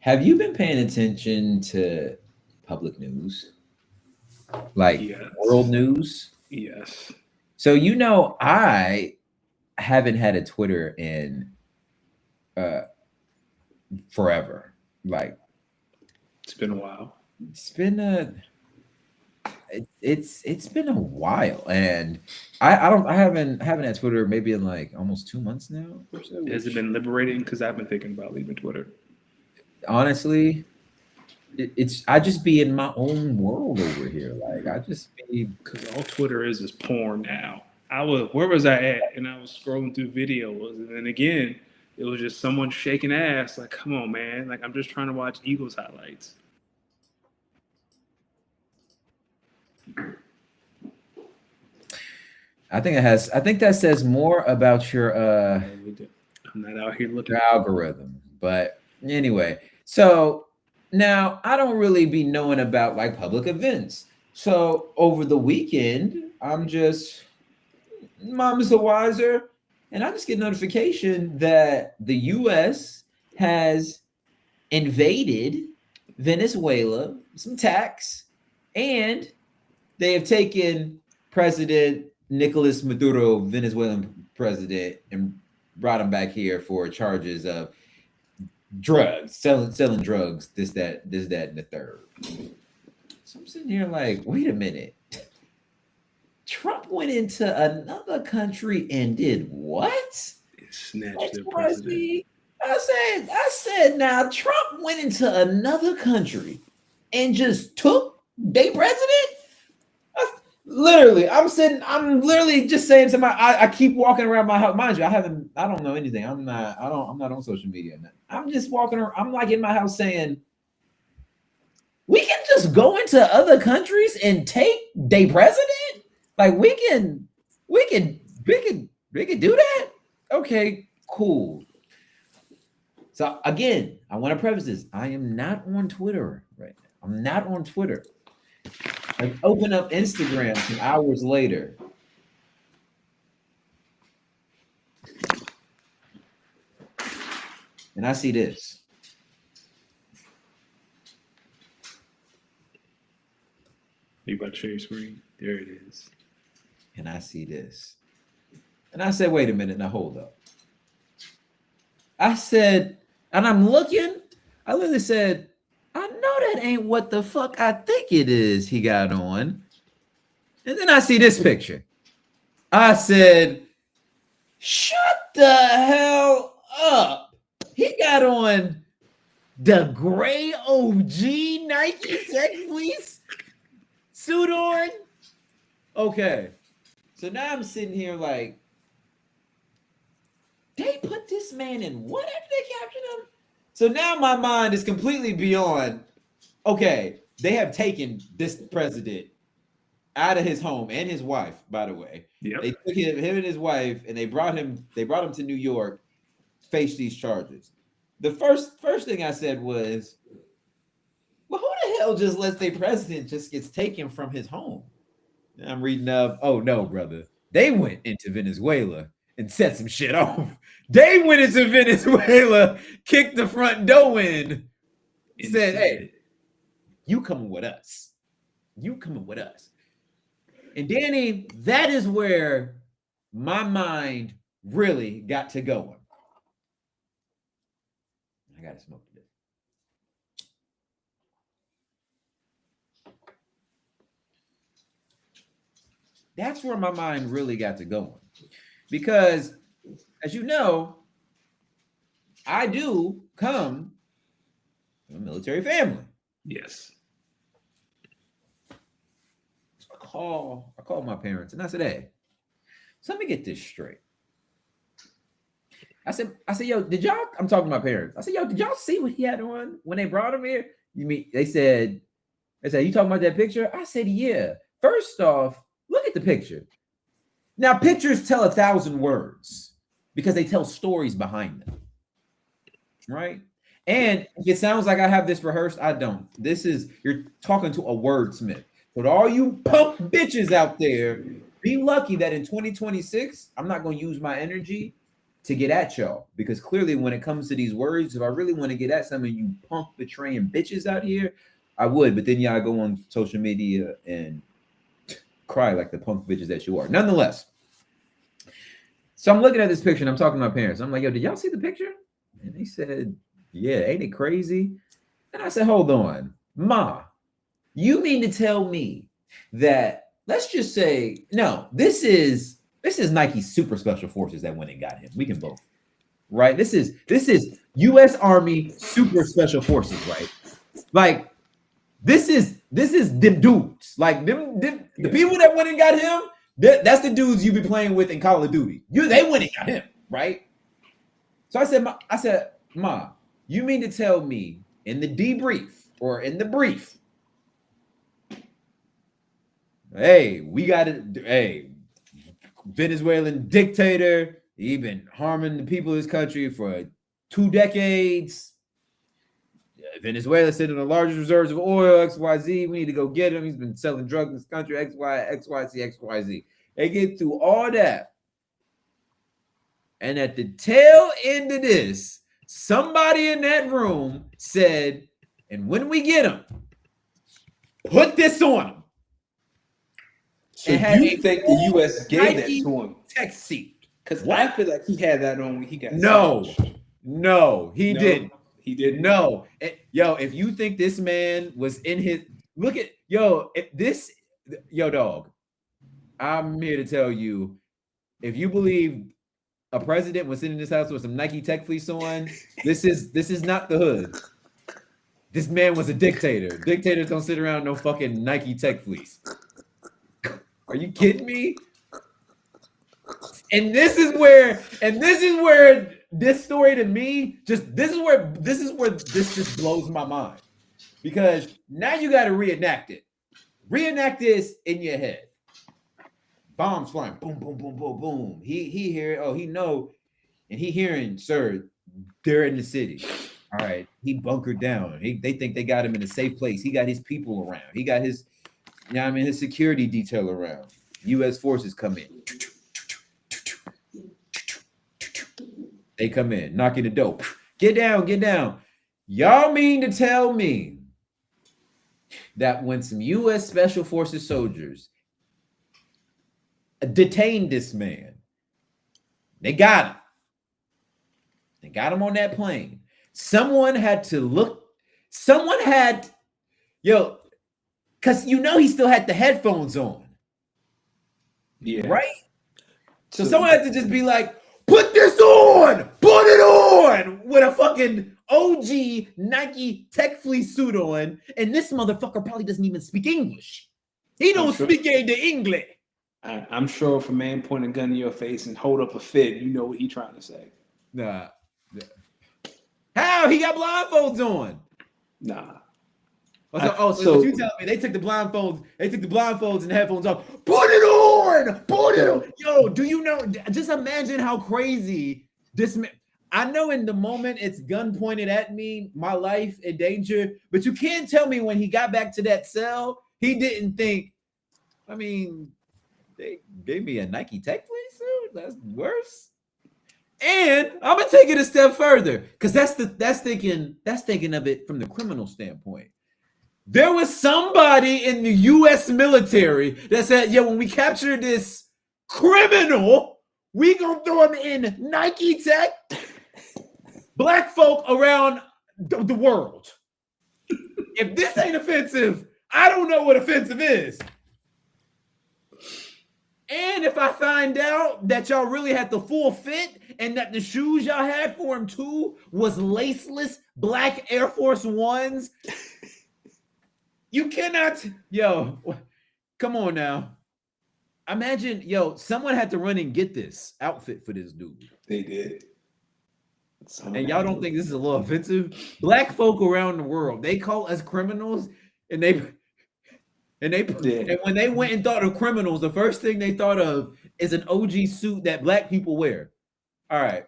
Have you been paying attention to public news, like world Yes. news? Yes. So I haven't had a Twitter in uh forever. Like It's been a while. it's been it's been a while, and I haven't had Twitter maybe in like almost 2 months now or so. Has it Which been liberating? Because I've been thinking about leaving Twitter. honestly, it's I just be in my own world over here. Like I just be Because all Twitter is porn now. Where was I at? And I was scrolling through videos, and then again, it was just someone shaking ass. Like, come on, man! Like, I'm just trying to watch Eagles highlights. I think that says more about I'm not out here your looking. algorithm. But anyway, so now I don't really be knowing about like public events. So over the weekend, I'm just mom is a wiser, and I just get notification that the US has invaded Venezuela, some tax, and they have taken President Nicolas Maduro, Venezuelan president, and brought him back here for charges of drugs, selling drugs, this, that, and the third. So I'm sitting here like, wait a minute. Trump went into another country and did what? It snatched their president. XYZ. I said, now Trump went into another country and just took their president. Literally, I'm literally just saying to I keep walking around my house. Mind you, I don't know anything. I'm not on social media. I'm just walking around. I'm like in my house saying, we can just go into other countries and take their president. Like we can do that. Okay, cool. So again, I want to preface this. I am not on Twitter right now. I'm not on Twitter. I open up Instagram some hours later. And I see this. You about to share your screen? There it is. And I see this. And I said, wait a minute, now hold up. I said, and I'm looking, I literally said, I know that ain't what the fuck I think it is he got on. And then I see this picture. I said, shut the hell up. He got on the gray OG Nike Tech Fleece suit on. Okay. So now I'm sitting here like, they put this man in what after they captured him? So now my mind is completely beyond, okay, they have taken this president out of his home and his wife, by the way. Yep. They took him and his wife, and they brought him to New York, face these charges. The first thing I said was, well, who the hell just lets their president just gets taken from his home? And I'm reading up, oh no, brother. They went into Venezuela and set some shit off. They went into Venezuela, kicked the front door in, said, hey, you coming with us. You coming with us. And Danny, that is where my mind really got to going. I got to smoke this. That's where my mind really got to going. Because, as you know, I do come from a military family. Yes. So I called my parents and I said, hey, so let me get this straight. I said, yo, I'm talking to my parents. I said, yo, did y'all see what he had on when they brought him here? They said, you talking about that picture? I said, yeah. First off, look at the picture. Now, pictures tell 1,000 words because they tell stories behind them, right? And if it sounds like I have this rehearsed, I don't. You're talking to a wordsmith. But all you punk bitches out there, be lucky that in 2026, I'm not going to use my energy to get at y'all, because clearly when it comes to these words, if I really want to get at some of you punk betraying bitches out here, I would. But then y'all go on social media and cry like the punk bitches that you are. Nonetheless, so I'm looking at this picture and I'm talking to my parents. I'm like, yo, did y'all see the picture? And they said, yeah, ain't it crazy? And I said, hold on, Ma, you mean to tell me that, let's just say, no, this is Nike Super Special Forces that went and got him. We can both, right? This is U.S. Army Super Special Forces, right? Like this is them dudes, like the people that went and got him. That's the dudes you be playing with in Call of Duty. They went and got him, right? So I said, Ma, you mean to tell me in the debrief or in the brief, hey, we got it, hey, Venezuelan dictator, he been harming the people of this country for 2 decades. Venezuela sitting on the largest reserves of oil, XYZ. We need to go get him. He's been selling drugs in this country, XYZ, XYZ. They get through all that. And at the tail end of this, somebody in that room said, and when we get him, put this on him. So you think the U.S. gave Nike that to him? Tech seat. Because I feel like he had that on when he got No, he didn't. He didn't. No. Yo, if you think this man was in his look at yo, dog. I'm here to tell you, if you believe a president was sitting in this house with some Nike Tech fleece on, this is not the hood. This man was a dictator. Dictators don't sit around no fucking Nike Tech fleece. Are you kidding me? And this is where this story to me this is where this just blows my mind, because now you got to reenact it. Reenact this in your head. Bombs flying, boom, boom, boom, boom, boom. He hear, oh, he know, and he hearing, sir, they're in the city. All right, he bunkered down. They think they got him in a safe place. He got his people around. He got his, his security detail around. U.S. forces come in. They come in, knocking the door. Get down, get down. Y'all mean to tell me that when some U.S. Special Forces soldiers detained this man, they got him. They got him on that plane. Someone had, because he still had the headphones on. Yeah. Right? So someone had to just be like, put this on! Put it on! With a fucking OG Nike Tech fleece suit on. And this motherfucker probably doesn't even speak English. He don't speak the English. I'm sure if a man point a gun in your face and hold up a fid, you know what he's trying to say. Nah. How? He got blindfolds on. Nah. So you telling me they took the blindfolds and the headphones off. Put it on! Put it on! Yo, do you know? Just imagine how crazy this man. I know in the moment it's gun pointed at me, my life in danger, but you can't tell me when he got back to that cell, he didn't think, they gave me a Nike Tech fleece suit? That's worse. And I'm gonna take it a step further, because that's thinking of it from the criminal standpoint. There was somebody in the U.S. military that said, "Yo, when we capture this criminal, we gonna throw him in Nike Tech." Black folk around the world. If this ain't offensive, I don't know what offensive is. And if I find out that y'all really had the full fit and that the shoes y'all had for him too was laceless black Air Force Ones, you cannot, come on now. Imagine, someone had to run and get this outfit for this dude. They did. And y'all don't think this is a little offensive? Black folk around the world, they call us criminals, and when they went and thought of criminals, the first thing they thought of is an OG suit that black people wear. All right.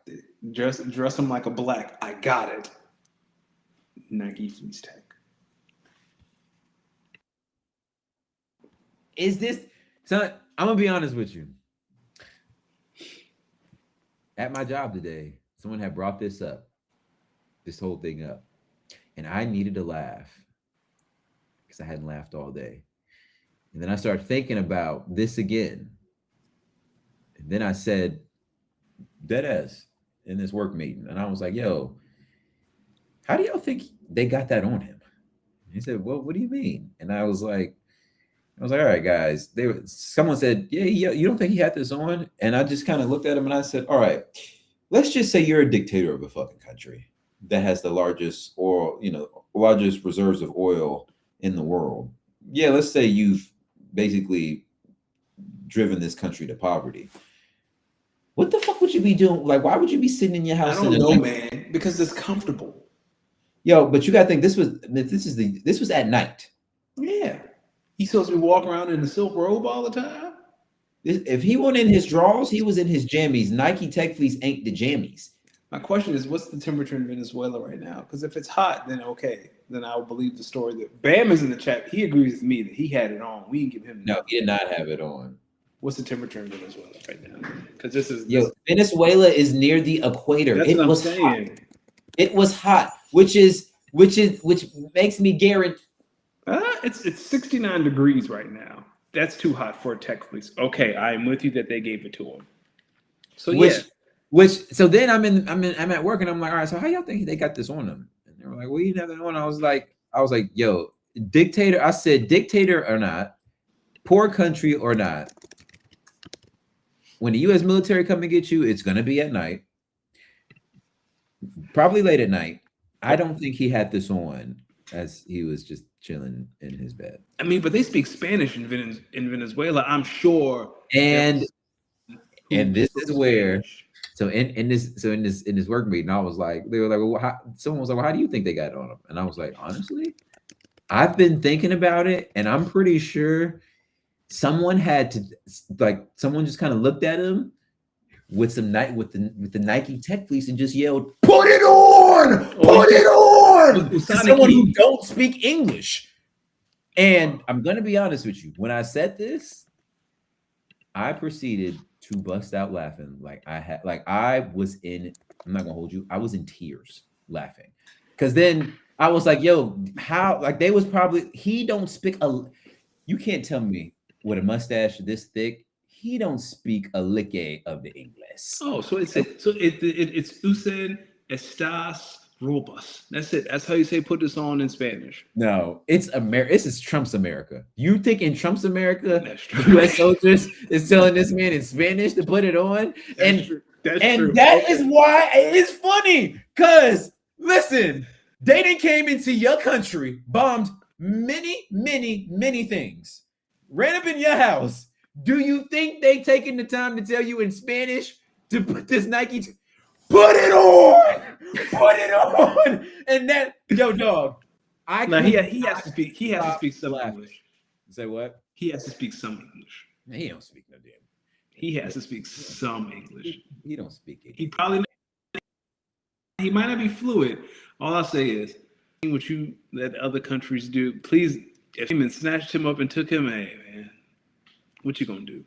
Dress them like a black. I got it. Nike Fleece Tech. Is this, son, I'm gonna be honest with you. At my job today, someone had brought this whole thing up, and I needed to laugh because I hadn't laughed all day. And then I started thinking about this again. And then I said, dead ass in this work meeting. And I was like, yo, how do y'all think they got that on him? He said, well, what do you mean? And I was like, all right, guys. Someone said, yeah, you don't think he had this on? And I just kind of looked at him and I said, all right, let's just say you're a dictator of a fucking country that has the largest oil, largest reserves of oil in the world. Yeah, let's say you've basically driven this country to poverty. What the fuck would you be doing? Like, why would you be sitting in your house? I don't know, man, because it's comfortable. Yo, but you gotta think this was at night. Yeah. He's supposed to be walking around in a silk robe all the time. If he wasn't in his drawers, he was in his jammies. Nike Tech Fleece ain't the jammies. My question is, what's the temperature in Venezuela right now? Because if it's hot, then okay. Then I'll believe the story that Bam is in the chat. He agrees with me that he had it on. We can give him no, he did not have it on. What's the temperature in Venezuela right now? Because this is Venezuela is near the equator. That's what I'm saying. Hot. It was hot, which makes me guarantee. It's 69 degrees right now. That's too hot for a Tech Fleece. Okay, I'm with you that they gave it to him. So so then I'm at work and I'm like, all right, so how y'all think they got this on them? And they were like, well, you have that on. I was like, yo, dictator. I said, dictator or not, poor country or not. When the U.S. military come and get you, it's gonna be at night, probably late at night. I don't think he had this on as he was just chilling in his bed. I mean, but they speak Spanish in Venezuela, I'm sure. And this is where, in this work meeting, I was like, they were like, well, someone was like, well, how do you think they got on him? And I was like, honestly, I've been thinking about it, and I'm pretty sure someone just kind of looked at him with the Nike Tech Fleece and just yelled, "Put it on! Put it on!" Someone who don't speak English. And I'm gonna be honest with you. When I said this, I proceeded to bust out laughing. I was in. I'm not gonna hold you. I was in tears laughing because then I was like, "Yo, how?" Like they was probably he don't speak a. You can't tell me with a mustache this thick. He don't speak a lick of the English. Oh, so it's Usen estás robust. That's it. That's how you say put this on in Spanish. No, it's America. This is Trump's America. You think in Trump's America, U.S. soldiers is telling this man in Spanish to put it on? That's true. That is why it's funny. Because listen, they done came into your country, bombed many, many, many things, ran up in your house. Do you think they taking the time to tell you in Spanish to put this Nike? Put it on, put it on, and that yo dog. He has to speak. He has to speak some English. Say what? He has to speak some English. He don't speak no damn. He has to speak some English. He don't speak it. He might not be fluid. All I'll say is, what that other countries do. Please, if him and snatched him up and took him, hey man. What you gonna do?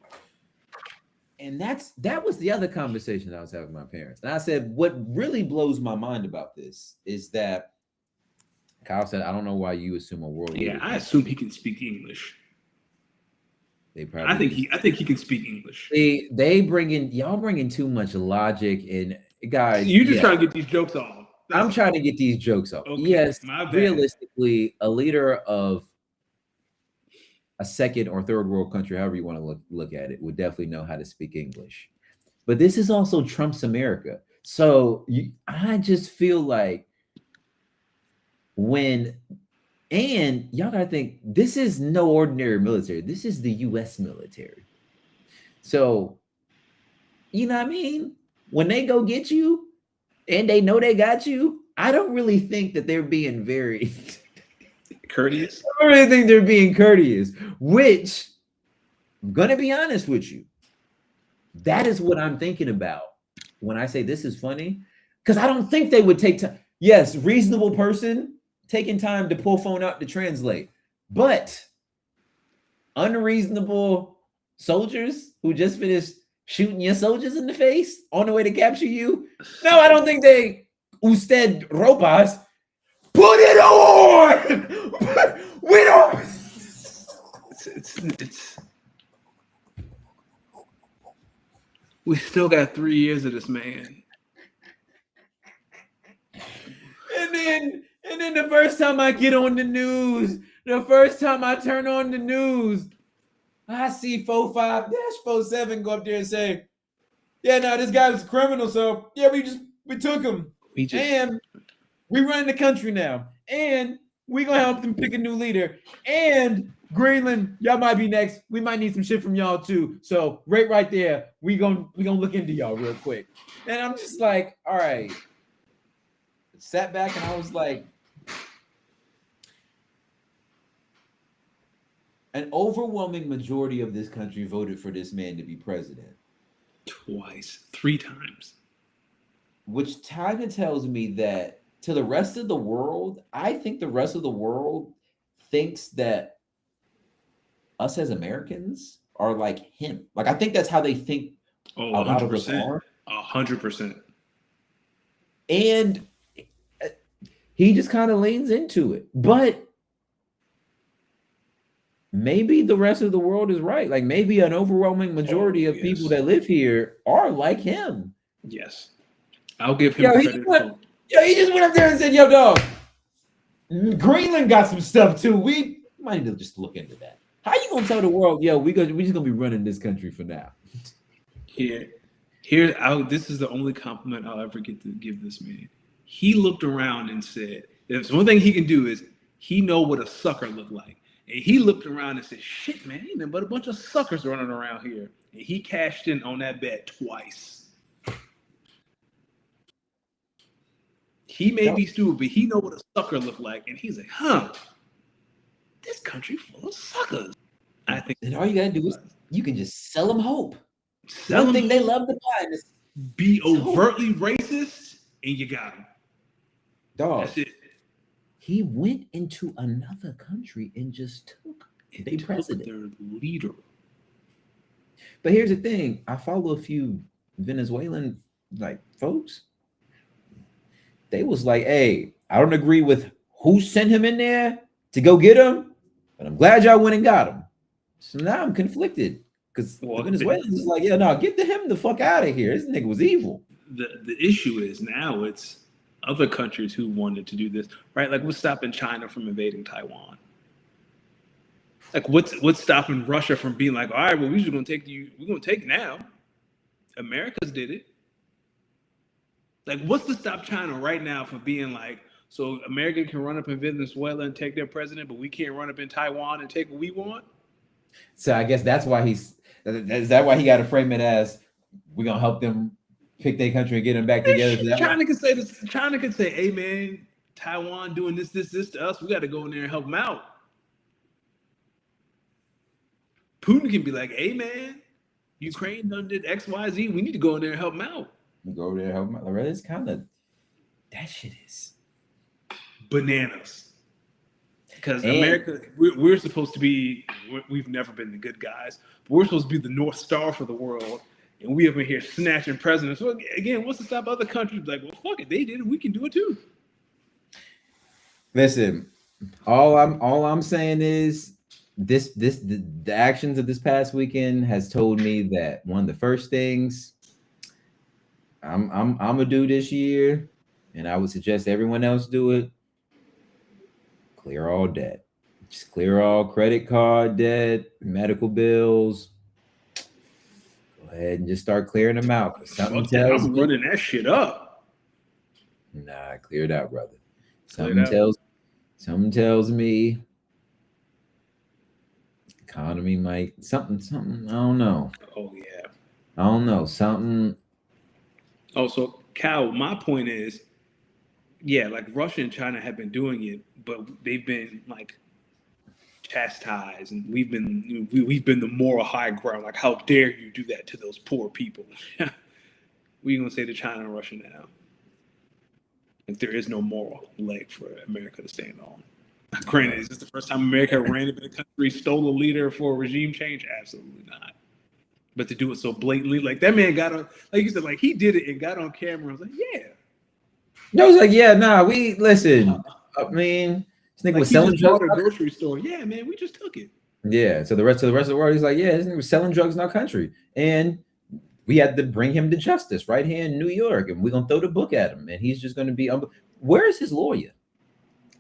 And that was the other conversation I was having with my parents. And I said, what really blows my mind about this is that Kyle said, I don't know why you assume a world. Yeah, I assume he can speak English. I think he can speak English. Y'all bring in too much logic, and guys, you just trying to get these jokes off. I'm trying to get these jokes off. Okay, yes, realistically, a leader of a second or third world country, however you want to look at it, would definitely know how to speak English. But this is also Trump's America. So I just feel like y'all gotta think, this is no ordinary military. This is the U.S. military. So, you know what I mean? When they go get you and they know they got you, I don't really think that they're being very... courteous. I don't really think they're being courteous, which I'm gonna be honest with you. That is what I'm thinking about when I say this is funny, because I don't think they would take time. Yes, reasonable person taking time to pull phone out to translate, but unreasonable soldiers who just finished shooting your soldiers in the face on the way to capture you? No, I don't think they usted ropas. Put it on. We don't. It's we still got 3 years of this man. And then the first time I get on the news, the first time I turn on the news, I see 45-47 go up there and say, yeah, no, this guy was a criminal, so yeah, we took him. And we run the country now. And we gonna help them pick a new leader. And Greenland, y'all might be next. We might need some shit from y'all too. So right there, we gonna look into y'all real quick. And I'm just like, all right. Sat back and I was like, an overwhelming majority of this country voted for this man to be president. Twice, 3 times. Which kind of tells me that to the rest of the world, I think the rest of the world thinks that us as Americans are like him. Like, I think that's how they think about us. 100%. And he just kind of leans into it. But maybe the rest of the world is right. Like, maybe an overwhelming majority of people that live here are like him. Yes. I'll give him credit. He just went up there and said, yo, dog, Greenland got some stuff too. We might need to just look into that. How you gonna tell the world, yo, we just gonna be running this country for now? This is the only compliment I'll ever get to give this man. He looked around and said, there's one thing he can do is he know what a sucker looked like. And he looked around and said, shit, man, ain't nothing but a bunch of suckers running around here. And he cashed in on that bet twice. He may be stupid, but he know what a sucker looked like. And he's like, this country full of suckers. I think. And all you gotta do is you can just sell them hope. One thing they love to buy is be overtly racist, and you got him. Dog. That's it. He went into another country and just took their president, their leader. But here's the thing: I follow a few Venezuelan folks. They was like, "Hey, I don't agree with who sent him in there to go get him, but I'm glad y'all went and got him." So now I'm conflicted because the Venezuelans is like, "Yeah, no, get him the fuck out of here. This nigga was evil." The issue is now it's other countries who wanted to do this, right? Like, what's stopping China from invading Taiwan? Like, what's stopping Russia from being like, all right, well, we're just gonna take you. We're gonna take it now. America's did it. Like, what's to stop China right now from being like, so America can run up in Venezuela and take their president, but we can't run up in Taiwan and take what we want? So I guess that's why is that why he got to frame it as we're gonna help them pick their country and get them back together? China could say this. China could say, "Hey man, Taiwan doing this to us. We got to go in there and help them out." Putin can be like, "Hey man, Ukraine done did X, Y, Z. We need to go in there and help them out." We go over there and help them out. It's kind of that shit is bananas. Because America, we're supposed to be. We've never been the good guys, but we're supposed to be the North Star for the world. And we up in here snatching presidents. So again, what's to stop other countries like, well, fuck it, they did it, we can do it too. Listen, all I'm saying is the actions of this past weekend has told me that one of the first things I'm gonna do this year, and I would suggest everyone else do it. Clear all debt. Just clear all credit card debt, medical bills. Ahead and just start clearing them out. Something tells I'm running that shit up. Nah, clear it out, brother. Something tells me economy might something. I don't know. Oh yeah. I don't know. Something. Oh, so Cal, my point is, yeah, like Russia and China have been doing it, but they've been like chastised, and we've been the moral high ground. Like, how dare you do that to those poor people? We gonna say to China and Russia now? Like, there is no moral leg for America to stand on. Granted, is this the first time America ran into the country, stole a leader for a regime change? Absolutely not. But to do it so blatantly, like that man got on, like you said, like he did it and got on camera. I was like, yeah. No, it's like, yeah, nah, we listen. I mean, this nigga Like was he selling just bought drugs. a grocery store. Yeah, man, we just took it. Yeah, so the rest of the world, he's like, yeah, this nigga was selling drugs in our country, and we had to bring him to justice right here in New York, and we're gonna throw the book at him, and he's just gonna be. Where is his lawyer?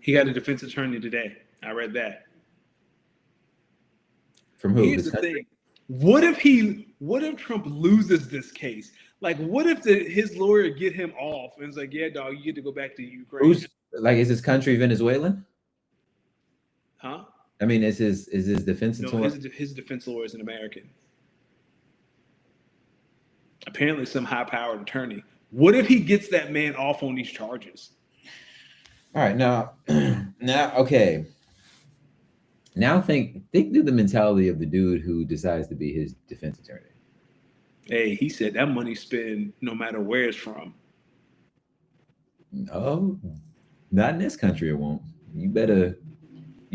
He got a defense attorney today. I read that. From who? Here's His the country? thing. What if Trump loses this case? Like, what if his lawyer get him off and it's like, yeah, dog, you get to go back to Ukraine. Who's like? Is his country Venezuelan? Huh? I mean, is his defense No, attorney? his defense lawyer is an American. Apparently some high-powered attorney. What if he gets that man off on these charges? All right, now, okay. Now think through the mentality of the dude who decides to be his defense attorney. Hey, he said that money spent no matter where it's from. No, not in this country. It won't. You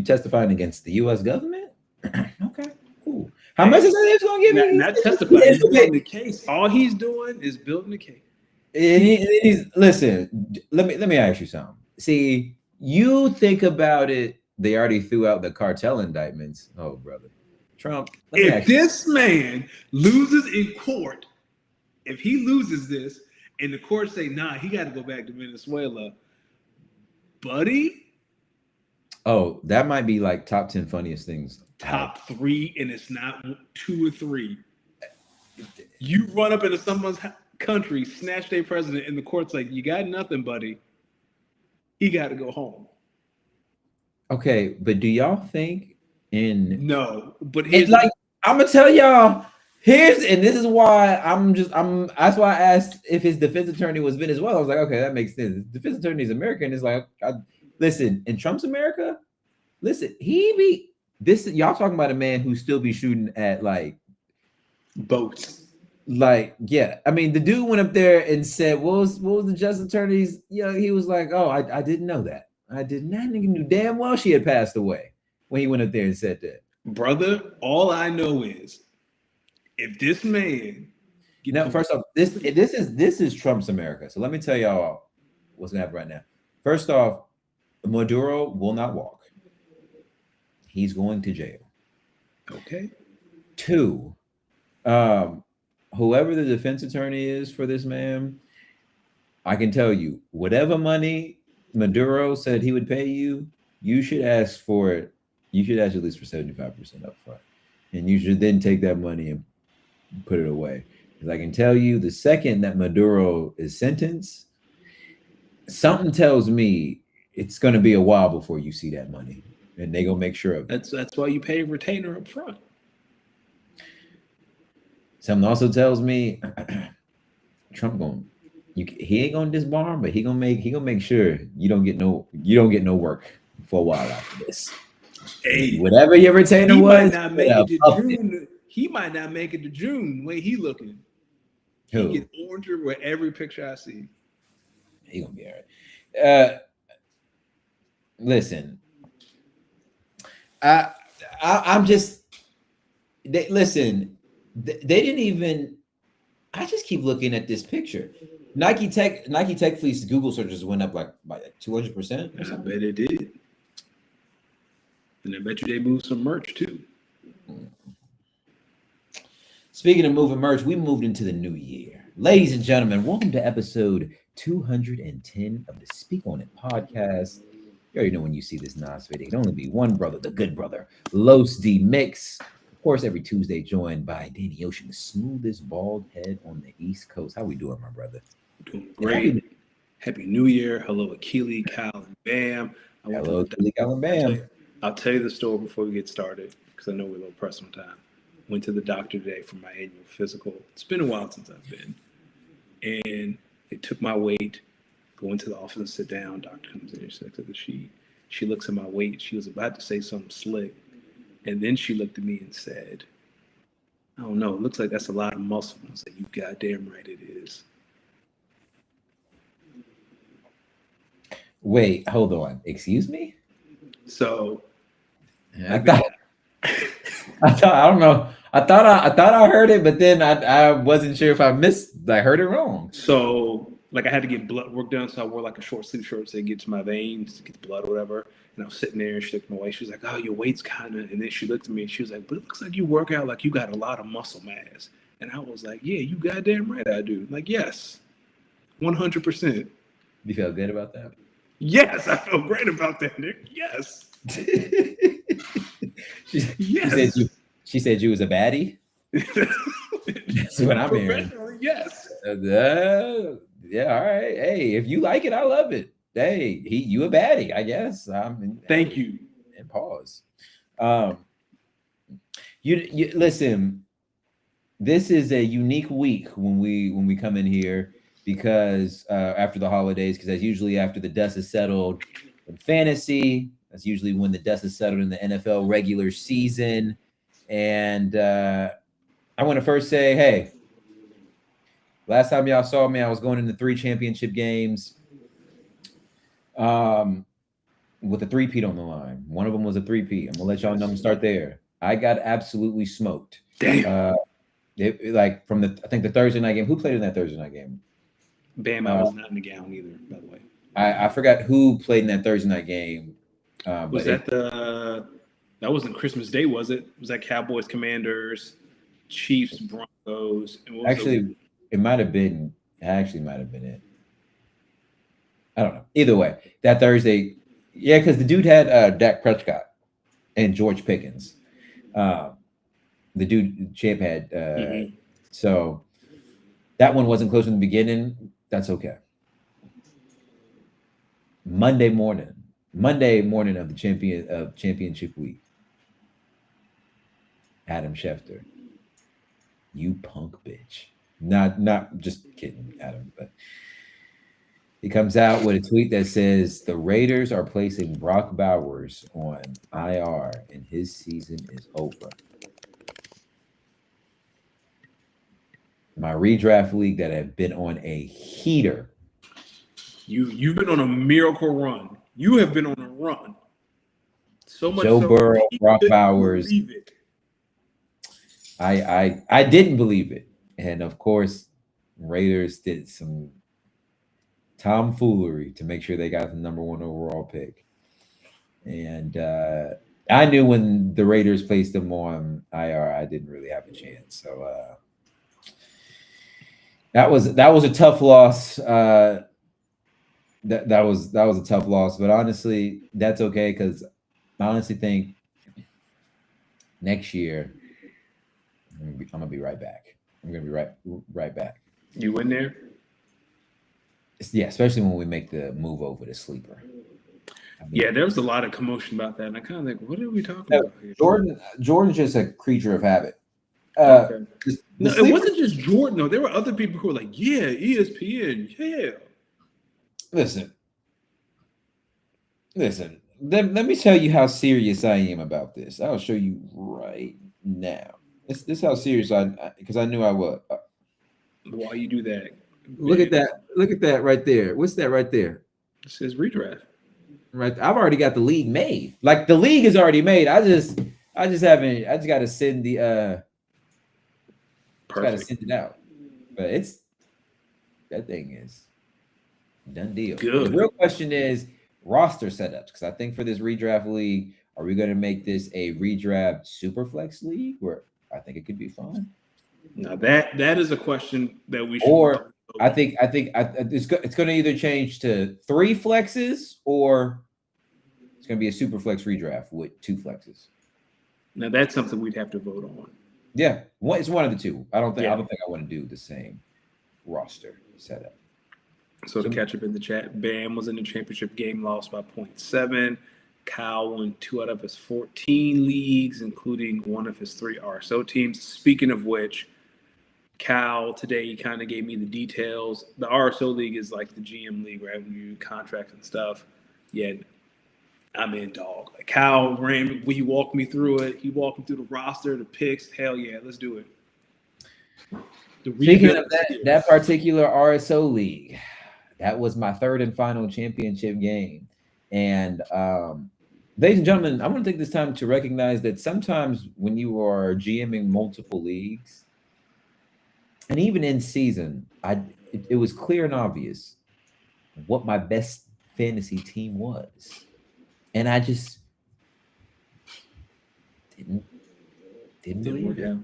testifying against the U.S. government? Okay, cool. How much is that going to give you? Not testifying. He's building the case. All he's doing is building the case. Listen, let me ask you something. See, you think about it. They already threw out the cartel indictments. Oh, brother, Trump. If this man loses in court, if he loses this, and the court say, nah, he got to go back to Venezuela, buddy. Oh, that might be like top 10 funniest things. Top 3, and it's not 2 or 3. You run up into someone's country, snatch their president, and the court's like, you got nothing, buddy. He got to go home. Okay, but do y'all think No, but it's like I'm gonna tell y'all and this is why that's why I asked if his defense attorney was Venezuela. I was like, okay, that makes sense. The defense attorney is American. It's like, listen, in Trump's America, listen, y'all talking about a man who still be shooting at like boats. Like, yeah, I mean, the dude went up there and said, what was the justice attorney's? He was like, oh, I didn't know that. I did not. Nigga knew damn well she had passed away when he went up there and said that. Brother, all I know is if this man. First off, this is Trump's America. So let me tell y'all what's gonna happen right now. First off, Maduro will not walk. He's going to jail. Okay. 2, whoever the defense attorney is for this man, I can tell you, whatever money Maduro said he would pay you, you should ask for it. You should ask at least for 75% up front. And you should then take that money and put it away. Because I can tell you, the second that Maduro is sentenced, something tells me it's going to be a while before you see that money. And they're going to make sure of it. That's why you pay a retainer up front. Something also tells me Trump he ain't gonna disbarm, but he gonna make sure you don't get no work for a while after this. Hey, whatever your retainer was, he might not make it to June. The way he looking, he get oranger with every picture I see. He gonna be all right. Listen, I'm just listen. They didn't even. I just keep looking at this picture. Nike Tech Fleece Google searches went up like by 200%. I bet it did, and I bet you they moved some merch too. Speaking of moving merch, we moved into the new year, ladies and gentlemen. Welcome to episode 210 of the Speak On It podcast. You already know when you see this Nas video, it can only be one brother, the good brother, Los D Mix. Of course, every Tuesday, joined by Danny Ocean, the smoothest bald head on the East Coast. How we doing, my brother? Doing great. Happy New Year. Hello, Akili, Kyle, and Bam. Hello, Akili, Kyle, and Bam. I'll tell you the story before we get started because I know we're a little pressed on time. Went to the doctor today for my annual physical. It's been a while since I've been. And they took my weight, go into the office and sit down. Doctor comes in, she looks at the sheet. She looks at my weight. She was about to say something slick. And then she looked at me and said, I don't know, it looks like that's a lot of muscle. I was like, you goddamn right it is. Wait, hold on. Excuse me? So I don't know. I thought I heard it, but then I wasn't sure if I heard it wrong. So like I had to get blood work done, so I wore like a short sleeve shirt to get to my veins, to get the blood or whatever. And I was sitting there and she looked my way. She was like, "Oh, your weight's kind of," and then she looked at me and she was like, "But it looks like you work out like you got a lot of muscle mass." And I was like, "Yeah, you goddamn right I do." I'm like, yes, 100%. You feel good about that? Yes, I feel great about that, Nick. Yes. She said Yes. you was a baddie. That's what I'm hearing. Professionally, yes. Yeah, all right. Hey, if you like it, I love it. Hey, you a baddie, I guess. Thank Hey, you. and pause. Um, you listen. This is a unique week when we come in here because after the holidays, because that's usually after the dust is settled in fantasy. That's usually when the dust is settled in the NFL regular season. And I want to first say, hey, last time y'all saw me, I was going into 3 championship games with a three-peat on the line. One of them was a three-peat. I'm going to let y'all know. I'm going to start there. I got absolutely smoked. Damn. Like from I think the Thursday night game. Who played in that Thursday night game? Bam, I was not in the gown either, by the way. I forgot who played in that Thursday night game. Was that that wasn't Christmas Day, was it? Was that Cowboys, Commanders, Chiefs, Broncos? And what was actually, it might have been. Actually, might have been it. I don't know. Either way, that Thursday, yeah, because the dude had Dak Prescott and George Pickens. The dude Champ had. So that one wasn't close in the beginning. That's okay. Monday morning of the championship week. Adam Schefter, you punk bitch. Not just kidding, Adam, but he comes out with a tweet that says the Raiders are placing Brock Bowers on IR and his season is over. My redraft league that have been on a heater. You've been on a miracle run. You have been on a run. So much Joe so Burrow, Brock Bowers. It. I didn't believe it. And of course, Raiders did some tomfoolery to make sure they got the number 1 overall pick. And I knew when the Raiders placed them on IR, I didn't really have a chance. So that was a tough loss. That was a tough loss, but honestly, that's okay because I honestly think next year I'm gonna be right back. I'm gonna be right back. You in there? Yeah, especially when we make the move over to sleeper. I mean, yeah, there was a lot of commotion about that, and I kind of like, what are we talking about here? Jordan's just a creature of habit. Okay. No, it wasn't just Jordan though. There were other people who were like, "Yeah, ESPN, yeah." Listen. Let me tell you how serious I am about this. I'll show you right now. This how serious because I knew I was. Why you do that? Look at that. Look at that right there. What's that right there? It says redraft. Right. I've already got the league made. Like the league is already made. I just haven't. I just got to send the. Got to send it out. But that thing is done deal. Good. The real question is roster setups, because I think for this redraft league, are we going to make this a redraft superflex league where I think it could be fun? Now that is a question that we should. Or I think it's going to either change to 3 flexes or it's going to be a superflex redraft with 2 flexes. Now that's something we'd have to vote on. Yeah, it's one of the two. I don't think I want to do the same roster setup. So to catch up in the chat, Bam was in the championship game, lost by 0.7. Kyle won 2 out of his 14 leagues, including 1 of his 3 RSO teams. Speaking of which, Kyle today he kind of gave me the details. The RSO league is like the GM league, right? When you contract and stuff. Yeah, I'm in, dog. Like Kyle ran, he walked me through it. He walked me through the roster, the picks. Hell yeah, let's do it. Speaking of that particular RSO league, that was my 3rd and final championship game. And Ladies and gentlemen, I want to take this time to recognize that sometimes when you are GMing multiple leagues, and even in season, it was clear and obvious what my best fantasy team was, and I just didn't didn't Didn't work believe it. out.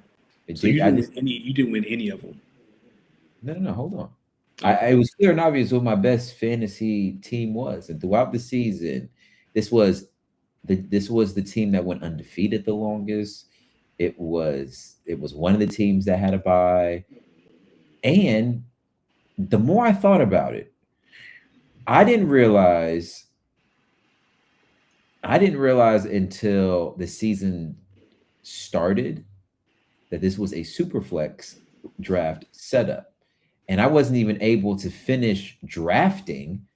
It So you did. I didn't just win any. You didn't win any of them. no, no, no. Hold on. It Okay. was clear and obvious what my best fantasy team was, and throughout the season, this was this was the team that went undefeated the longest. It was one of the teams that had a bye, and the more I thought about it, I didn't realize I didn't realize until the season started that this was a super flex draft setup. And I wasn't even able to finish drafting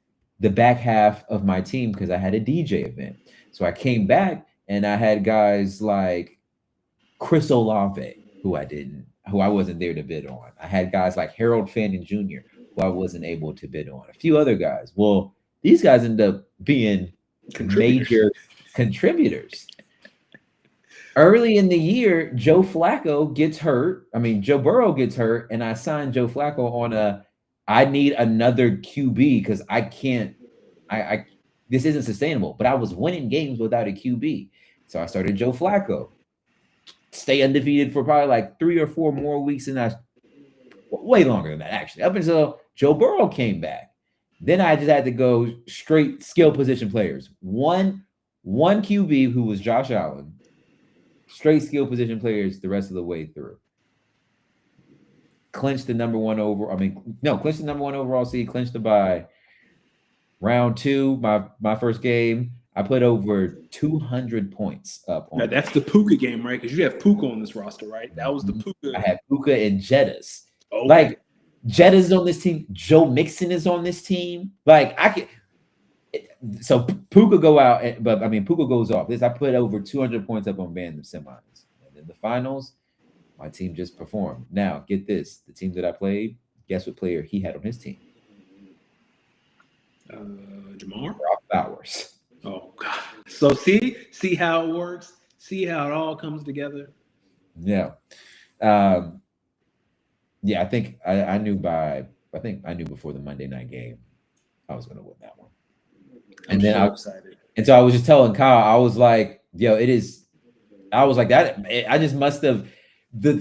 the back half of my team because I had a DJ event. So I came back and I had guys like Chris Olave, who I wasn't there to bid on. I had guys like Harold Fanning Jr., who I wasn't able to bid on. A few other guys. Well, these guys end up being Contributors. major contributors. Early in the year, Joe Flacco gets hurt. I mean, Joe Burrow gets hurt, and I signed Joe Flacco on I need another QB because I can't I this isn't sustainable. But I was winning games without a QB. So I started Joe Flacco. Stay undefeated for probably like 3 or 4 more weeks, and I way longer than that actually. Up until Joe Burrow came back. Then I just had to go straight skill position players. One QB who was Josh Allen, straight skill position players the rest of the way through. Clinched the number one over. I mean, no, clinched the number one overall seed. Clinched it by round two. My first game, I put over 200 points up Now on that. that's the Puka game, right? Because you have Puka on this roster, right? That was the Mhm. I Puka. had Puka and Jettas. Okay. Like Jettas on this team. Joe Mixon is on this team. Like I can. So Puka go out, but I mean Puka goes off. This I put over 200 points up on band of semis, and in the finals, my team just performed. Now get this: the team that I played, guess what player he had on his team? Jamar. Brock Bowers. Oh God. So see how it works. See how it all comes together. Yeah, um, yeah. I think I knew before the Monday night game I was going to win that one, I'm and then so I excited. and so I was just telling Kyle, I was like, yo, it is. I was like that. I just must have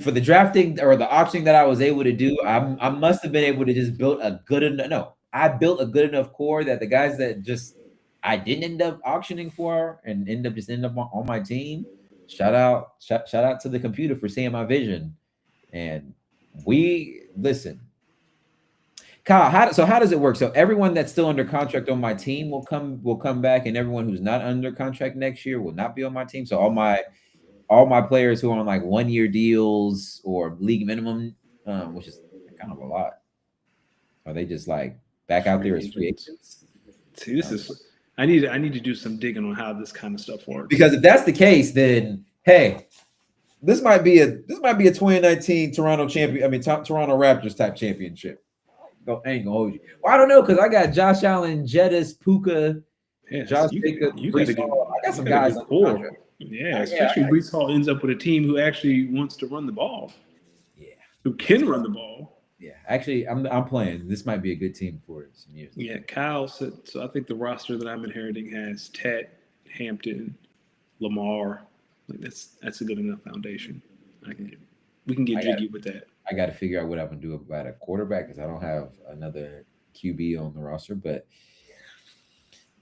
for the drafting or the auctioning that I was able to do. I must have been able to just build a good enough. No, I built a good enough core that the guys that just I didn't end up auctioning for and end up on my team. Shout out to the computer for seeing my vision. And we listen, Kyle. How does it work? So everyone that's still under contract on my team will come back, and everyone who's not under contract next year will not be on my team. So all my players who are on like 1 year deals or league minimum, which is kind of a lot, are they just like back out there Free as free agents. agents? See, this Um, is. I need to do some digging on how this kind of stuff works. because if that's the case, then hey, this might be a 2019 Toronto champion. I mean, Toronto Raptors type championship. I ain't gonna hold you. Well, I don't know because I got Josh Allen, Jettis, Puka, Yes, Josh Jacobs, you got a Brees good Hall. I got you some got a guys good under core. contract. Yeah, Yeah, especially if Brees Hall ends up with a team who actually wants to run the ball, yeah, who can run the ball. yeah. Actually, I'm playing. This might be a good team for some years. Yeah, Kyle said so. I think the roster that I'm inheriting has Ted, Hampton, Lamar. Like that's a good enough foundation. I can get, we can get I got jiggy with that. I got to figure out what I'm gonna do about a quarterback because I don't have another QB on the roster. But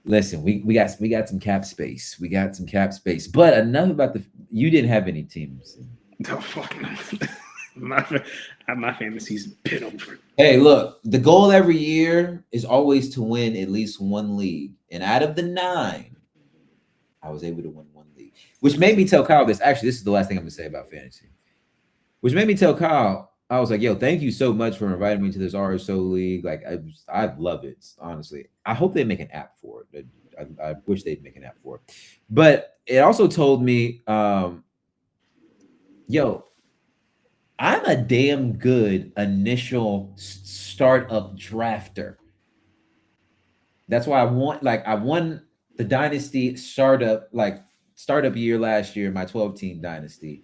listen, we got some cap space. We got some cap space. But enough about you didn't have any teams. No, fuck no. My fantasy's been over. Hey, look, the goal every year is always to win at least one league. And out of the nine, I was able to win one league. Which made me tell Kyle this. Actually, this is the last thing I'm gonna say about fantasy. Which made me tell Kyle, I was like, yo, thank you so much for inviting me to this RSO league. Like, I love it, honestly. I hope they make an app for it. I wish they'd make an app for it. But it also told me, yo, I'm a damn good initial startup drafter. That's why I won. Like, I won. the dynasty startup year last year, my 12-team dynasty.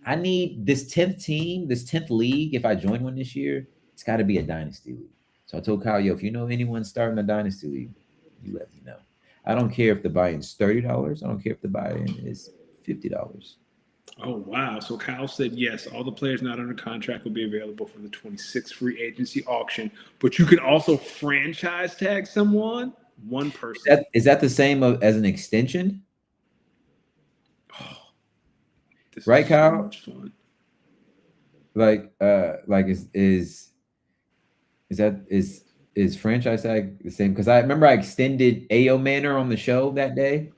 I need this 10th team, this 10th league. If I join one this year, it's got to be a dynasty league. So I told Kyle, yo, if you know anyone starting a dynasty league, you let me know. I don't care if the buy-in's $30. I don't care if the buy-in is $50. Oh wow! So Kyle said yes. All the players not under contract will be available for the 26 free agency auction, but you can also franchise tag someone, one person. Is that the same as an extension? Oh, this Right, is so Kyle? much fun. Like is franchise tag the same? Because I remember I extended Ao Manor on the show that day,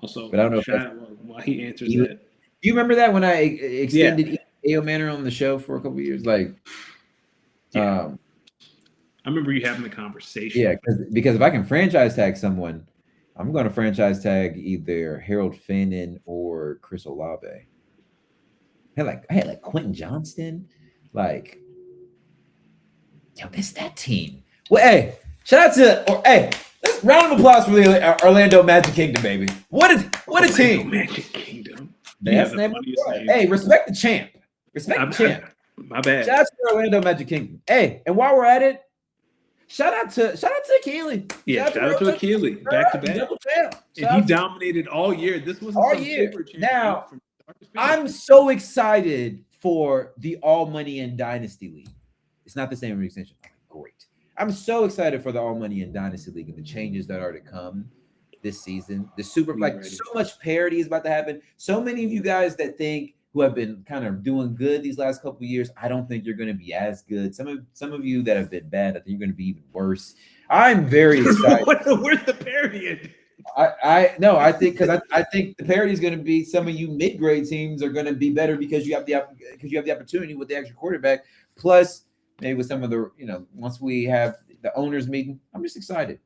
Also, but I don't know if shout out while he answers do that. you remember that when I Yeah, extended Ao Manor on the show for a couple of years? Like, yeah. um, I remember you having the conversation. yeah, because if I can franchise tag someone, I'm going to franchise tag either Harold Fannin or Chris Olave. I had like Quentin Johnston, like, yo, this that team. Well, hey, shout out hey, let's round of applause for the Orlando Magic Kingdom, baby. What a team! Magic Kingdom. That's the name of the Hey, respect the champ. Respect the champ. My bad. Shout out to the Orlando Magic Kingdom. Hey, and while we're at it, shout out to Akili. Yeah, shout out to Akili. Back to back. And he dominated all year. This was all year. Now, I'm so excited for the All Money in Dynasty League. It's not the same extension. Great. I'm so excited for the All Money in Dynasty League and the changes that are to come this season. The super, so much parity is about to happen. So many of you guys that think who have been kind of doing good these last couple of years, I don't think you're going to be as good. Some of you that have been bad, I think you're going to be even worse. I'm very excited. Where's the parity? I think because I think the parity is going to be some of you mid-grade teams are going to be better because you have the opportunity with the extra quarterback. Plus, maybe with some of the once we have the owners meeting, I'm just excited.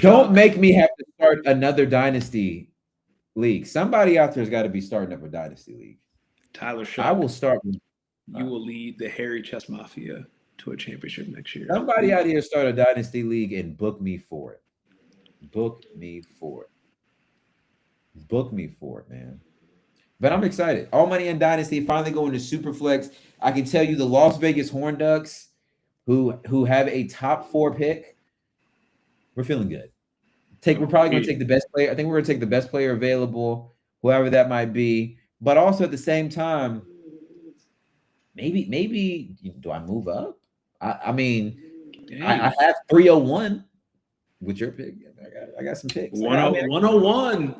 Don't make me have to start another dynasty league. Somebody out there's got to be starting up a dynasty league. Tyler Shaw. I will start. You will lead the Hairy Chess Mafia to a championship next year. Somebody out here start a dynasty league and book me for it. Book me for it. Book me for it, man. But I'm excited. All Money in Dynasty finally going to Superflex. I can tell you the Las Vegas Horn Ducks, who have a top 4 pick, we're feeling good. We're probably going to take the best player. I think we're going to take the best player available, whoever that might be. But also at the same time, maybe do I move up? I mean, I have 301 with your pick. I got some picks. 101.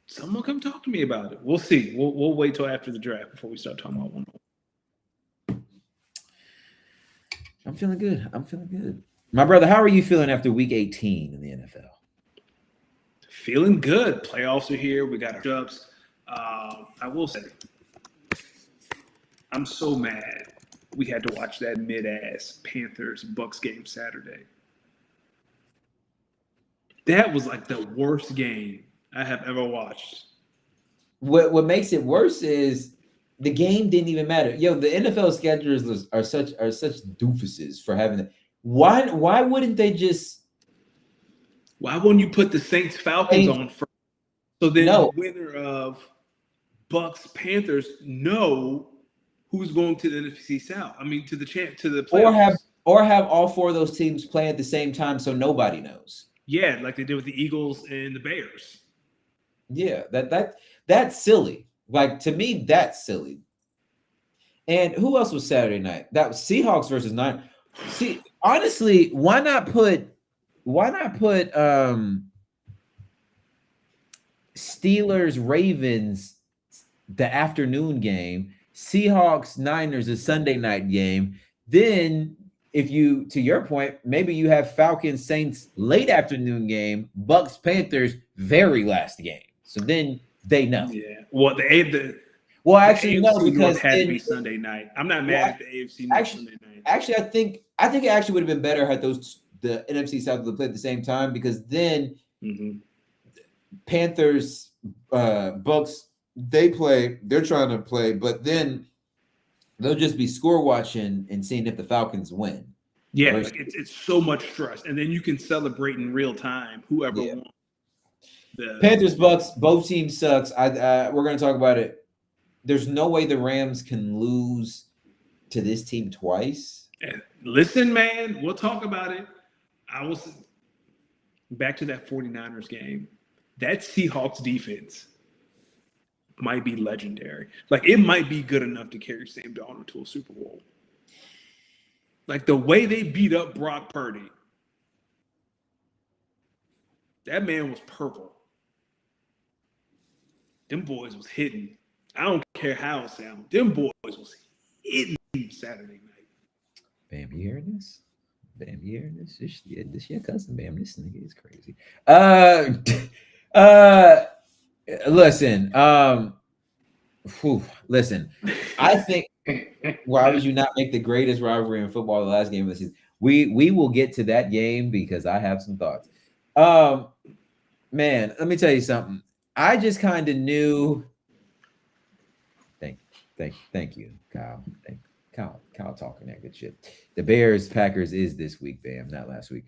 Someone come talk to me about it. We'll see. We'll wait till after the draft before we start talking about 101. I'm feeling good. My brother, how are you feeling after week 18 in the NFL? Feeling good. Playoffs are here. We got our jobs. I will say, I'm so mad we had to watch that mid-ass Panthers-Bucks game Saturday. That was like the worst game I have ever watched. What makes it worse is the game didn't even matter. Yo, the NFL schedulers are such doofuses for having it. Why wouldn't they just? Why wouldn't you put the Saints Falcons on first? So then the winner of Bucks Panthers know who's going to the NFC South. I mean, to the playoffs. Or have all 4 of those teams play at the same time, so nobody knows. Yeah, like they did with the Eagles and the Bears. Yeah, that's silly. Like, to me, that's silly. And who else was Saturday night? That was Seahawks versus Niners. See, honestly, why not put Steelers Ravens the afternoon game, Seahawks Niners a Sunday night game. Then if you, to your point, maybe you have Falcons Saints late afternoon game, Bucks Panthers very last game. So then they know. Yeah. Well, actually no, because it had to be Sunday night. I'm not mad at the AFC North Sunday night. Actually, I think it actually would have been better had the NFC South would play at the same time, because then Panthers, Bucks, they're trying to play, but then they'll just be score watching and seeing if the Falcons win. Yeah, like it's so much stress, and then you can celebrate in real time. Whoever Yeah. won the Panthers, Bucks, both teams sucks. We're gonna talk about it. There's no way the Rams can lose to this team twice. and listen, man, we'll talk about it. I was back to that 49ers game. That Seahawks defense might be legendary. Like it might be good enough to carry Sam Darnold to a Super Bowl. Like the way they beat up Brock Purdy, that man was purple. Them boys was hitting. I don't care how it sounds. Them boys was hitting Saturday night. Bam, you hearing this? Bam, you hearing this? This your cousin, Bam. This nigga is crazy. Uh, listen. Listen. I think. Why would you not make the greatest rivalry in football the last game of the season? We will get to that game because I have some thoughts. Man, let me tell you something. I just kind of knew. Thank you, Kyle. Kyle talking that good shit. The Bears Packers is this week, Bam, not last week.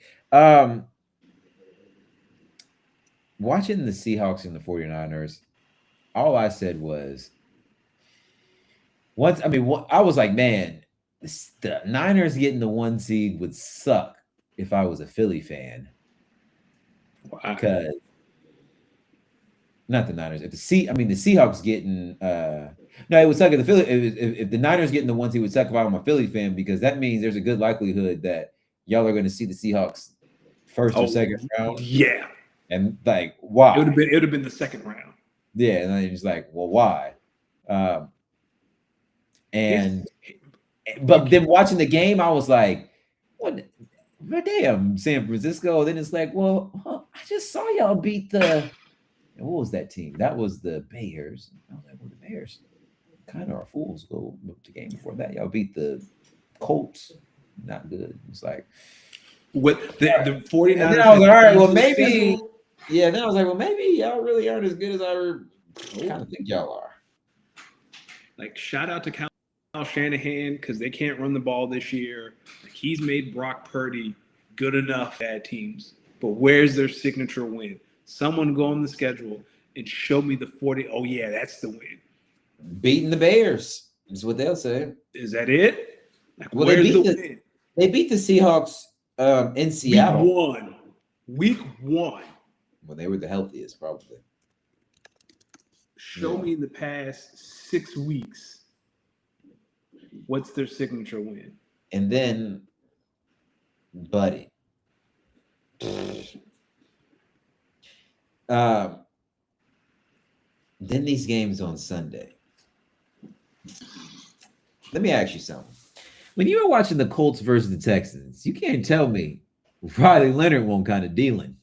Watching the Seahawks and the 49ers, all I said was I was like, man, the Niners getting the 1 seed would suck if I was a Philly fan. Because not the Niners. If the Seahawks getting no, it would suck if the Philly if the Niners getting the 1 seed would suck if I'm a Philly fan, because that means there's a good likelihood that y'all are going to see the Seahawks first or second round. Yeah. And like, why? It would have been the second round. Yeah, and then it's like, well, why? But then watching the game, I was like, what? Damn, San Francisco. Then it's like, well, I just saw y'all beat the. What was that team? That was the Bears. I was like, well, the Bears kind of are fools. Go the game before that. Y'all beat the Colts. Not good. It's like with the 49ers. And then I was like, all right, well, maybe. Yeah, then I was like, well, maybe y'all really aren't as good as I kind of think y'all are. Like, shout out to Kyle Shanahan, because they can't run the ball this year. Like, he's made Brock Purdy good enough bad teams. But where's their signature win? Someone go on the schedule and show me the 40. Oh, yeah, that's the win. Beating the Bears is what they'll say. Is that it? Like, well, where's the win? They beat the Seahawks in Seattle. Week one. Well, they were the healthiest, probably. Show me in the past 6 weeks what's their signature win. And then, buddy. Then these games on Sunday. Let me ask you something. When you were watching the Colts versus the Texans, you can't tell me Riley Leonard wasn't kind of dealing.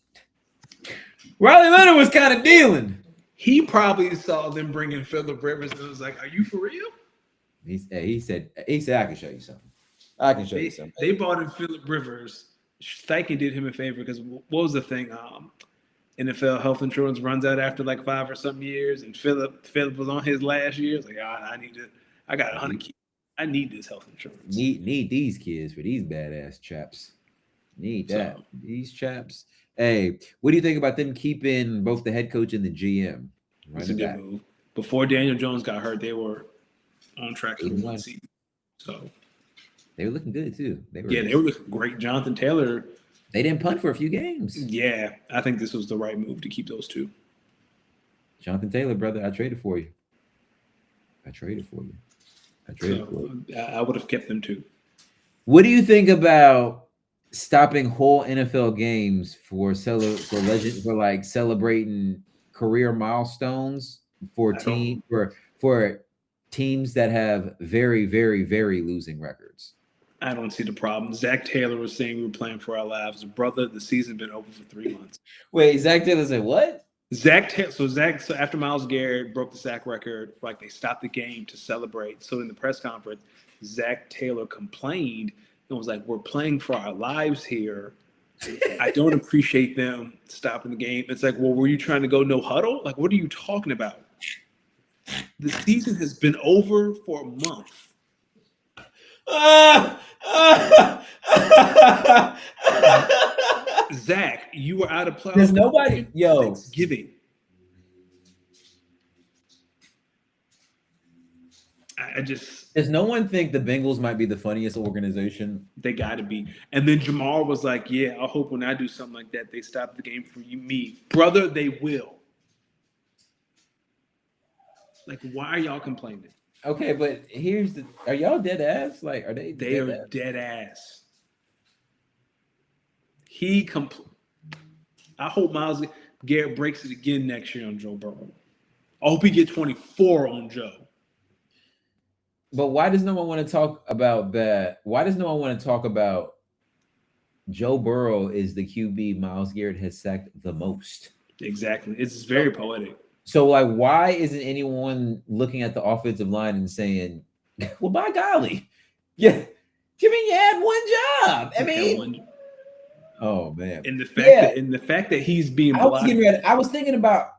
Riley Leonard was kind of dealing. He probably saw them bringing Phillip Rivers and was like, "Are you for real?" He said, "I can show you something. I can show you something." They bought in Phillip Rivers. Steichen did him a favor because what was the thing? NFL health insurance runs out after like 5 or something years, and Phillip was on his last year. It's like, I got 100 kids. I need this health insurance. Need these kids for these badass chaps. Need that. These chaps. Hey, what do you think about them keeping both the head coach and the GM? It's a good move. Before Daniel Jones got hurt, they were on track for 1 season. So they were looking good too. They were looking great. Jonathan Taylor. They didn't punt for a few games. Yeah, I think this was the right move to keep those two. Jonathan Taylor, brother, I traded for you. I would have kept them too. What do you think about stopping whole NFL games for celebrating career milestones for teams that have very, very, very losing records? I don't see the problem. Zach Taylor was saying we were playing for our lives. Brother, the season's been over for 3 months. Wait, Zach Taylor said what? So after Myles Garrett broke the sack record, like they stopped the game to celebrate. So in the press conference, Zach Taylor complained and was like, "We're playing for our lives here. I don't appreciate them stopping the game." It's like, well, were you trying to go no huddle? Like, what are you talking about? The season has been over for a month. Ah! Ah! Zach, you were out of There's playoff nobody, contention for yo. Thanksgiving. I just Does no one think the Bengals might be the funniest organization? they got to be. And then Jamal was like, "Yeah, I hope when I do something like that, they stop the game for you, me, brother. They will." Like, why are y'all complaining? Okay, but here's the: are y'all dead ass? Like, are they They dead are ass? dead ass. He compl- I hope Myles Garrett breaks it again next year on Joe Burrow. I hope he get 24 on Joe. But why does no one want to talk about that? Why does no one want to talk about Joe Burrow is the QB Myles Garrett has sacked the most? Exactly. It's So, very poetic. so like, why isn't anyone looking at the offensive line and saying, "Well, by golly, yeah, I mean, you had one job." I He had mean, one, oh man, and the fact yeah. that he's being I was getting blocked. ready. I was thinking about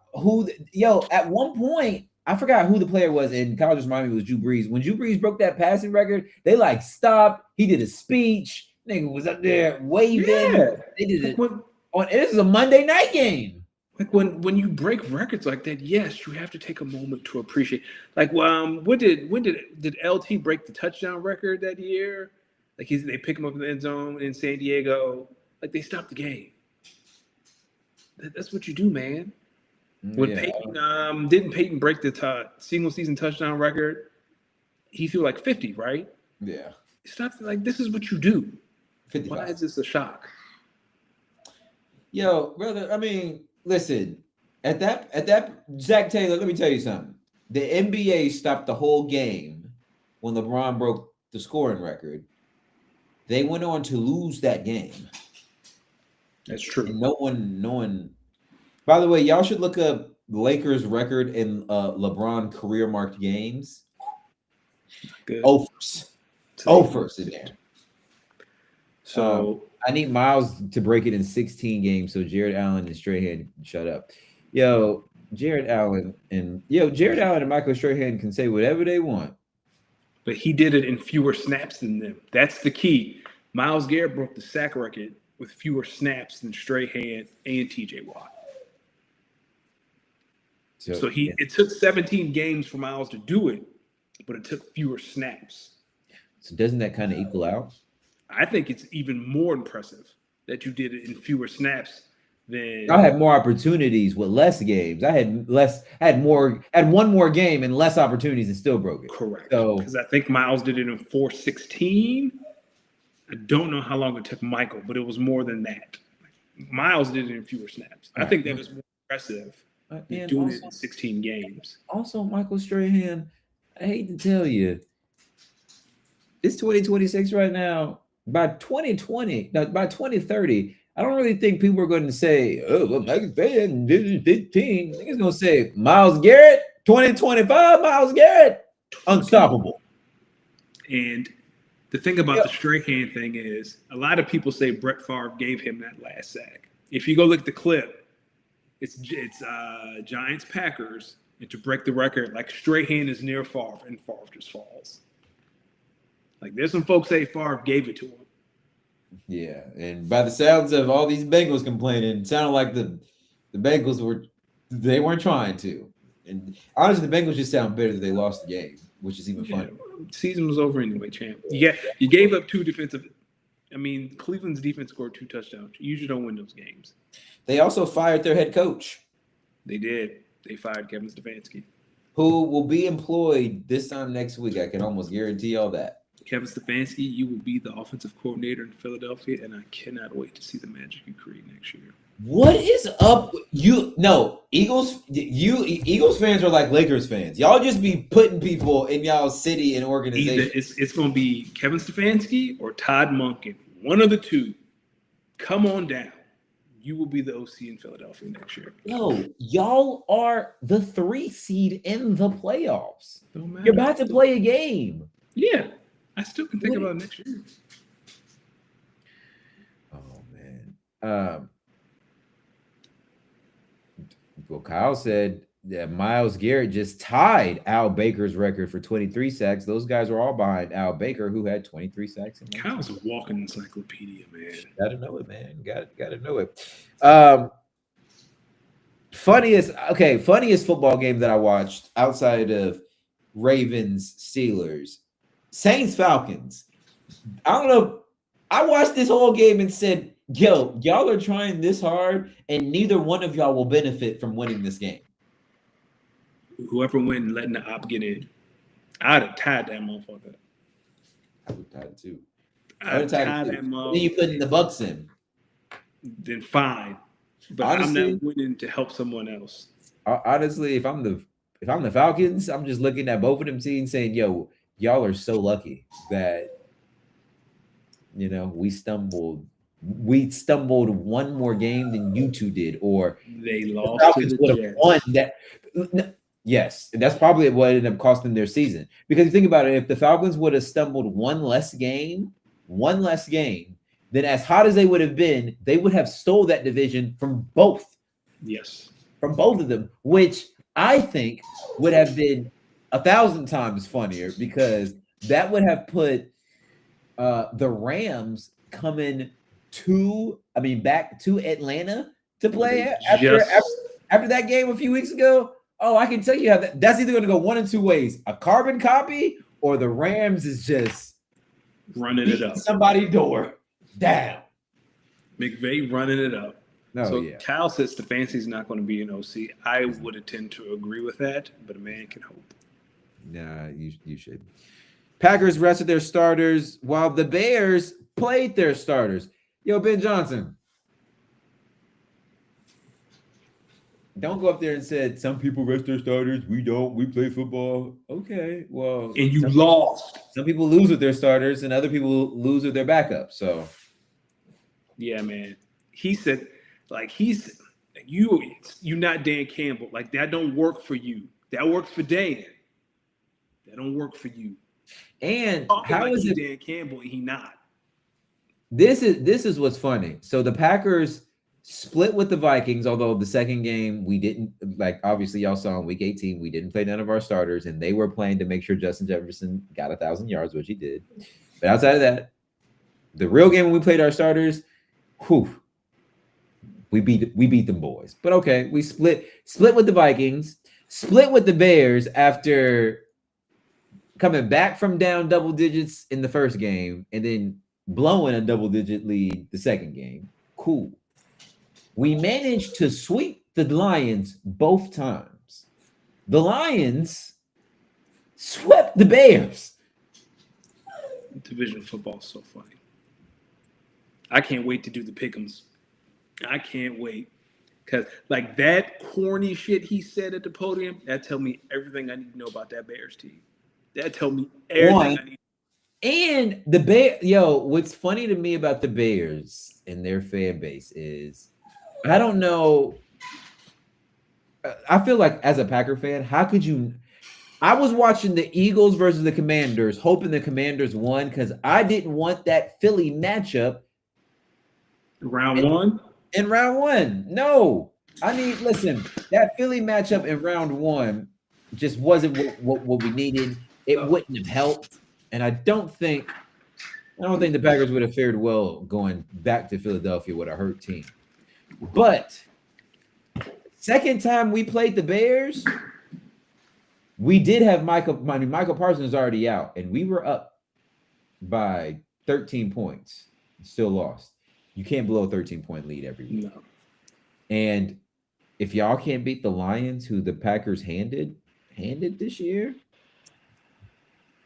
yo, at one point, I forgot who the player was in college. Miami was Drew Brees. When Drew Brees broke that passing record, they like stopped. He did a speech. Nigga was up there waving. Yeah. They did Like it when on. This is a Monday night game. when you break records like that, yes, you have to take a moment to appreciate. Like, when did LT break the touchdown record that year? Like they pick him up in the end zone in San Diego. Like they stopped the game. That's what you do, man. When Yeah, Peyton didn't Peyton break the single season touchdown record? He threw like 50, right? yeah. Stop. Like this is what you do. Why 55. is this a shock? Yo, brother. I mean, listen. At that, Zach Taylor. Let me tell you something. The NBA stopped the whole game when LeBron broke the scoring record. They went on to lose that game. That's true. And no one. By the way, y'all should look up Lakers record in LeBron career marked games. Good. Offers, So, offers in there. Um, so I need Miles to break it in 16 games so Jared Allen and Strahan can shut up. Yo, Jared Allen and Michael Strahan can say whatever they want. but he did it in fewer snaps than them. That's the key. Myles Garrett broke the sack record with fewer snaps than Strahan and TJ Watt. So So it took 17 games for Myles to do it, but it took fewer snaps. so doesn't that kind of equal out? I think it's even more impressive that you did it in fewer snaps I than had more opportunities with less games. I had one more game and less opportunities and still broke it. correct. So Because I think Myles did it in 416. I don't know how long it took Michael, but it was more than that. Myles did it in fewer snaps. I all right. think that is more impressive than And doing it also in 16 games. also Michael Strahan, I hate to tell you, it's 2026 right now. By 2020, no, by 2030, I don't really think people are going to say, "Oh, well, Michael Strahan did it in 15." I think it's going to say Myles Garrett, 2025, Myles Garrett, 20. unstoppable. And the thing about Yeah. the Strahan thing is, a lot of people say Brett Favre gave him that last sack. If you go look at the clip, it's Giants Packers, and to break the record, like Strahan is near Favre, and Favre just falls. Like there's some folks say Favre gave it to him. Yeah, and by the sounds of all these Bengals complaining, it sounded like the Bengals they weren't trying to. And honestly, the Bengals just sound bitter that they lost the game, which is even Yeah, funny. season was over anyway, champ. You gave up two defensive. I mean, Cleveland's defense scored 2 touchdowns. You usually don't win those games. They also fired their head coach, They did. They fired Kevin Stefanski. who will be employed this time next week. I can almost guarantee all that. Kevin Stefanski, you will be the offensive coordinator in Philadelphia, and I cannot wait to see the magic you create next year. What is up? You no Eagles fans are like Lakers fans. Y'all just be putting people in y'all city and Either organization. it's going to be Kevin Stefanski or Todd Monken, one of the two. Come on down. You will be the OC in Philadelphia next year. Yo, y'all are the 3 seed in the playoffs. Don't matter. You're about to play a game. Yeah, I still can think What- about next year. Oh man. Well, Kyle said Yeah, Myles Garrett just tied Al Baker's record for 23 sacks. Those guys were all behind Al Baker, who had 23 sacks in one Kyle's season. a walking encyclopedia, man. Gotta know it, man. Gotta know it. Funniest football game that I watched outside of Ravens Steelers, Saints Falcons. I don't know. I watched this whole game and said, "Yo, y'all are trying this hard, and neither one of y'all will benefit from winning this game." Whoever went letting the op get in, I'd have tied that motherfucker. I would tie it too. I I'd would tie tie it that too. motherfucker. Then you putting the Bucks in. Then fine, but Honestly, I'm not winning to help someone else. honestly, if I'm the Falcons, I'm just looking at both of them teams saying, "Yo, y'all are so lucky that we stumbled one more game than you two did, or They the lost to Falcons the would have Jets. won that." Yes, and that's probably what ended up costing their season. Because you think about it, if the Falcons would have stumbled one less game, then as hot as they would have been, they would have stole that division Yes. from both of them, which I think would have been 1,000 times funnier because that would have put the Rams coming back to Atlanta to play They after, just after after that game a few weeks ago. Oh, I can tell you how that's either going to go one of two ways: a carbon copy, or the Rams is just running it up. somebody's door down. McVay running it up. No, So yeah. Cal says Stefanski's not going to be an OC. I would tend to agree with that, but a man can hope. Nah, you should. Packers rested their starters while the Bears played their starters. Yo, Ben Johnson, don't go up there and said some people rest their starters. We don't. We play football. Okay, well, And you lost. some people lose with their starters, and other people lose with their backup. So Yeah, man. He said, you not Dan Campbell. Like that don't work for you. That works for Dan. That don't work for you. and Talking how like is he it? Dan Campbell and he not. This is what's funny. So the Packers split with the Vikings, although the second game we didn't, like, obviously y'all saw in week 18, we didn't play none of our starters, and they were playing to make sure Justin Jefferson got 1,000 yards, which he did. But outside of that, the real game when we played our starters, whew, we beat them boys. But okay, we split with the Vikings, split with the Bears after coming back from down double digits in the first game, and then blowing a double-digit lead the second game. Cool. We managed to sweep the Lions both times. The Lions swept the Bears. Division football is so funny. I can't wait to do the pick'ems. I can't wait. Because, like, that corny shit he said at the podium, that tell me everything I need to know about that Bears team. That tell me everything I need. And the Bear, what's funny to me about the Bears and their fan base is, I don't know. I feel like as a Packer fan, how could you? I was watching the Eagles versus the Commanders, hoping the Commanders won because I didn't want that Philly matchup Round one? in round one. No, listen, that Philly matchup in round one just wasn't what we needed. It wouldn't have helped. And I don't think the Packers would have fared well going back to Philadelphia with a hurt team. But second time we played the Bears, we did have Michael Parsons already out, and we were up by 13 points. Still lost. You can't blow a 13-point lead every week. No. And if y'all can't beat the Lions, who the Packers handed this year,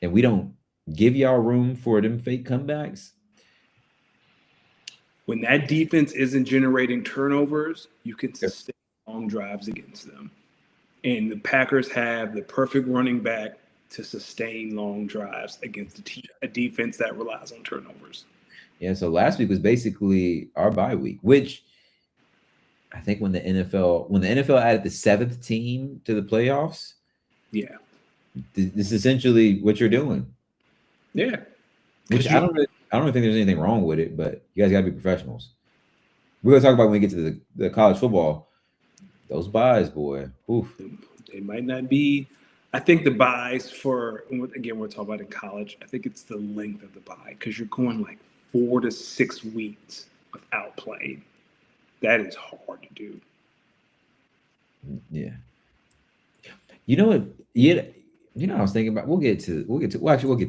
and we don't give y'all room for them fake comebacks. When that defense isn't generating turnovers, you can sustain long drives against them. And the Packers have the perfect running back to sustain long drives against a defense that relies on turnovers. Yeah, so last week was basically our bye week, which I think when the NFL added the 7th team to the playoffs, yeah, this is essentially what you're doing. Yeah. Which I don't really think there's anything wrong with it, but you guys got to be professionals. We're going to talk about when we get to the college football. Those buys, boy. Oof. They might not be. I think the buys for, again, we're talking about in college. I think it's the length of the buy because you're going like 4 to 6 weeks without playing. That is hard to do. Yeah. You know what? Yeah. You know, I was thinking about. Well, actually, we'll get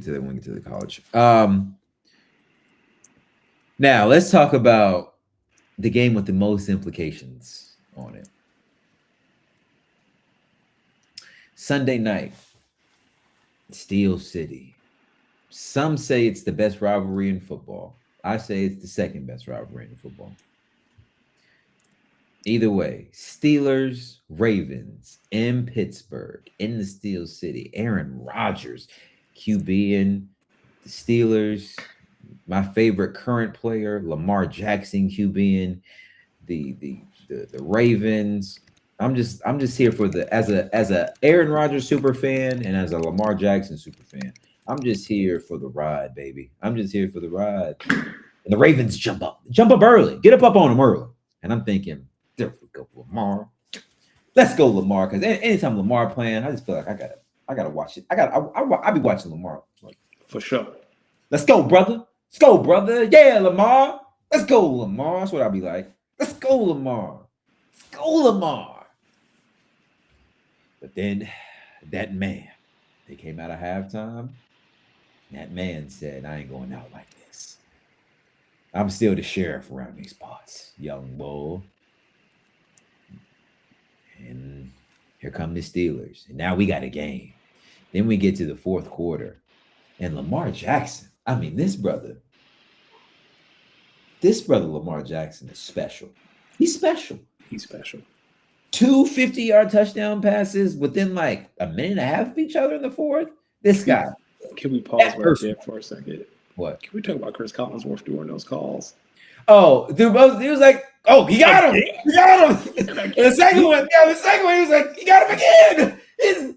to that when we get to the college. Now let's talk about the game with the most implications on it. Sunday night, Steel City. Some say it's the best rivalry in football. I say it's the second best rivalry in football. Either way, Steelers, Ravens in Pittsburgh, in the Steel City. Aaron Rodgers, QB in the Steelers. My favorite current player, Lamar Jackson, QB in the Ravens. I'm just here for the as a Aaron Rodgers super fan and as a Lamar Jackson super fan. I'm just here for the ride, baby. I'm just here for the ride. And the Ravens jump up early, get up on them early. And I'm thinking, there we go, Lamar. Let's go, Lamar. Because anytime Lamar playing, I just feel like I gotta watch it. I'll be watching Lamar. Like, For sure. let's go, brother. Let's go, brother. Yeah, Lamar. Let's go, Lamar. That's what I'll be like. Let's go, Lamar. Let's go, Lamar. But then that man, they came out of halftime. That man said, I ain't going out like this. I'm still the sheriff around these parts, young boy. And here come the Steelers. And now we got a game. Then we get to the fourth quarter. And Lamar Jackson, I mean, this brother, Lamar Jackson is special. He's special. He's special. 2 50-yard touchdown passes within like a minute and a half of each other in the fourth. This guy. Can we pause right there for a second? What? Can we talk about Chris Collinsworth during those calls? Oh, dude, he was like, oh, he got him. He got him. And the second one, he was like, he got him again.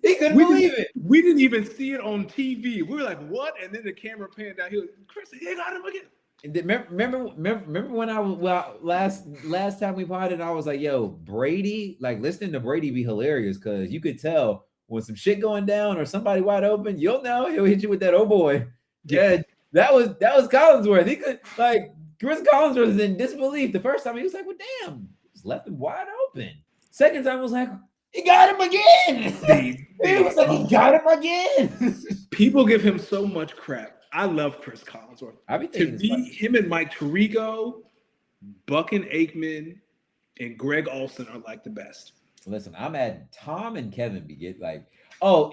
He couldn't believe it. We didn't even see it on TV. We were like, what? And then the camera panned down. He was, Chris, he got him again. Remember when I was last time we potted, I was like, yo, Brady, like listening to Brady be hilarious because you could tell when some shit going down or somebody wide open, you'll know he'll hit you with that oh boy. Yeah, that was Collinsworth. He could like Chris Collinsworth was in disbelief. The first time he was like, well, damn, just left him wide open. Second time was like, he got him again. He was like, he got him again. People give him so much crap. I love Chris Collinsworth. To me, him and Mike Tirico, Buck and Aikman, and Greg Olsen are like the best. Listen, I'm at Tom and Kevin get like,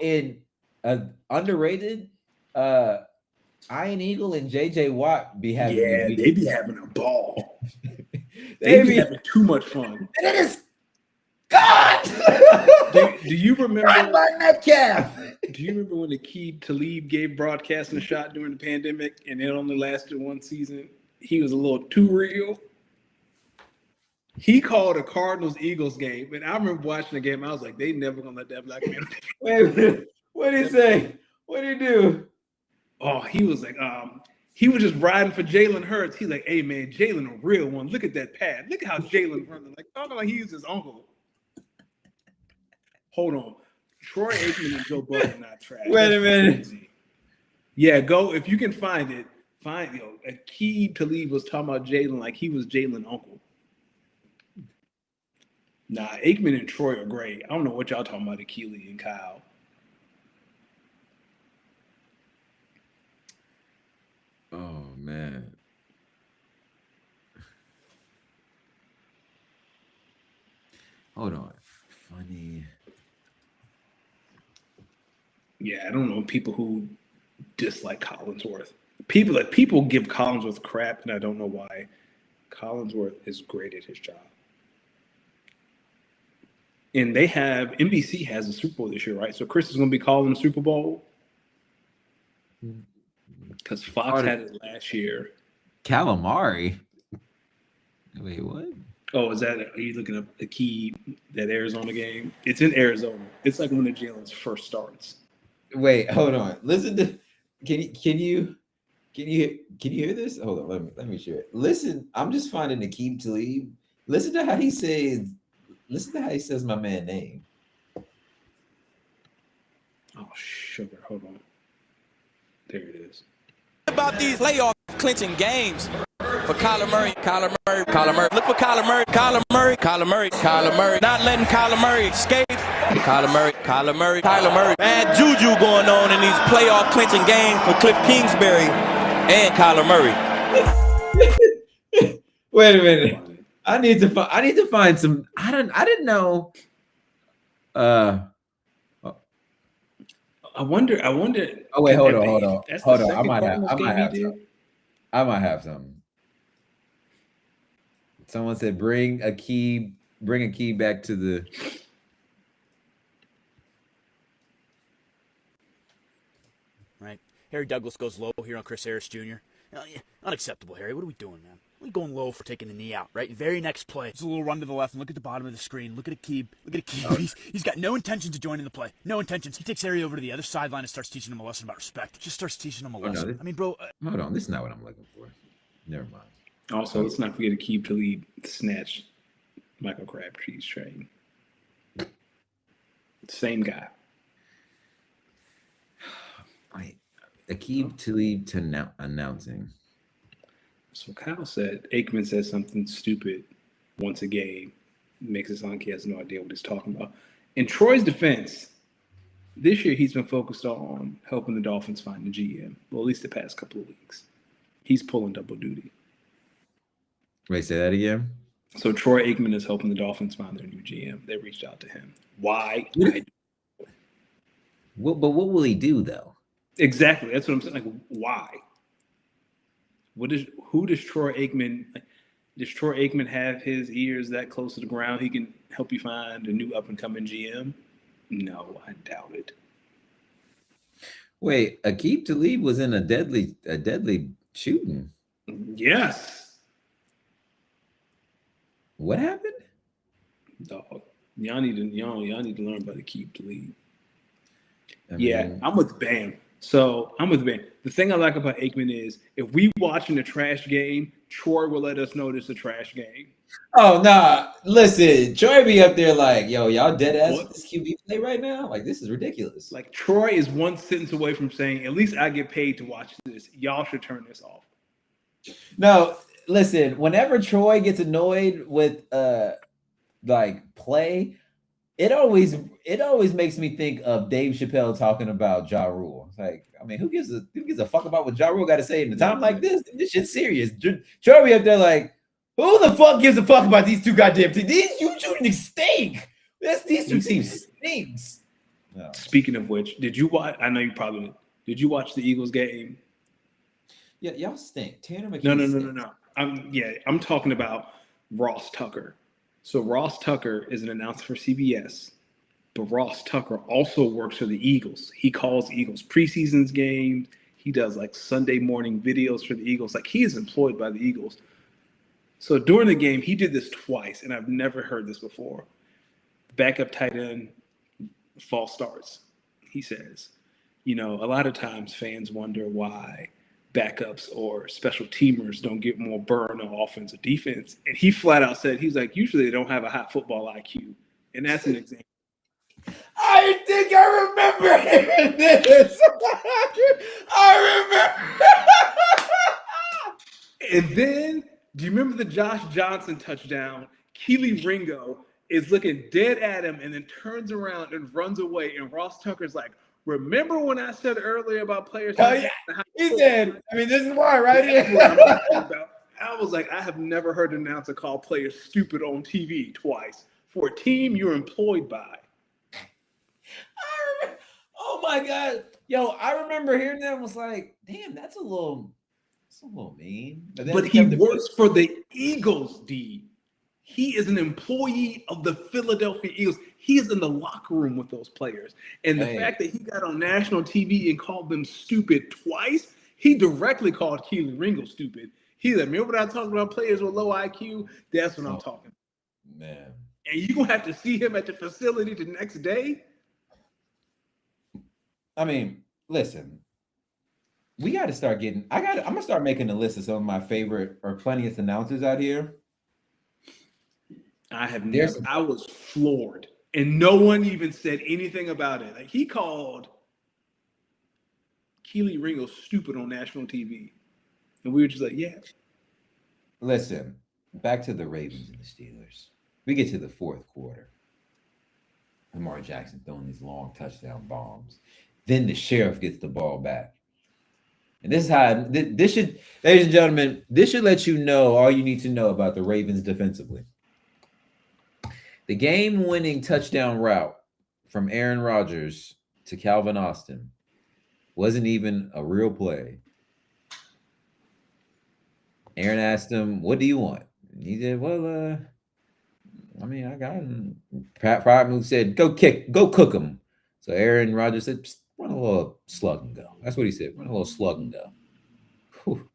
in underrated, Iron Eagle and JJ Watt be having they be having a ball. they be having too much fun. And it is God. do you remember Metcalf? Do you remember when Aqib Talib gave broadcasting a shot during the pandemic and it only lasted one season? He was a little too real. He called a Cardinals-Eagles game, and I remember watching the game. I was like, they never gonna let that black man. Wait, what did he say? What did he do? Oh, he was like, he was just riding for Jalen Hurts. He's like, hey man, Jalen a real one. Look at that pad. Look at how Jalen running. Like, talking like he's his uncle. Hold on. Troy Aikman and Joe Budden not trash. Wait a minute. Crazy. Yeah, go if you can find it. Aqib Talib was talking about Jalen like he was Jalen's uncle. Nah, Aikman and Troy are great. I don't know what y'all talking about, Akili and Kyle. Oh man. Hold on. Funny. Yeah, I don't know people who dislike Collinsworth. People give Collinsworth crap, and I don't know why. Collinsworth is great at his job. And they have NBC has a Super Bowl this year, right? So Chris is going to be calling the Super Bowl because Fox had it last year. Calamari. Wait, what? Oh, are you looking up the key that Arizona game? It's in Arizona. It's like when the Jalen's first starts. Wait, hold on. Listen to. Can you hear this? Hold on. Let me share it. Listen, I'm just finding Aqib Talib. Listen to how he says my man's name. Oh, sugar. Hold on. There it is. About these playoff clinching games for Kyler Murray. Look for Kyler Murray. Not letting Kyler Murray escape. Kyler Murray. Bad juju going on in these playoff clinching games for Cliff Kingsbury and Kyler Murray. Wait a minute. I need to find some. I didn't know. I wonder. Oh wait, hold on. That's Hold the on. second Cardinals game he did. I might have something. Someone said, "Bring a key back to the." Right, Harry Douglas goes low here on Chris Harris Jr. Unacceptable, Harry. What are we doing, man? We going low for taking the knee out, right? Very next play, it's a little run to the left and look at the bottom of the screen. Look at Aqib. He's got no intentions of joining the play. No intentions. He takes Harry over to the other sideline and starts teaching him a lesson about respect. Just starts teaching him a lesson. I mean, bro. Hold on. This is not what I'm looking for. Never mind. Also, let's not forget Aqib Talib snatched Michael Crabtree's train. Same guy. Wait, Aqib Talib to announcing. So Kyle said Aikman says something stupid once a game, makes it sound like he has no idea what he's talking about. In Troy's defense, this year he's been focused on helping the Dolphins find the GM. Well, at least the past couple of weeks. He's pulling double duty. Wait, say that again? So Troy Aikman is helping the Dolphins find their new GM. They reached out to him. Why? But what will he do, though? Exactly. That's what I'm saying. Like, why? Who does Troy Aikman? Does Troy Aikman have his ears that close to the ground? He can help you find a new up and coming GM. No, I doubt it. Wait, Aqib Talib was in a deadly shooting. Yes. What happened? Dog, y'all need to learn about Aqib Talib. I'm with Bam. The thing I like about Aikman is if we watching a trash game, Troy will let us know it's a trash game. Oh, nah. Listen, Troy be up there like, yo, y'all dead ass with this QB play right now? Like, this is ridiculous. Like, Troy is one sentence away from saying, at least I get paid to watch this. Y'all should turn this off. No, listen, whenever Troy gets annoyed with like play, it always makes me think of Dave Chappelle talking about Ja Rule. It's like, I mean, who gives a fuck about what Ja Rule got to say in a time like this? This shit's serious. Troy be up there like, who the fuck gives a fuck about these two goddamn teams? These two teams stink. These two teams stinks. No. Speaking of which, did you watch? I know you probably did. Did you watch the Eagles game? Yeah, y'all stink. Tanner McKee. No. I'm talking about Ross Tucker. So Ross Tucker is an announcer for CBS, but Ross Tucker also works for the Eagles. He calls Eagles preseason games. He does like Sunday morning videos for the Eagles. Like, he is employed by the Eagles. So during the game, he did this twice, and I've never heard this before. Backup tight end, false starts. He says, a lot of times fans wonder why backups or special teamers don't get more burn on offense or defense. And he flat out said, he's like, usually they don't have a high football IQ. And that's an example. I think I remember hearing this. I remember. And then, do you remember the Josh Johnson touchdown? Keely Ringo is looking dead at him and then turns around and runs away. And Ross Tucker's like, remember when I said earlier about players? Oh, yeah. He said, this is why, right? I was like, I have never heard an announcer call players stupid on TV twice for a team you're employed by. Oh my God. Yo, I remember hearing that and was like, damn, that's a little mean. But he works for the Eagles, D. He is an employee of the Philadelphia Eagles. He is in the locker room with those players. And the fact that he got on national TV and called them stupid twice, he directly called Keely Ringo stupid. He's like, remember when I talked about players with low IQ? That's what I'm talking about. Man. And you're going to have to see him at the facility the next day? I mean, listen, we got to start getting – I'm going to start making a list of some of my favorite or plentiest announcers out here. I was floored. And no one even said anything about it. Like, he called Keely Ringo's stupid on national TV. And we were just like, yeah. Listen, back to the Ravens and the Steelers. We get to the fourth quarter. Lamar Jackson throwing these long touchdown bombs. Then the sheriff gets the ball back. And this is how this should, ladies and gentlemen, this should let you know all you need to know about the Ravens defensively. The game-winning touchdown route from Aaron Rodgers to Calvin Austin wasn't even a real play. Aaron asked him, "What do you want?" And he said, "Well, I mean, I got him." Pat Move said, "Go cook him." So Aaron Rodgers said, "Run a little slug and go." That's what he said. Run a little slug and go. Whew.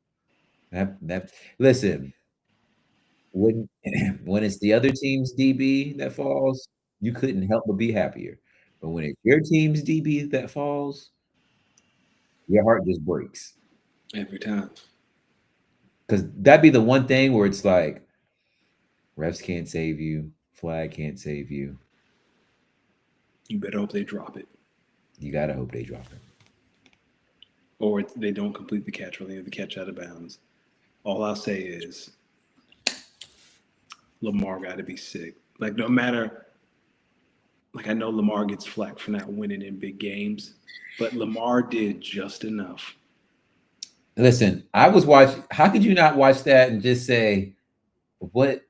Listen, when when it's the other team's DB that falls, you couldn't help but be happier. But when it's your team's DB that falls, your heart just breaks. Every time. Because that'd be the one thing where it's like, refs can't save you, flag can't save you. You better hope they drop it. You gotta hope they drop it. Or they don't complete the catch, or they have the catch out of bounds. All I'll say is Lamar got to be sick. Like, no matter, like, I know Lamar gets flack for not winning in big games, but Lamar did just enough. Listen, I was watching. How could you not watch that and just say, what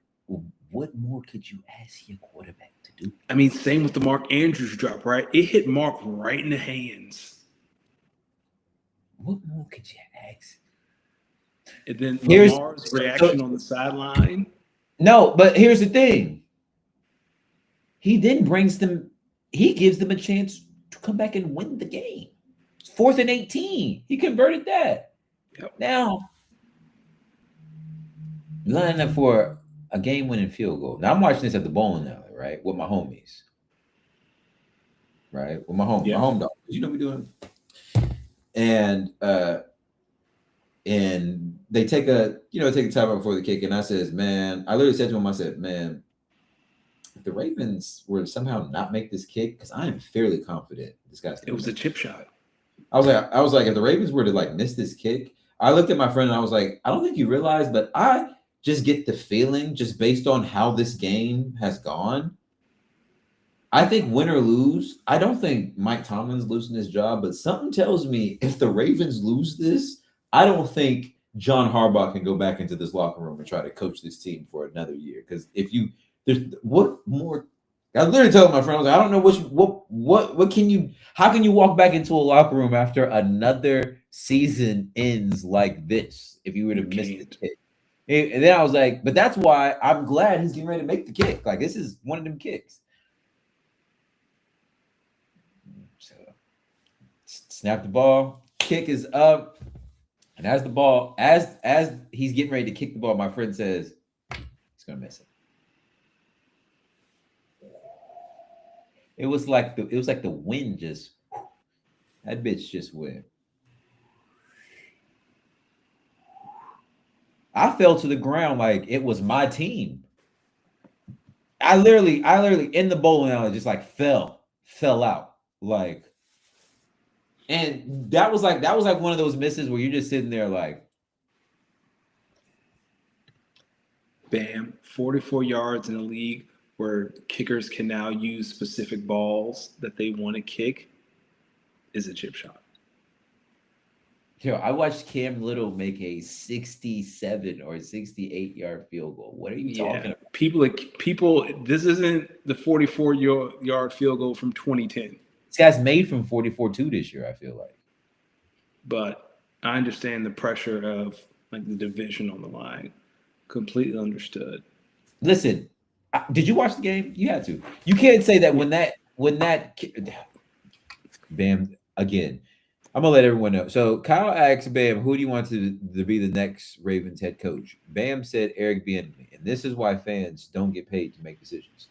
more could you ask your quarterback to do? I mean, same with the Mark Andrews drop, right? It hit Mark right in the hands. What more could you ask? And then Lamar's reaction on the sideline. No, but here's the thing. He then he gives them a chance to come back and win the game. It's 4th and 18. He converted that. Yep. Now, lining up for a game-winning field goal. Now, I'm watching this at the bowling alley, right? With my homies. Right? With my home dog. You know what we're doing? And they take a time out before the kick, and I says, man, I literally said to him, I said, man, if the Ravens were to somehow not make this kick, because I am fairly confident this guy's it was a chip shot. I was like, if the Ravens were to like miss this kick, I looked at my friend and I was like, I don't think you realize, but I just get the feeling, just based on how this game has gone. I think win or lose, I don't think Mike Tomlin's losing his job, but something tells me if the Ravens lose this, I don't think John Harbaugh can go back into this locker room and try to coach this team for another year. Because what more? I literally told my friend, I was like, I don't know what can you, how can you walk back into a locker room after another season ends like this if you were to miss the kick? And then I was like, but that's why I'm glad he's getting ready to make the kick. Like, this is one of them kicks. So, snap the ball, kick is up. And as the ball, as he's getting ready to kick the ball, my friend says, he's gonna miss it. It was like the wind just, that bitch just went. I fell to the ground like it was my team. I literally in the bowling alley just like fell out. Like, and that was like one of those misses where you're just sitting there like, bam, 44 yards in the league where kickers can now use specific balls that they want to kick is a chip shot. Yo, I watched Cam Little make a 67 or 68-yard field goal. What are you talking about? People, this isn't the 44-yard field goal from 2010. This guy's made from 44-2 this year, I feel like. But I understand the pressure of like the division on the line. Completely understood. Listen, did you watch the game? You had to. You can't say that when that Bam again. I'm gonna let everyone know. So Kyle asked Bam, who do you want to be the next Ravens head coach? Bam said Eric Bieniemy, and this is why fans don't get paid to make decisions.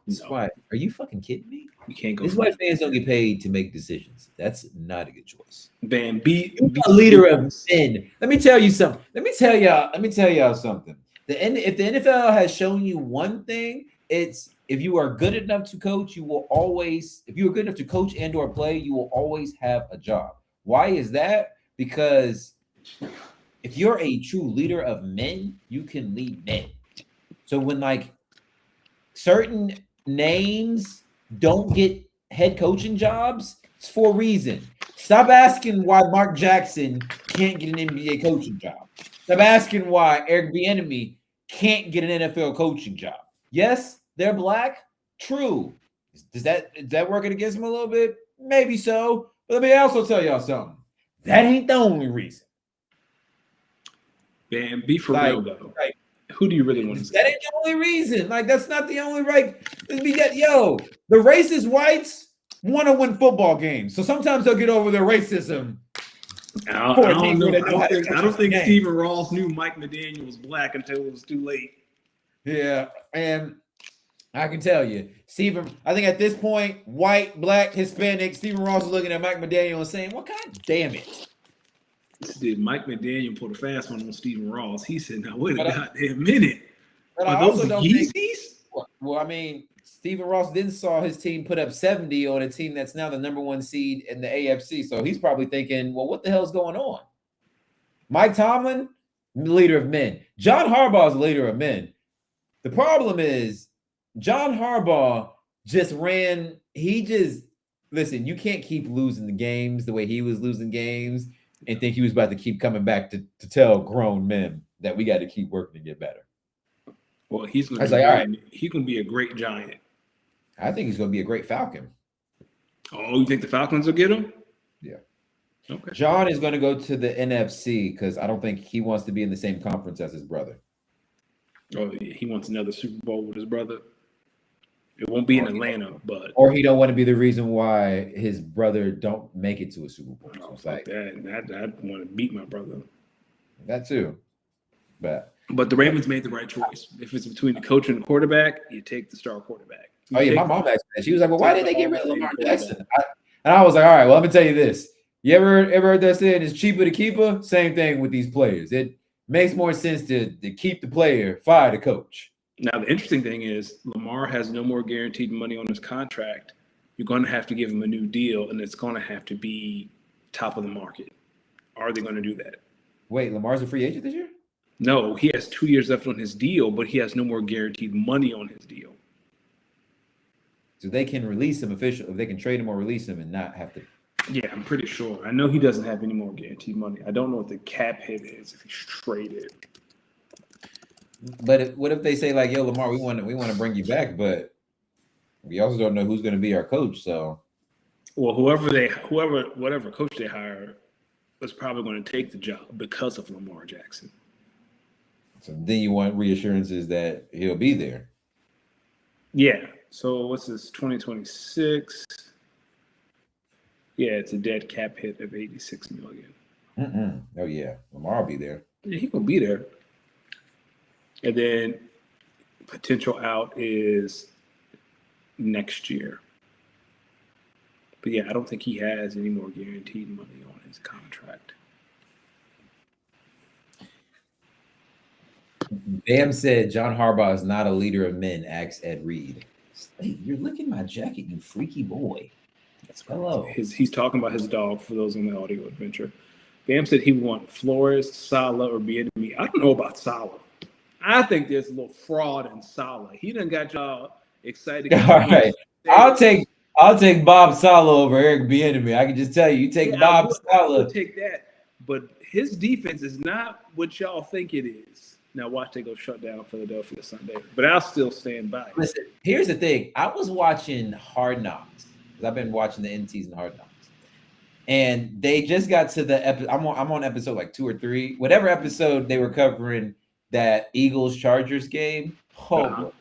This is why. Are you fucking kidding me? You can't go. This is why fans don't get paid to make decisions. That's not a good choice. Bam, be a leader of men. Let me tell you something. Let me tell y'all something. If the NFL has shown you one thing, it's if you are good enough to coach, you will always. If you are good enough to coach and/or play, you will always have a job. Why is that? Because if you're a true leader of men, you can lead men. So when like certain names don't get head coaching jobs, it's for a reason. Stop asking why Mark Jackson can't get an NBA coaching job. Stop asking why Eric Bieniemy can't get an NFL coaching job. Yes, they're black. True. Is that working against them a little bit? Maybe so. But let me also tell y'all something. That ain't the only reason. Man, be for Like, real though. Who do you really want to see? That ain't the only reason. Like, that's not the only right. Yo, the racist whites want to win football games. So sometimes they'll get over their racism. I don't know. I don't think Stephen Ross knew Mike McDaniel was black until it was too late. Yeah, and I can tell you, I think at this point, white, black, Hispanic, Stephen Ross is looking at Mike McDaniel and saying, "Well, God damn it." Did Mike McDaniel put a fast one on Stephen Ross? He said, "Now wait a goddamn minute. But Are those Yeezys?" Well, I mean, Stephen Ross then saw his team put up 70 on a team that's now the number 1 seed in the AFC. So he's probably thinking, well, what the hell's going on? Mike Tomlin, leader of men. John Harbaugh is the leader of men. The problem is John Harbaugh listen, you can't keep losing the games the way he was losing games and think he was about to keep coming back to tell grown men that we got to keep working to get better. Well, he's going to be a great Giant. I think he's going to be a great Falcon. Oh, you think the Falcons will get him? Yeah. Okay. John is going to go to the NFC because I don't think he wants to be in the same conference as his brother. Oh, he wants another Super Bowl with his brother. It won't be in Atlanta, but or he don't want to be the reason why his brother don't make it to a Super Bowl. So fuck that. I'd want to beat my brother. That too. But the Ravens made the right choice. If it's between the coach and the quarterback, you take the star quarterback. My mom asked that. She was like, "Well, why did they get rid of Lamar Jackson?" And I was like, "All right, well, let me tell you this. You ever heard that saying? It's cheaper to keep her. Same thing with these players. It makes more sense to keep the player, fire the coach." Now, the interesting thing is Lamar has no more guaranteed money on his contract. You're going to have to give him a new deal, and it's going to have to be top of the market. Are they going to do that? Wait, Lamar's a free agent this year? No, he has 2 years left on his deal, but he has no more guaranteed money on his deal. So they can release him officially. They can trade him or release him and not have to. Yeah, I'm pretty sure. I know he doesn't have any more guaranteed money. I don't know what the cap hit is if he's traded. But what if they say like, "Yo, Lamar, we want to bring you back, but we also don't know who's going to be our coach." So, well, whatever coach they hire was probably going to take the job because of Lamar Jackson. So then you want reassurances that he'll be there. Yeah. So what's this? 2026. Yeah, it's a dead cap hit of $86 million. Oh yeah, Lamar will be there. Yeah, he will be there. And then potential out is next year. But yeah, I don't think he has any more guaranteed money on his contract. Bam said John Harbaugh is not a leader of men. Ask Ed Reed. Hey, you're licking my jacket, you freaky boy. That's hello. He's talking about his dog for those on the audio adventure. Bam said he would want Flores, Saleh, or Bieniemy. I don't know about Saleh. I think there's a little fraud in Saleh. He done got y'all excited. All right, I'll take Bob Saleh over Eric Bieniemy. I can just tell you, take Bob Saleh. I would take that, but his defense is not what y'all think it is. Now watch they go shut down Philadelphia Sunday, but I'll still stand by. Listen, here's the thing. I was watching Hard Knocks because I've been watching the end season Hard Knocks, and they just got to the episode. I'm on episode like 2 or 3, whatever episode they were covering that Eagles-Chargers game. Oh,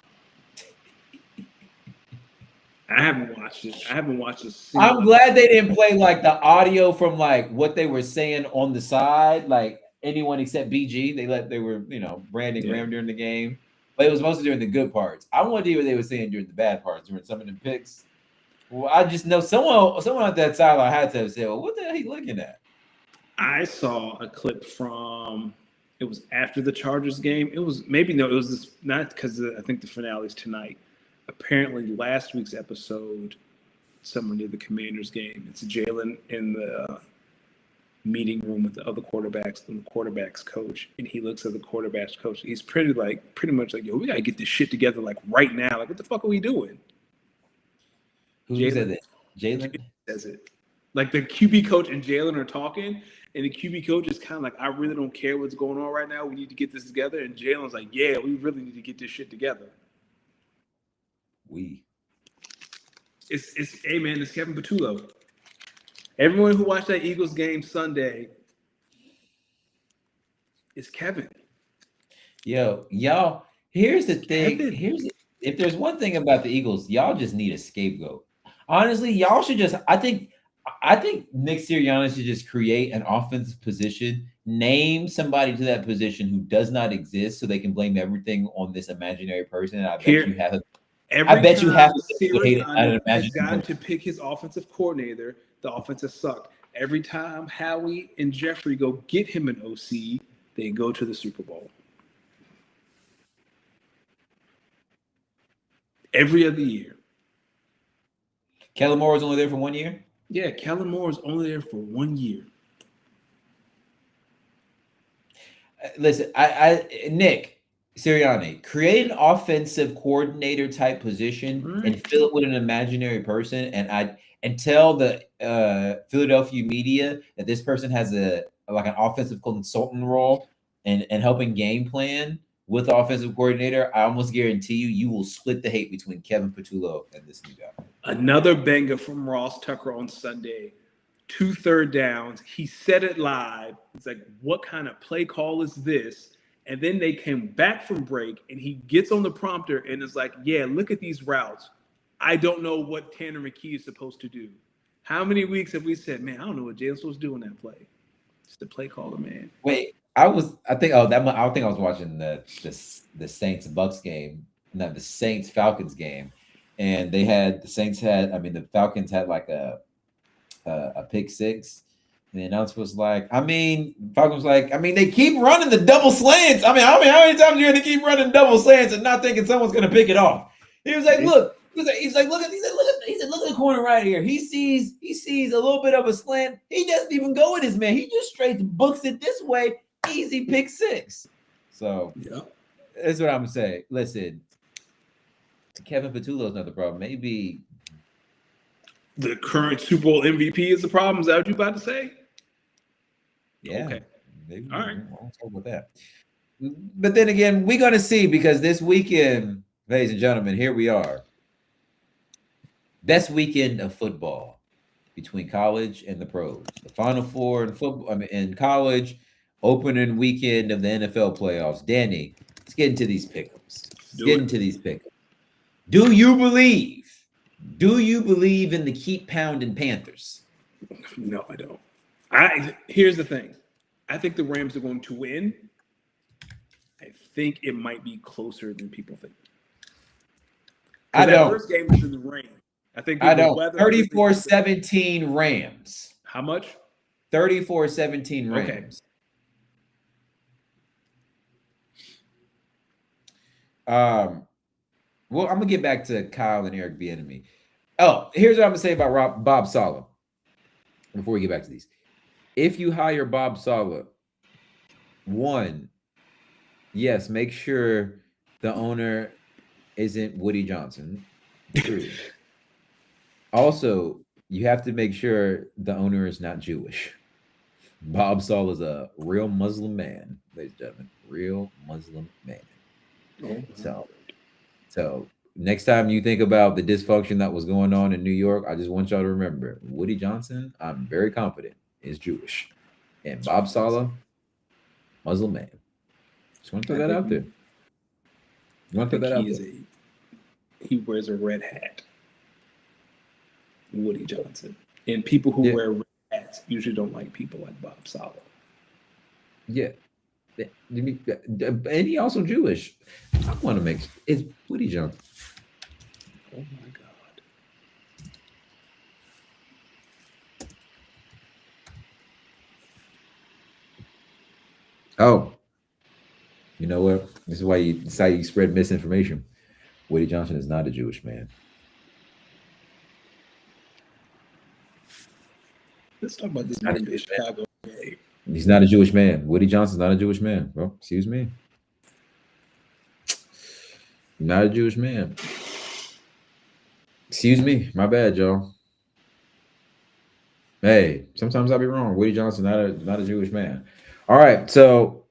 I haven't watched it. I'm glad they didn't play like the audio from like what they were saying on the side, like anyone except BG. They were Brandon Graham during the game, but it was mostly during the good parts. I want to hear what they were saying during the bad parts, during some of the picks. Well, I just know someone at that sideline had to have said, "Well, what the hell are you looking at?" I saw a clip from. It was after the Chargers game. It was this not because I think the finale is tonight. Apparently, last week's episode, someone did the Commanders game. It's Jalen in meeting room with the other quarterbacks and the quarterback's coach, and he looks at the quarterback's coach. He's pretty much like, yo, we gotta get this shit together like right now. Like, what the fuck are we doing? Who said that? Jalen says it. Like the QB coach and Jalen are talking, and the QB coach is kind of like, I really don't care what's going on right now. We need to get this together. And Jalen's like, yeah, we really need to get this shit together. It's hey man, it's Kevin Patullo. Everyone who watched that Eagles game Sunday, it's Kevin. Yo, y'all, here's the thing. If there's one thing about the Eagles, y'all just need a scapegoat. Honestly, y'all should just I think Nick Sirianni should just create an offensive position, name somebody to that position who does not exist so they can blame everything on this imaginary person. And I bet you have Sirianni has gotten to pick his offensive coordinator, the offense has sucked. Every time Howie and Jeffrey go get him an OC, they go to the Super Bowl. Every other year. Kellen Moore was only there for 1 year? Yeah, Kellen Moore is only there for 1 year. Listen, Nick Sirianni, create an offensive coordinator type position and fill it with an imaginary person, and tell the Philadelphia media that this person has an offensive consultant role and helping game plan with the offensive coordinator. I almost guarantee you will split the hate between Kevin Patullo and this new guy. Another banger from Ross Tucker on Sunday. 2 third downs. He said it live. It's like, what kind of play call is this? And then they came back from break, and he gets on the prompter and is like, yeah, look at these routes. I don't know what Tanner McKee is supposed to do. How many weeks have we said, man, I don't know what Jalen's supposed to do in that play? It's the play caller, man. Wait, I think I was watching the Saints Bucks game, not the Saints Falcons game, and the Falcons had like a pick six, and the announcer was like, Falcons like, they keep running the double slants. How many times you're gonna keep running double slants and not thinking someone's gonna pick it off? He was like, look at the corner right here. He sees a little bit of a slant. He doesn't even go with his man. He just straight books it this way. Easy pick six. So yeah, that's what I'm saying. Listen, Kevin Patullo is not the problem. Maybe the current Super Bowl MVP is the problem. Is that what you're about to say? Yeah. Okay. Maybe. All right. I'll talk about that. But then again, we're gonna see, because this weekend, ladies and gentlemen, here we are. Best weekend of football between college and the pros. The Final Four in football, in college, opening weekend of the NFL playoffs. Danny, let's get into these pick'ems. Do you believe in the keep pounding Panthers? No, I don't. Here's the thing. I think the Rams are going to win. I think it might be closer than people think. I don't. First game was in the rain. I don't. 34-17 Rams. How much? 34-17 Rams. Okay. Well, I'm gonna get back to Kyle and Eric Bieniemy. Oh, here's what I'm gonna say about Bob Saleh before we get back to these. If you hire Bob Saleh, one, yes, make sure the owner isn't Woody Johnson. 3, also, you have to make sure the owner is not Jewish. Bob Saleh is a real Muslim man, ladies and gentlemen. Real Muslim man. Oh, so next time you think about the dysfunction that was going on in New York, I just want y'all to remember, Woody Johnson, I'm very confident, is Jewish. And Bob Saleh, Muslim man. Just want to throw that out there. He wears a red hat. Woody Johnson. And people who wear red hats usually don't like people like Bob Saleh. Yeah. And he also Jewish. I want to make it's Woody Johnson. Oh my God. Oh. You know what? This is why you spread misinformation. Woody Johnson is not a Jewish man. Let's talk about this man in Chicago. He's not a Jewish man. Woody Johnson's not a Jewish man. Well, excuse me. Not a Jewish man. Excuse me. My bad, y'all. Hey, sometimes I'll be wrong. Woody Johnson, not a Jewish man. All right, so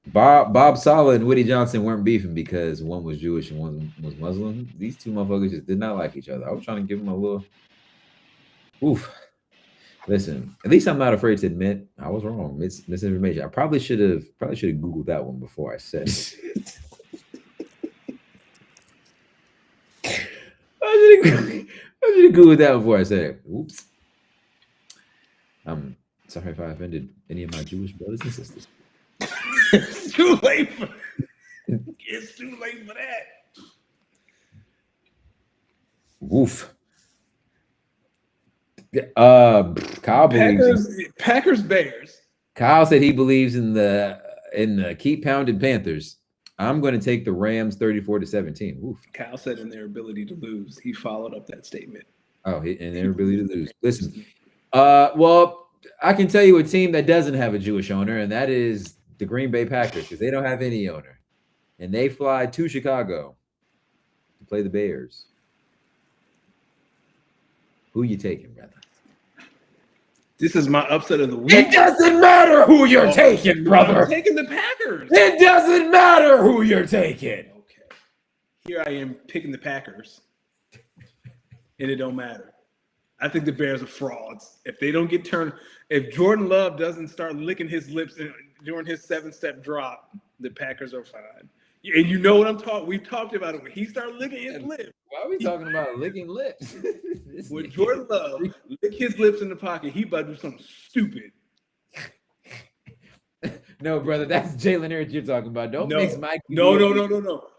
Bob Sala and Woody Johnson weren't beefing because one was Jewish and one was Muslim. These two motherfuckers just did not like each other. I was trying to give them a little oof. Listen, at least I'm not afraid to admit I was wrong. Misinformation. I probably should have Googled that one before I said it. I should have Googled that before I said it. Oops. I'm sorry if I offended any of my Jewish brothers and sisters. It's too late for that. Woof. Kyle believes Packers Bears. Kyle said he believes in the keep pounding Panthers. I'm going to take the Rams 34-17. Woof. Kyle said in their ability to lose. He followed up that statement. Oh, and their ability to lose. Listen, well, I can tell you a team that doesn't have a Jewish owner, and that is the Green Bay Packers, because they don't have any owner, and they fly to Chicago to play the Bears. Who you taking, brother? This is my upset of the week. It doesn't matter who you're taking, brother. I'm taking the Packers. It doesn't matter who you're taking. Okay. Here I am picking the Packers. And it don't matter. I think the Bears are frauds. If they don't get turned, if Jordan Love doesn't start licking his lips during his 7-step drop, the Packers are fine. And you know what I'm talking. We've talked about it. When he started licking his lips. Why are we talking about licking lips? When Jordan Love lick his lips in the pocket, he about to do something stupid. No, brother, that's Jalen Hurts you're talking about. Don't mix Mike. No.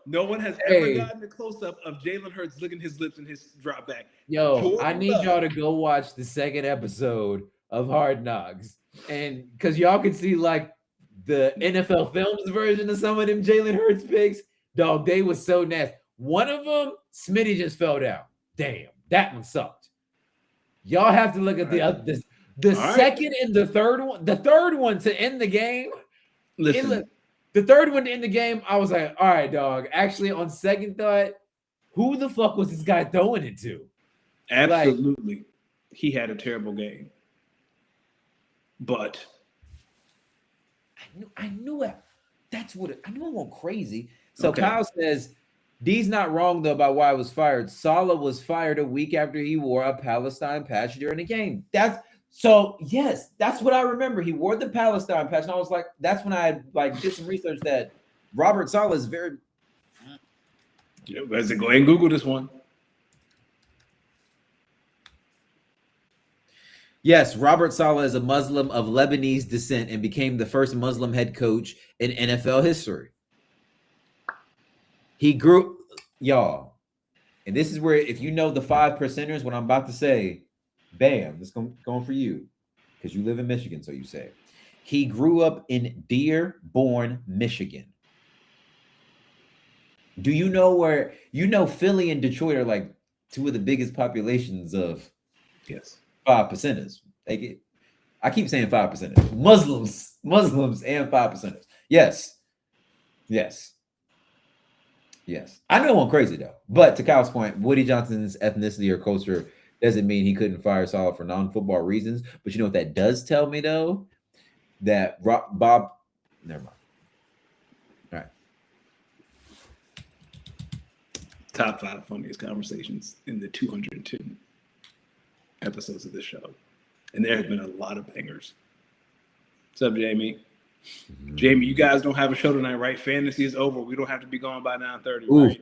No one has ever gotten a close-up of Jalen Hurts licking his lips in his drop back. Yo, Jordan I need y'all to go watch the second episode of Hard Knocks. And because y'all can see like the NFL Films version of some of them Jalen Hurts picks. Dog, they was so nasty. One of them, Smitty just fell down. Damn, that one sucked. Y'all have to look at the second and the third one. The third one to end the game. Listen. The third one to end the game, I was like, all right, dog. Actually, on second thought, who the fuck was this guy throwing it to? Absolutely. Like, he had a terrible game. But I knew it. That's what I knew. I went crazy. So okay. Kyle says D's not wrong though about why I was fired. Salah was fired a week after he wore a Palestine patch during the game. Yes, that's what I remember. He wore the Palestine patch, and I was like, that's when I did some research that Robert Salah is very. Yeah, let's go ahead and Google this one. Yes, Robert Salah is a Muslim of Lebanese descent and became the first Muslim head coach in NFL history. He grew, y'all, and this is where, if you know the 5%ers, what I'm about to say, bam, this going for you, because you live in Michigan, so you say. He grew up in Dearborn, Michigan. Do you know where, Philly and Detroit are like two of the biggest populations of 5%ers. I keep saying 5%ers. Muslims and 5%ers. Yes. I know I'm crazy though. But to Kyle's point, Woody Johnson's ethnicity or culture doesn't mean he couldn't fire Salah for non-football reasons. But you know what that does tell me though? That Bob, never mind. All right. Top 5 funniest conversations in the 202 episodes of this show. And there have been a lot of bangers. What's up, Jamie? Jamie, you guys don't have a show tonight, right? Fantasy is over. We don't have to be gone by 9:30, right?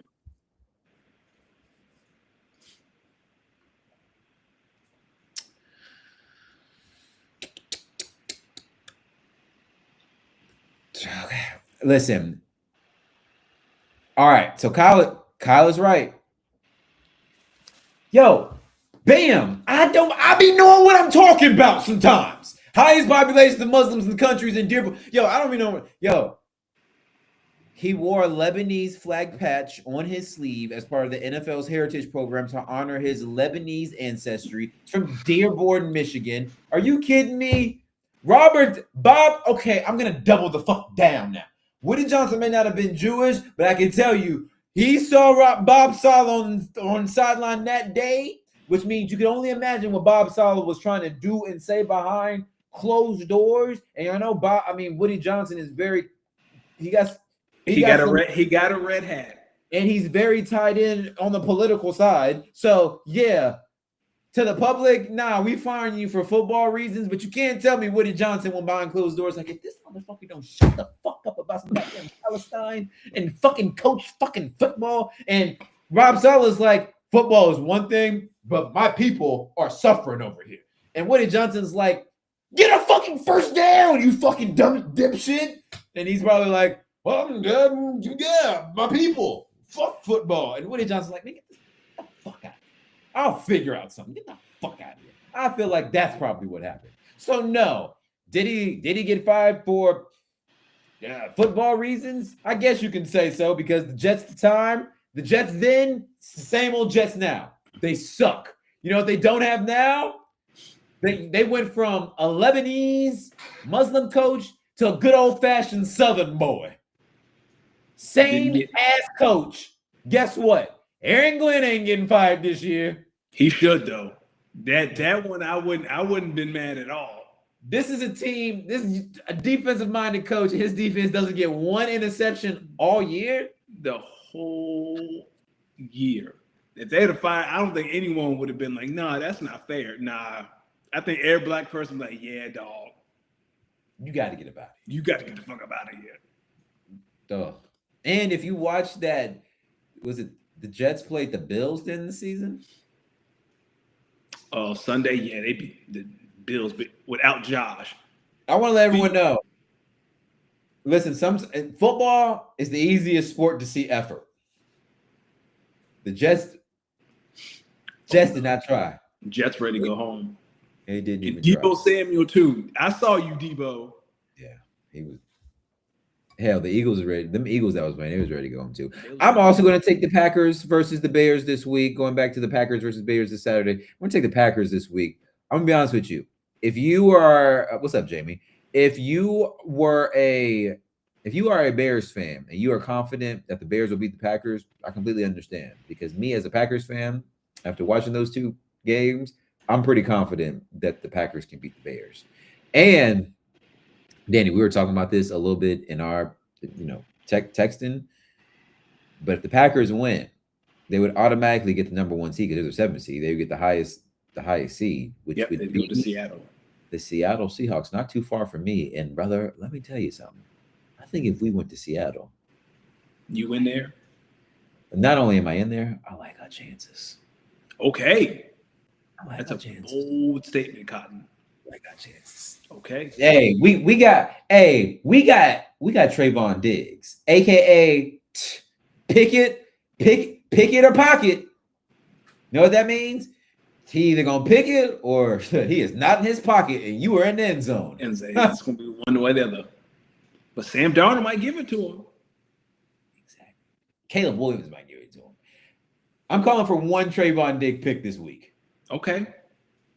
Listen. All right. So Kyle is right. Yo, bam. I be knowing what I'm talking about sometimes. Highest population of Muslims in the countries in Dearborn. Yo, I don't even know. Yo, he wore a Lebanese flag patch on his sleeve as part of the NFL's Heritage Program to honor his Lebanese ancestry. It's from Dearborn, Michigan. Are you kidding me? Bob. Okay, I'm gonna double the fuck down now. Woody Johnson may not have been Jewish, but I can tell you he saw Bob Saleh on sideline that day, which means you can only imagine what Bob Saleh was trying to do and say behind closed doors. And I know Woody Johnson is very he got a red hat. And he's very tied in on the political side. So yeah, to the public, nah, we firing you for football reasons, but you can't tell me Woody Johnson went behind closed doors like, if this motherfucker don't shut the fuck up about some goddamn Palestine and fucking coach fucking football. And Rob Saleh's like, football is one thing, but my people are suffering over here. And Woody Johnson's like, get a fucking first down, you fucking dumb dipshit. And he's probably like, well, yeah, my people, fuck football. And Woody Johnson's like, man, get the fuck out. I'll figure out something. Get the fuck out of here. I feel like that's probably what happened. So no, did he get fired for football reasons? I guess you can say so because the Jets the Jets then, same old Jets now. They suck. You know what they don't have now? They went from a Lebanese Muslim coach to a good old fashioned Southern boy. Same ass coach. Guess what? Aaron Glenn ain't getting fired this year. He should though. That one I wouldn't been mad at all. This is a team. This is a defensive minded coach. His defense doesn't get one interception all year. The whole year. If they had fired, I don't think anyone would have been like, "Nah, that's not fair." Nah, I think every black person was like, "Yeah, dog, you got to get about it. You got to get the fuck up out of here." Duh. And if you watch that, was it the Jets played the Bills in the season? Sunday, yeah, they beat the Bills without Josh. I want to let everyone know. Listen, football is the easiest sport to see effort. The Jets did not try. Jets ready to go home. They didn't even Debo try. Samuel too. I saw you, Debo. Yeah, he was. Hell, the Eagles are ready. Them Eagles that was playing, they was ready to go home too. I'm also going to take the Packers versus the Bears this week. Going back to the Packers versus Bears this Saturday. I'm going to take the Packers this week. I'm going to be honest with you. If you are, what's up, Jamie? If you are a Bears fan and you are confident that the Bears will beat the Packers, I completely understand. Because me as a Packers fan, after watching those two games, I'm pretty confident that the Packers can beat the Bears. And Danny, we were talking about this a little bit in our, texting. But if the Packers win, they would automatically get the number one seed because they're the 7th seed. They would get the highest seed, which would be to Seattle. The Seattle Seahawks, not too far from me. And brother, let me tell you something. I think if we went to Seattle, you in there? Not only am I in there, I like our chances. Okay, that's a bold statement, Cotton. I like our chances. Okay. Hey, we got Trayvon Diggs, aka pick it or pocket. You know what that means? He either gonna pick it or he is not in his pocket, and you are in the end zone. It's gonna be one way or the other. But Sam Darnold might give it to him. Exactly. Caleb Williams might give it to him. I'm calling for one Trayvon Diggs pick this week. Okay.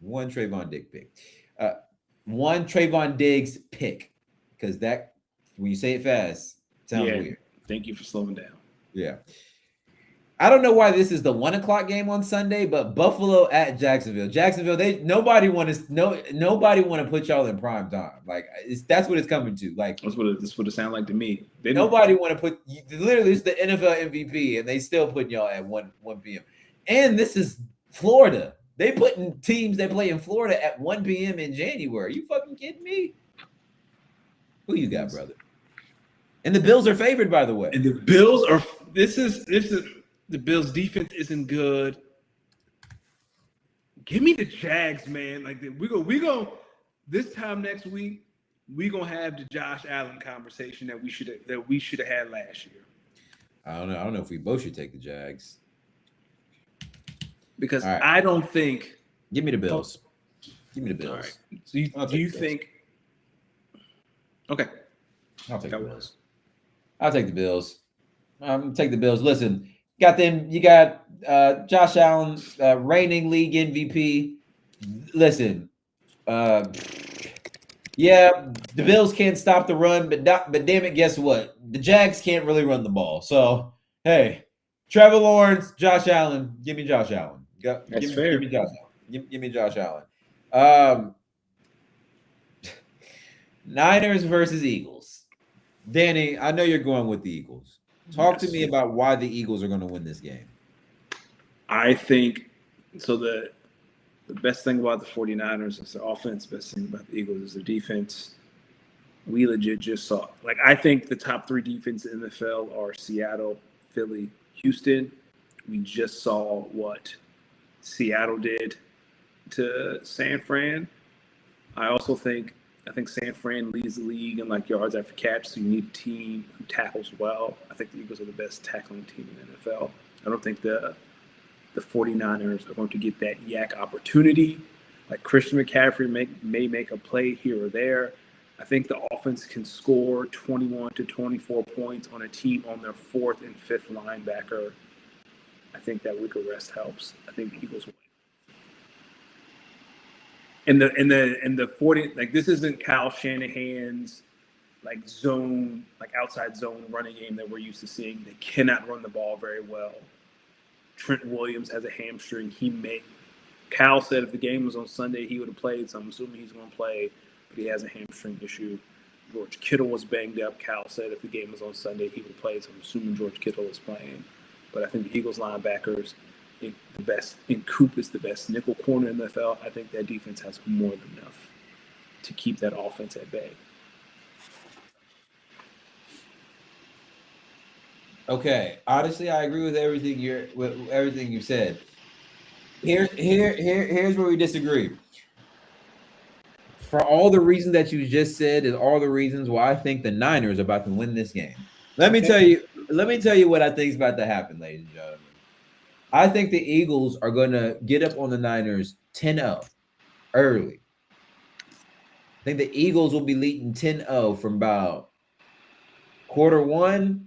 One Trayvon Diggs pick. One Trayvon Diggs pick. Because that, when you say it fast, sounds weird. Thank you for slowing down. Yeah. I don't know why this is the 1:00 game on Sunday, but Buffalo at Jacksonville. Jacksonville, nobody want to put y'all in prime time. Like that's what it's coming to. Like that's what it sounds like to me. Nobody want to put literally it's the NFL MVP, and they still putting y'all at 1 p.m. And this is Florida. They putting teams that play in Florida at 1 p.m. in January. You fucking kidding me? Who you got, brother? And the Bills are favored, by the way. And the Bills are. This is. The Bills' defense isn't good. Give me the Jags, man. Like we go. This time next week, we gonna have the Josh Allen conversation that we should have had last year. I don't know if we both should take the Jags because I don't think. Give me the Bills. Give me the Bills. All right. So do you think? Okay, I'll take the Bills. I'll take the Bills. Take the Bills. Listen. You got Josh Allen, reigning league MVP. Listen, Yeah, the Bills can't stop the run, but damn it, guess what? The Jags can't really run the ball. So hey, Trevor Lawrence, Josh Allen, give me Josh Allen. That's Give fair. me Josh Allen. Give me Josh Allen. Um, Niners versus Eagles. Danny, I know you're going with the Eagles. Talk to Yes. me about why the Eagles are going to win this game. I think so. The best thing about the 49ers is the offense. Best thing about the Eagles is the defense. We legit just saw, like, I think the top 3 defenses in the NFL are Seattle, Philly, Houston. We just saw what Seattle did to San Fran. I think San Fran leads the league in like yards after catch, so you need a team who tackles well. I think the Eagles are the best tackling team in the NFL. I don't think the 49ers are going to get that yak opportunity. Like Christian McCaffrey may make a play here or there. I think the offense can score 21 to 24 points on a team on their 4th and 5th linebacker. I think that week of rest helps. I think the Eagles win. And the 40, like, this isn't Kyle Shanahan's like zone, like outside zone running game that we're used to seeing. They cannot run the ball very well. Trent Williams has a hamstring. Cal said if the game was on Sunday, he would have played, so I'm assuming he's going to play, but he has a hamstring issue. George Kittle was banged up. Cal said if the game was on Sunday, he would play, so I'm assuming George Kittle is playing. But I think the Eagles linebackers, Coop is the best nickel corner in the NFL. I think that defense has more than enough to keep that offense at bay. Okay, honestly, I agree with everything you said. Here's where we disagree. For all the reasons that you just said, is all the reasons why I think the Niners are about to win this game. Let me tell you what I think is about to happen, ladies and gentlemen. I think the Eagles are going to get up on the Niners 10-0 early. I think the Eagles will be leading 10-0 from about quarter 1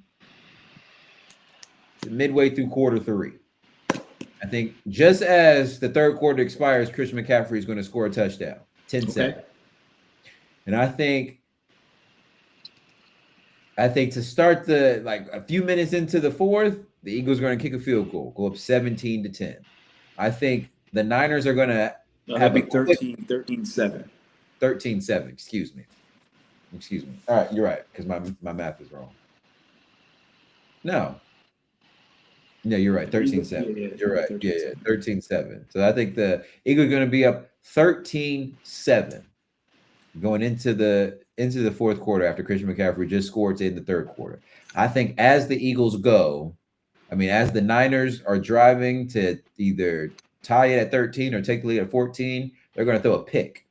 to midway through quarter 3. I think just as the third quarter expires, Christian McCaffrey is going to score a touchdown, 10-7. Okay. And I think to start a few minutes into the 4th, the Eagles are going to kick a field goal, go up 17-10. I think the Niners are going to have a 13-7. 13-7, excuse me. All right, you're right, because my math is wrong. No, you're right, 13-7. Yeah, you're right. 13-7. Yeah, 13-7. So I think the Eagles are going to be up 13-7 going into the 4th quarter after Christian McCaffrey just scored in the 3rd quarter. I think as the Eagles as the Niners are driving to either tie it at 13 or take the lead at 14, they're going to throw a pick.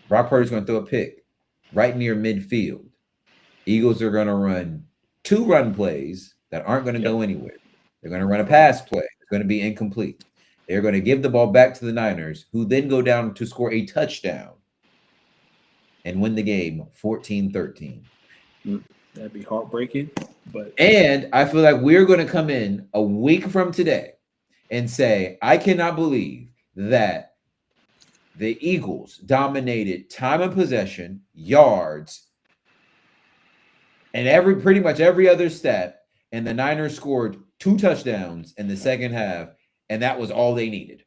Brock Purdy's going to throw a pick right near midfield. Eagles are going to run 2 run plays that aren't going to go anywhere. They're going to run a pass play. It's going to be incomplete. They're going to give the ball back to the Niners, who then go down to score a touchdown and win the game 14-13. That'd be heartbreaking. And I feel like we're going to come in a week from today and say, I cannot believe that the Eagles dominated time of possession, yards, and pretty much every other stat, and the Niners scored 2 touchdowns in the second half, and that was all they needed.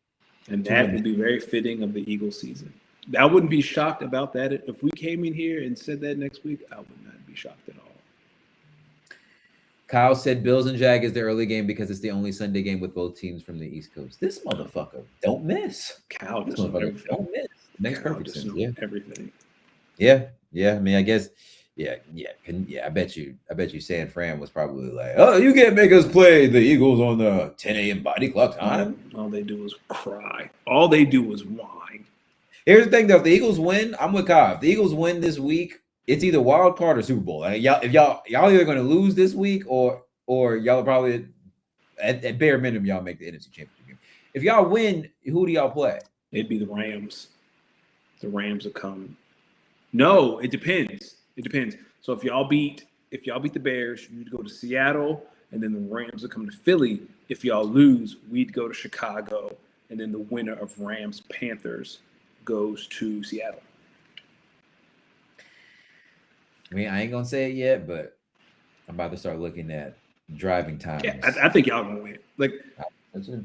And that would be very fitting of the Eagles season. I wouldn't be shocked about that. If we came in here and said that next week, I would not be shocked at all. Kyle said Bills and Jag is the early game because it's the only Sunday game with both teams from the East Coast. This motherfucker don't miss. Kyle doesn't don't miss. Makes perfect sense. Yeah, everything. Yeah. I mean, I guess. Yeah. I bet you San Fran was probably like, oh, you can't make us play the Eagles on the 10 a.m. body clock time. All they do is cry. All they do is whine. Here's the thing, though. If the Eagles win, I'm with Kyle. If the Eagles win this week, it's either wild card or Super Bowl. Like, y'all either going to lose this week or y'all are probably at bare minimum y'all make the NFC Championship game. If y'all win, who do y'all play? It'd be the Rams. The Rams are coming. No, it depends. So if y'all beat the Bears, you'd go to Seattle, and then the Rams would come to Philly. If y'all lose, we'd go to Chicago, and then the winner of Rams Panthers goes to Seattle. I mean, I ain't gonna say it yet, but I'm about to start looking at driving Yeah, times. I think y'all gonna win. Like That's it.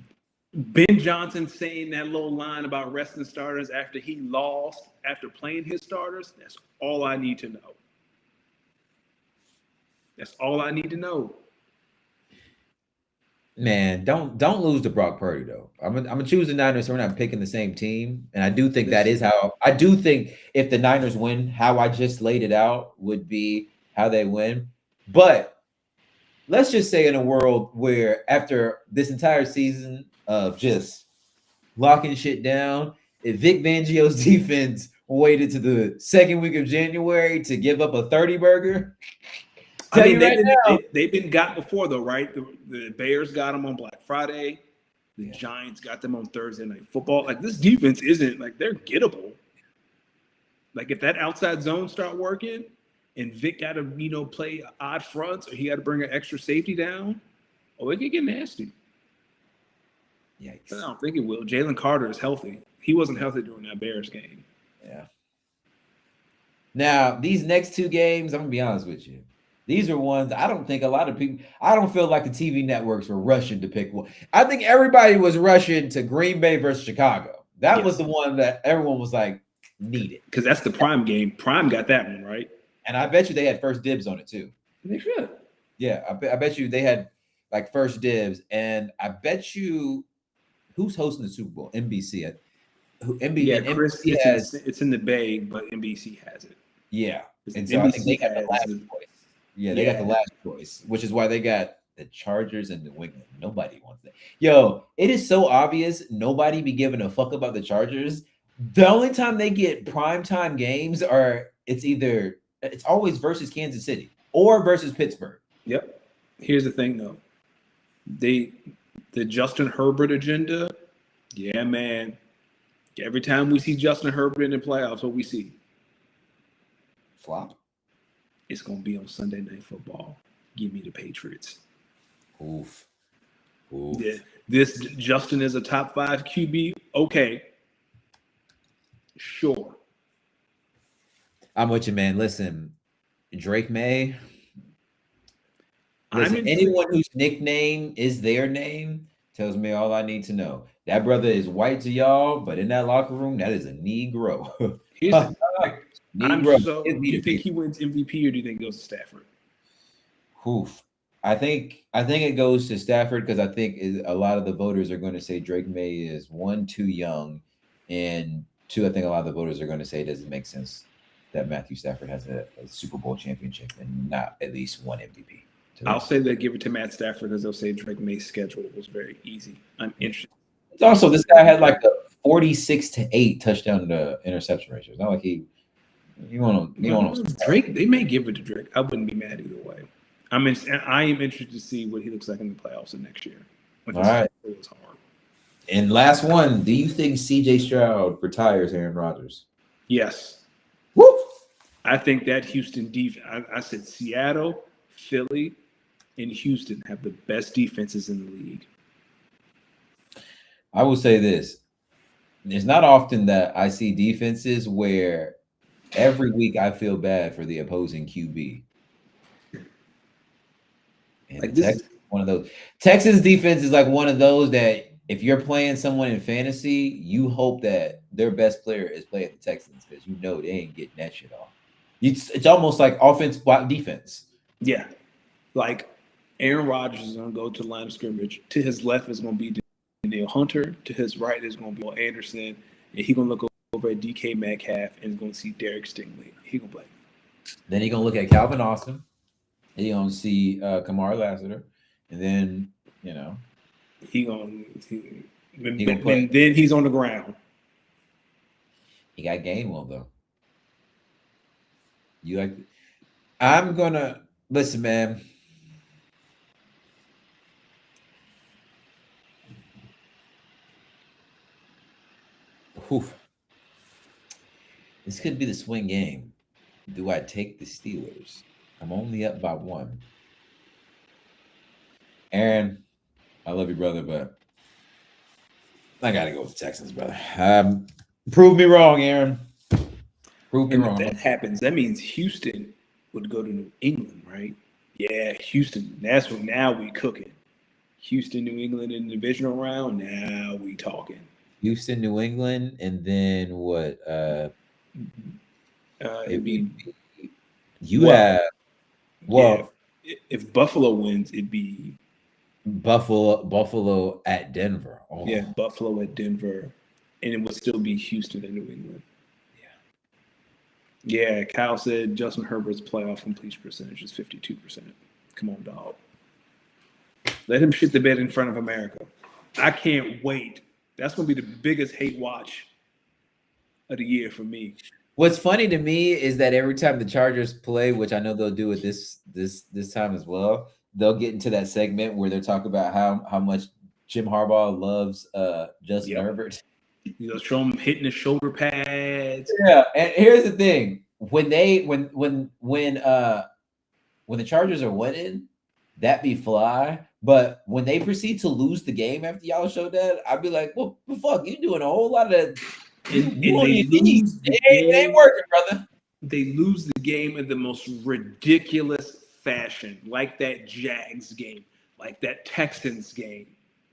Ben Johnson saying that little line about resting starters after he lost after playing his starters. That's all I need to know. That's all I need to know. Man, don't lose to Brock Purdy though. I'm gonna choose the Niners, so we're not picking the same team. And I do think that is Listen, how I do think if the Niners win, how I just laid it out would be how they win. But let's just say in a world where after this entire season of just locking shit down, if Vic Fangio's defense waited to the second week of January to give up a 30 burger, I tell mean, you right now. they've been got before though, right? The Bears got them on Black Friday. The Giants got them on Thursday Night Football. Like this defense isn't like they're gettable. Like if that outside zone start working, and Vic got to play odd fronts, or he got to bring an extra safety down, oh, it could get nasty. Yikes. But I don't think it will. Jalen Carter is healthy. He wasn't healthy during that Bears game. Yeah. Now, these next two games, I'm gonna be honest with you. These are ones I don't think a lot of people. I don't feel like the TV networks were rushing to pick one. I think everybody was rushing to Green Bay versus Chicago. That was the one that everyone was like needed because that's the prime game. Prime got that one right, and I bet you they had first dibs on it too. They should. Yeah, I bet you they had like first dibs, and I bet you who's hosting the Super Bowl? NBC. Chris, NBC has it's in the Bay, but NBC has it. Yeah, and so I think they got the last choice. Yeah, they got the last choice, which is why they got the Chargers and the New England. Nobody wants that. Yo, it is so obvious nobody be giving a fuck about the Chargers. The only time they get primetime games are it's always versus Kansas City or versus Pittsburgh. Yep. Here's the thing though. The Justin Herbert agenda, yeah, man. Every time we see Justin Herbert in the playoffs, what we see? Flop. It's gonna be on Sunday Night Football. Give me the Patriots. Oof. Yeah, this Justin is a top 5 QB. Okay, sure. I'm with you, man. Listen, Drake May. Listen, anyone whose nickname is their name tells me all I need to know. That brother is white to y'all, but in that locker room, that is a Negro. Do you think he wins MVP or do you think it goes to Stafford? Oof. I think it goes to Stafford because I think a lot of the voters are going to say Drake May is 1, too young, and 2, I think a lot of the voters are going to say it doesn't make sense that Matthew Stafford has a Super Bowl championship and not at least one MVP. I'll say they give it to Matt Stafford because they'll say Drake May's schedule was very easy. I'm interested. It's also this guy had like a 46-8 touchdown to interception ratio. It's not like you want to Drake. They may give it to Drake. I wouldn't be mad either way. I am interested to see what he looks like in the playoffs of next year. All right. It was hard. And last one, do you think CJ Stroud retires Aaron Rodgers? Yes. Woo! I think that Houston defense. I said Seattle, Philly, and Houston have the best defenses in the league. I will say this. It's not often that I see defenses where every week I feel bad for the opposing QB. And like Texas, one of those. Texas defense is like one of those that if you're playing someone in fantasy, you hope that their best player is playing the Texans because you know they ain't getting that shit off. It's almost like offense block defense. Yeah. Like Aaron Rodgers is going to go to the line of scrimmage. To his left is going to be Daniel Hunter. To his right is going to be Will Anderson. And he's going to look over at DK Metcalf and he's going to see Derek Stingley. He's going to play. Then he's going to look at Calvin Austin. He's going to see Kamar Lassiter. And then, then he's on the ground. He got Gainwell, though. I'm going to – listen, man. Whew. This could be the swing game. Do I take the Steelers? I'm only up by 1. Aaron, I love you, brother, but I got to go with the Texans, brother. Prove me wrong, Aaron. Prove me wrong. If that happens, that means Houston would go to New England, right? Yeah, Houston. That's what now we cooking. Houston, New England in the divisional round. Now we talking. Houston, New England, and then what? It'd be You well, have yeah. well If Buffalo wins, it'd be Buffalo at Denver. Oh, yeah, Buffalo at Denver, and it would still be Houston and New England. Yeah, Kyle said Justin Herbert's playoff completion percentage is 52%. Come on, dog. Let him shit the bed in front of America. I can't wait. That's gonna be the biggest hate watch of the year for me. What's funny to me is that every time the Chargers play, which I know they'll do it this time as well, they'll get into that segment where they're talking about how much Jim Harbaugh loves Justin Herbert. You know, show him hitting the shoulder pads. Yeah, and here's the thing: when the Chargers are winning, that be fly. But when they proceed to lose the game after y'all show that, I'd be like, "Well, the fuck, you doing a whole lot of and they lose the game. It ain't working, brother." They lose the game in the most ridiculous fashion, like that Jags game, like that Texans game.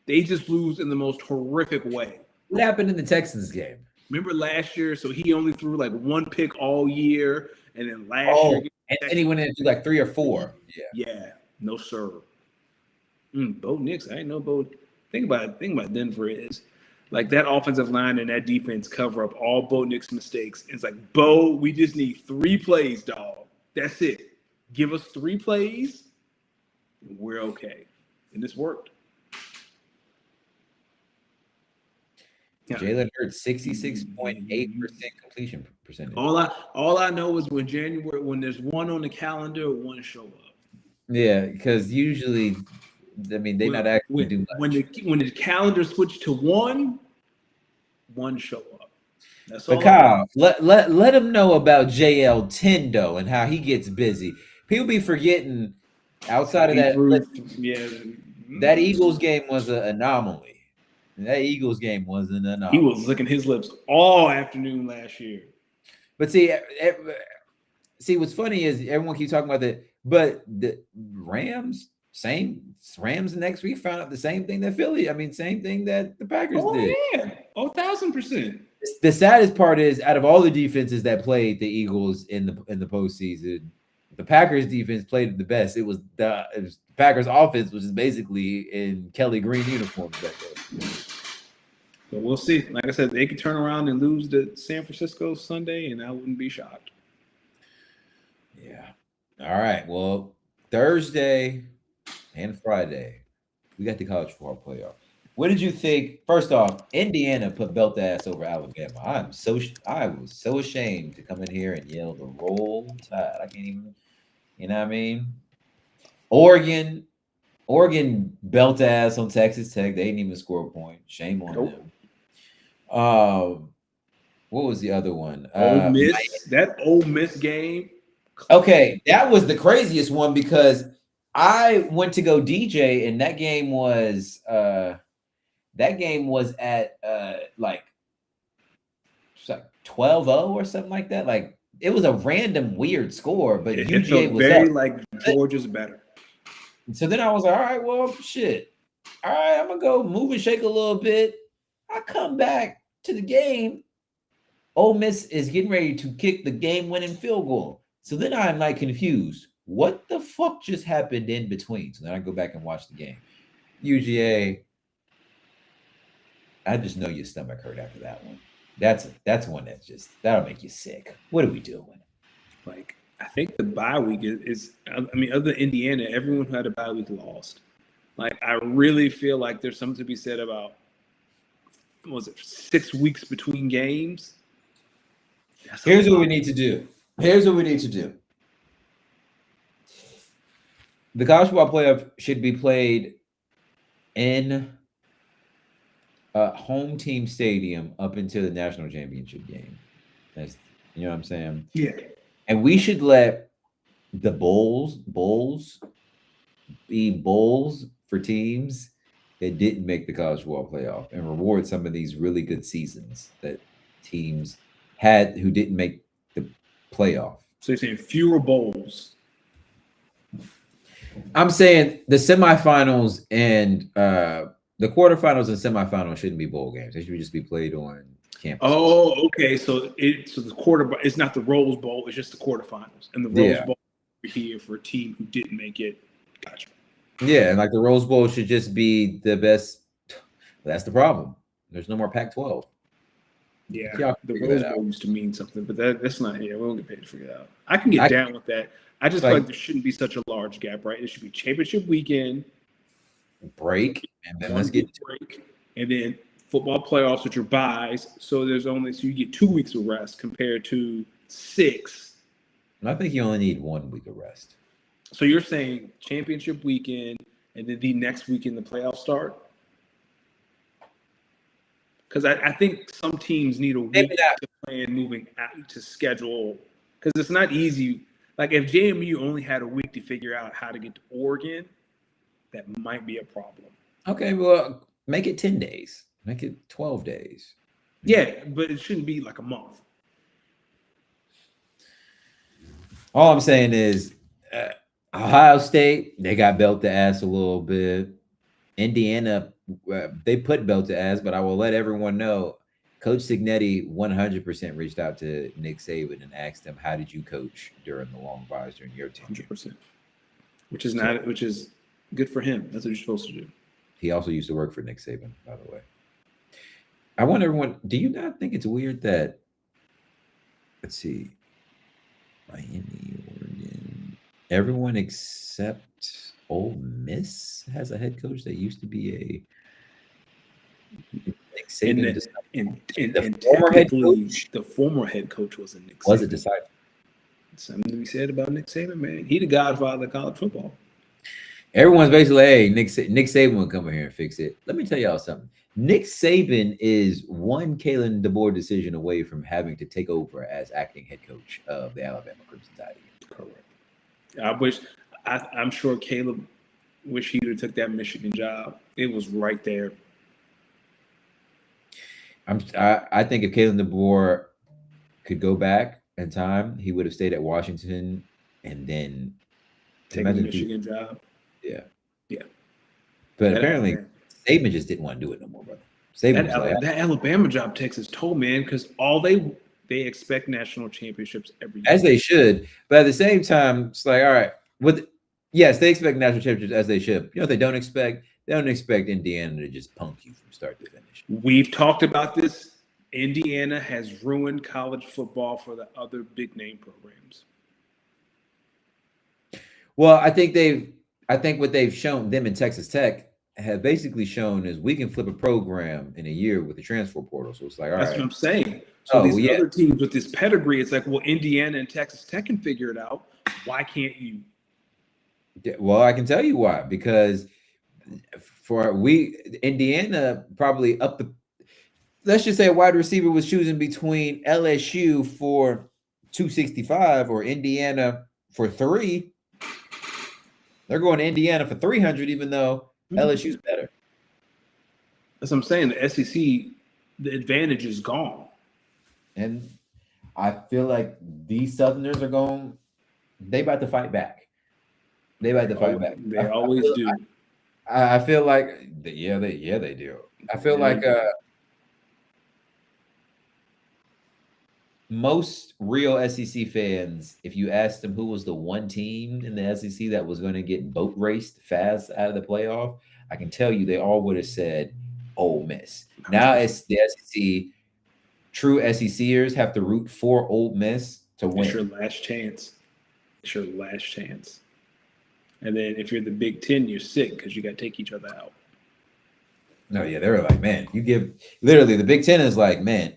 They just lose in the most horrific way. What happened in the Texans game? Remember last year? So he only threw like one pick all year, and then last year, and then he went in and threw like 3 or 4. Yeah, no sir. Bo Nix, I didn't know Bo. Think about Denver is like that offensive line and that defense cover up all Bo Nix mistakes. It's like, Bo, we just need 3 plays, dog. That's it. Give us 3 plays, and we're okay. And this worked. Jalen Hurts 66.8% completion percentage. All I know is when there's one on the calendar, one show up. Yeah, because usually, I mean, they not actually do much. When the calendar switched to one show up. That's all. But Kyle, let him know about JL Tendo and how he gets busy. People be forgetting outside of that. That Eagles game was an anomaly. That Eagles game was an anomaly. He was licking his lips all afternoon last year. But see, what's funny is everyone keeps talking about that, but the Rams next week found out the same thing that Philly. I mean, same thing that the Packers did. Yeah, 1,000%. The saddest part is, out of all the defenses that played the Eagles in the postseason, the Packers defense played the best. It was the Packers offense, which is basically in Kelly Green uniforms that day. So we'll see. Like I said, they could turn around and lose to San Francisco Sunday, and I wouldn't be shocked. Yeah. All right. Well, Thursday and Friday, we got the college football playoff. What did you think? First off, Indiana put belt ass over Alabama. I was so ashamed to come in here and yell the Roll Tide. I can't even, you know what I mean? Oregon belt ass on Texas Tech. They didn't even score a point. Shame on them. What was the other one? Ole Miss. That Ole Miss game. Okay, that was the craziest one because I went to go DJ and that game was at like 12-0 or something like that. Like it was a random weird score, but UGA was very up. Like Georgia's better. So then I was like, all right, well, shit. All right, I'm gonna go move and shake a little bit. I come back to the game. Ole Miss is getting ready to kick the game-winning field goal. So then I'm like confused. What the fuck just happened in between? So then I go back and watch the game. UGA, I just know your stomach hurt after that one. That's one that'll make you sick. What are we doing? Like, I think the bye week is I mean, other than Indiana, everyone who had a bye week lost. Like, I really feel like there's something to be said about, was it 6 weeks between games? Here's what we need to do. The college football playoff should be played in a home team stadium up until the national championship game. That's, you know what I'm saying? Yeah. And we should let the bowls be bowls for teams that didn't make the college football playoff and reward some of these really good seasons that teams had who didn't make the playoff. So you're saying fewer bowls. I'm saying the semifinals and the quarterfinals and semifinals shouldn't be bowl games. They should just be played on campus. Oh, okay. So it's not the Rose Bowl, it's just the quarterfinals. And the Rose Bowl here for a team who didn't make it. Gotcha. Yeah, and like the Rose Bowl should just be the best. That's the problem. There's no more Pac-12. Yeah, the Rose Bowl used to mean something, but that's not here. We don't get paid to figure it out. I can get down with that. I just feel like there shouldn't be such a large gap, right? It should be championship weekend, break, and then let's get break, and then football playoffs with your buys. So you get 2 weeks of rest compared to 6. I think you only need 1 week of rest. So you're saying championship weekend, and then the next weekend the playoffs start? Because I think some teams need a week to plan moving out to schedule. Because it's not easy. Like if JMU only had a week to figure out how to get to Oregon, that might be a problem. Okay, well, make it 10 days. Make it 12 days. Yeah, but it shouldn't be like a month. All I'm saying is Ohio State, they got belt to ass a little bit. Indiana, they put belt to ass, but I will let everyone know Coach Signetti 100% reached out to Nick Saban and asked him, how did you coach during the long buys during your tenure? 100%. Which is good for him. That's what you're supposed to do. He also used to work for Nick Saban, by the way. I want everyone, do you not think it's weird that, let's see, Miami, Oregon, everyone except Ole Miss has a head coach that used to be a Nick Saban. The former head coach was a Nick Saban. Was a disciple. Something to be said about Nick Saban, man. He the godfather of college football. Everyone's basically, hey, Nick Saban will come in here and fix it. Let me tell y'all something. Nick Saban is one Kalen DeBoer decision away from having to take over as acting head coach of the Alabama Crimson Tide. Correct. I'm sure Caleb wish he would have took that Michigan job. It was right there. I think if Kalen DeBoer could go back in time, he would have stayed at Washington and then take the Michigan job. Yeah. Yeah. But apparently Saban just didn't want to do it no more, brother. That Alabama job takes its toll, man, because all they expect national championships every year. As they should. But at the same time, it's like, all right, yes, they expect national championships as they should. You know what they don't expect? They don't expect Indiana to just punk you from start to finish. We've talked about this. Indiana has ruined college football for the other big name programs. Well, I think what they've shown, them in Texas Tech, have basically shown is we can flip a program in a year with the transfer portal. So it's like, all right. That's what I'm saying. So other teams with this pedigree, it's like, well, Indiana and Texas Tech can figure it out. Why can't you? Well, I can tell you why. Because Indiana probably let's just say a wide receiver was choosing between LSU for 265 or Indiana for 3. They're going to Indiana for 300, even though LSU's better. That's what I'm saying. The SEC, the advantage is gone. And I feel like these Southerners they about to fight back. They always do. I feel like, they do. I feel like most real SEC fans, if you asked them who was the one team in the SEC that was going to get boat raced fast out of the playoff, I can tell you they all would have said Ole Miss. Now it's the SEC. True SECers have to root for Ole Miss to win. It's your last chance. And then if you're the Big Ten, you're sick because you got to take each other out. No, yeah, they were like, man, literally the Big Ten is like, man,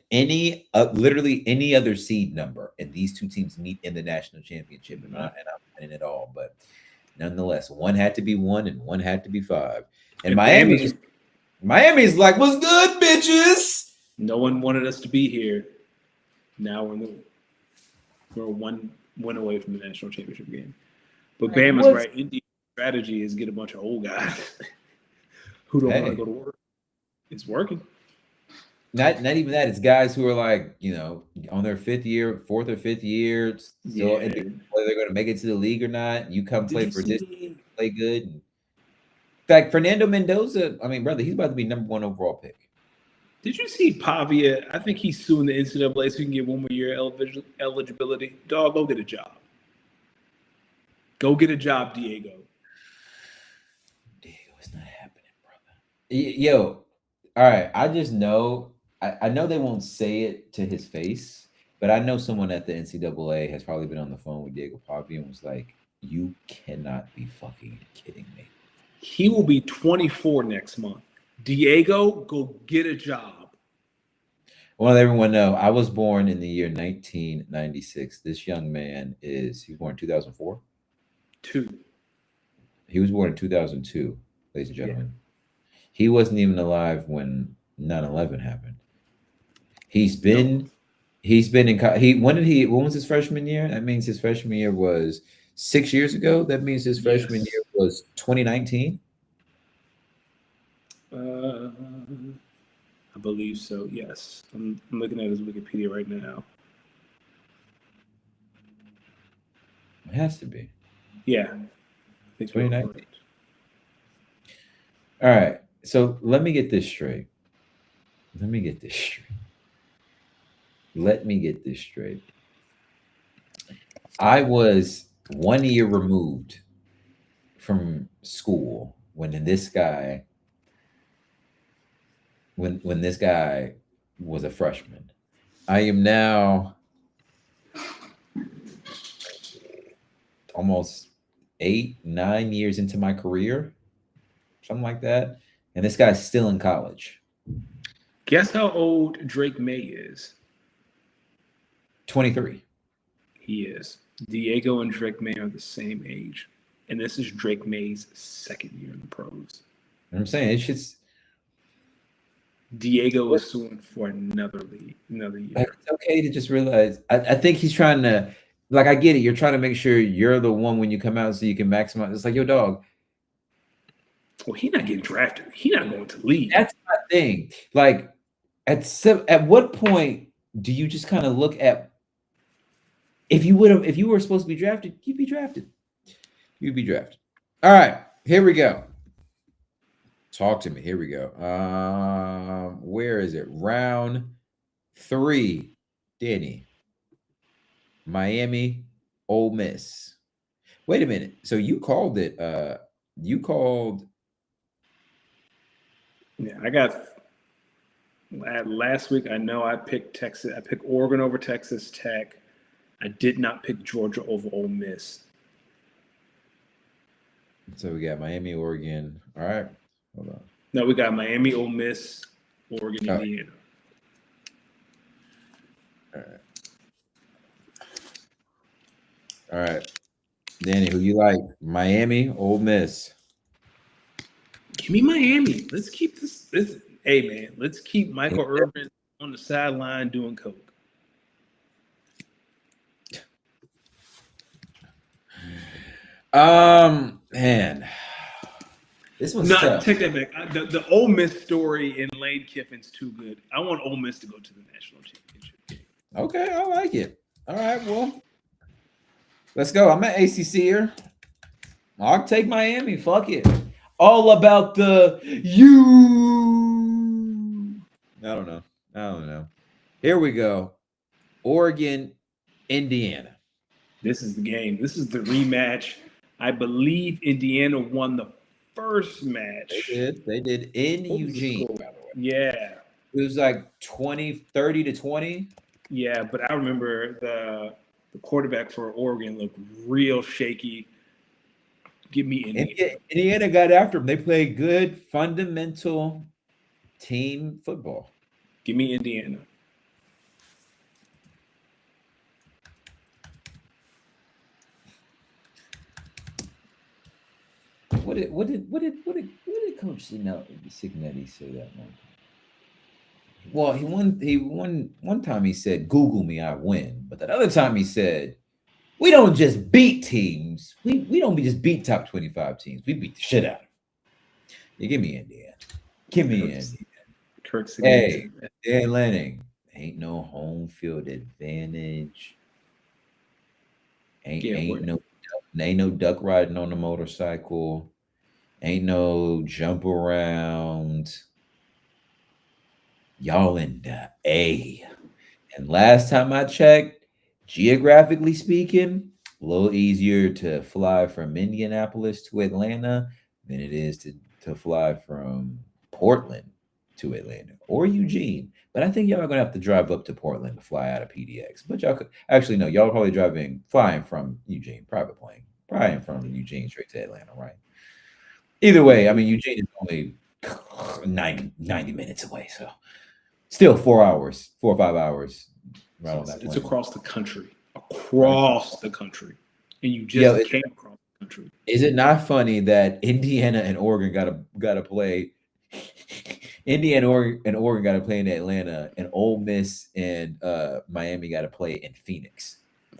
literally any other seed number, and these two teams meet in the national championship, and I'm winning it all. But nonetheless, one had to be 1 and one had to be 5. And Miami's like, what's good, bitches? No one wanted us to be here. Now we're one win away from the national championship game. But Bama's right. Indiana's strategy is get a bunch of old guys who don't want to go to work. It's working. Not even that. It's guys who are like, on their fourth or fifth year, still Yeah. whether they're going to make it to the league or not. You come Did play you for this, see? play good. In fact, Fernando Mendoza, I mean, brother, he's about to be number 1 overall pick. Did you see Pavia? I think he's suing the NCAA so he can get 1 more year eligibility. Dog, go get a job. Go get a job, Diego. Diego, it's not happening, brother. Yo, all right. I just know. I know they won't say it to his face, but I know someone at the NCAA has probably been on the phone with Diego Pavia and was like, "You cannot be fucking kidding me." He will be 24 next month. Diego, go get a job. I want to let everyone know I was born in the year 1996. This young man he was born 2004. 2. He was born in 2002, ladies and gentlemen. He wasn't even alive when 9/11 happened. He's been in when was his freshman year? That means his freshman year was 6 years ago. That means his freshman year was 2019. I believe so. Yes, I'm looking at his Wikipedia right now. It has to be. Yeah, I think 2019. All right. So let me get this straight. I was 1 year removed from school when this guy was a freshman. I am now almost 8-9 years into my career, something like that, and this guy's still in college. Guess how old Drake May is? 23. He is. Diego and Drake May are the same age, and this is Drake May's second year in the pros. You know what I'm saying? It's just Diego is suing for another year. like, it's okay to just realize. I think he's trying to, like, I get it. You're trying to make sure you're the one when you come out so you can maximize. It's like, yo, dog. Well, he's not getting drafted. He's not going to leave. That's my thing. Like, at what point do you just kind of look at if you were supposed to be drafted, you'd be drafted. You'd be drafted. All right, here we go. Talk to me. Here we go. Where is it? Round 3. Danny. Miami, Ole Miss. Wait a minute. So you called it. Yeah, I got last week. I know I picked Texas. I picked Oregon over Texas Tech. I did not pick Georgia over Ole Miss. So we got Miami, Oregon. All right. Hold on. No, we got Miami, Ole Miss, Oregon, Indiana. All right. Danny, who you like? Miami, Ole Miss. Give me Miami. Let's keep this. Hey, man, let's keep Michael Irvin on the sideline doing coke. Man, this one's No, tough. take that back. The Ole Miss story in Lane Kiffin's too good. I want Ole Miss to go to the national championship game. Okay, I like it. All right, well, let's go. I'm an ACC here. I'll take Miami. Fuck it. All about the you. I don't know. Here we go. Oregon, Indiana. This is the game. This is the rematch. I believe Indiana won the first match. They did in Eugene, by the way. Yeah. It was like 30 to 20. Yeah, but I remember the quarterback for Oregon looked real shaky. Give me Indiana. Indiana got after them. They played good, fundamental team football. Give me Indiana. What did Coach Signetti say that one time? Well, he won one time. He said, "Google me, I win." But that other time he said, "We don't just beat teams. We don't just beat top 25 teams. We beat the shit out of them." You give me Indiana. Give me Indiana. Turks against. Hey, Dan Lanning, ain't no home field advantage. Yeah, Ain't no duck riding on the motorcycle. Ain't no jump around. Y'all in the A. And last time I checked, geographically speaking, a little easier to fly from Indianapolis to Atlanta than it is to fly from Portland to Atlanta or Eugene. But I think y'all are gonna have to drive up to Portland to fly out of PDX. But y'all could actually no, y'all probably flying from Eugene, private plane, flying from Eugene straight to Atlanta, right? Either way, I mean Eugene is only 90 minutes away, so still 4 hours, 4 or 5 hours right on that it's plane. across the country. Across the country. And you Yo, just came across the country. is it not funny that Indiana and Oregon gotta play? Indiana and Oregon gotta play in Atlanta, and Ole Miss and Miami gotta play in Phoenix.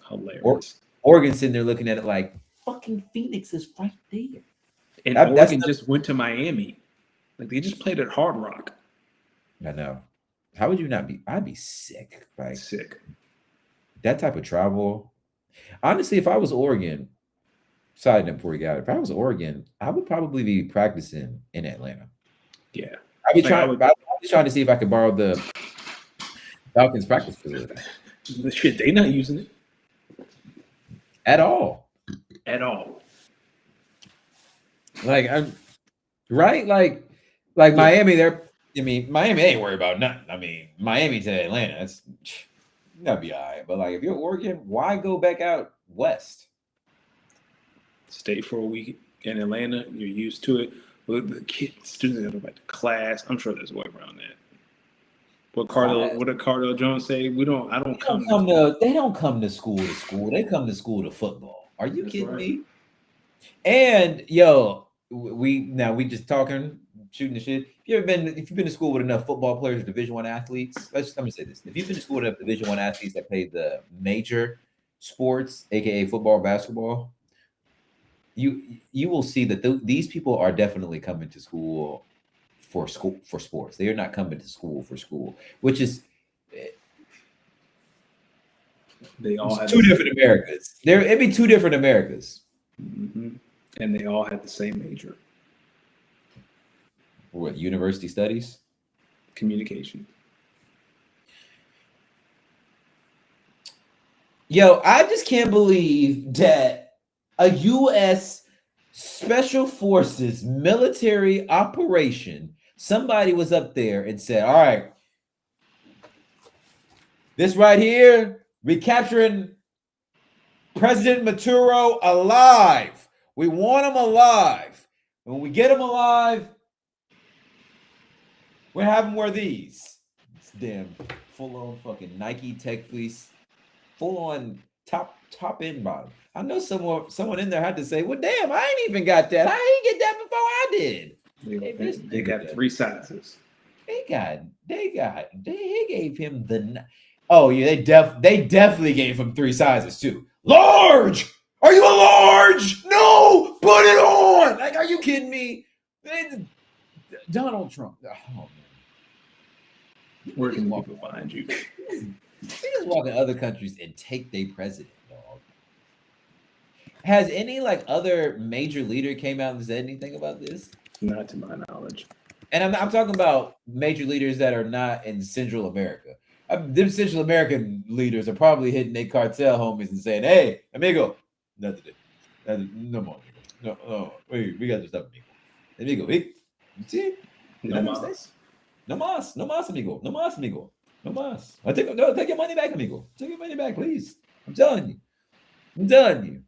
Hilarious. Oregon sitting there looking at it like fucking Phoenix is right there. And That's Oregon just went to Miami. Like they just played at Hard Rock. I know. How would you not be? I'd be sick. Like Sick. that type of travel. Honestly, if I was Oregon, side note before we got it, if I was Oregon, I would probably be practicing in Atlanta. Yeah. I'd be Like, trying to see if I could borrow the Falcons practice facility Shit, they not using it at all. at all. Like I'm right, like Miami. Miami ain't worried about nothing. I mean, Miami to Atlanta, that'd be all right. But like, if you're Oregon, why go back out west? Stay for a week in Atlanta. You're used to it. But the students gotta go back to class. I'm sure there's a way around that. What did Cardell Jones say? They don't come to school. They come to school to football. Are you kidding right. me? And yo, we just talking, shooting the shit. If you've been to school with enough football players, Division I athletes, let me say this: if you've been to school with enough Division I athletes that play the major sports, aka football, basketball, you will see that these people are definitely coming to school for sports. They are not coming to school for school, which is they all have two different Americas. It'd be two different Americas. Mm-hmm. And they all had the same major. What, university studies? Communication. Yo, I just can't believe that a U.S. Special Forces military operation, somebody was up there and said, all right, this right here, recapturing President Maduro alive. We want him alive. When we get him alive, we're having wear these. It's damn full-on fucking Nike Tech Fleece, full-on top end bottom. I know someone in there had to say, well, damn, I ain't even got that. I ain't get that before I did. They got 3 sizes. They gave him oh yeah, they definitely gave him 3 sizes too. Large! Are you a large? No, put it on. Like, are you kidding me? Donald Trump. Oh man. Where can people find you? They just walk in other countries and take their president, dog. Has any other major leader came out and said anything about this? Not to my knowledge. And I'm talking about major leaders that are not in Central America. Them Central American leaders are probably hitting their cartel homies and saying, "Hey, amigo, not today. No more. No, wait, we got to stop, amigo. You see? No mas. No mas, amigo. No mas, amigo. No mas. Take your money back, amigo. Take your money back, please. I'm telling you. I'm telling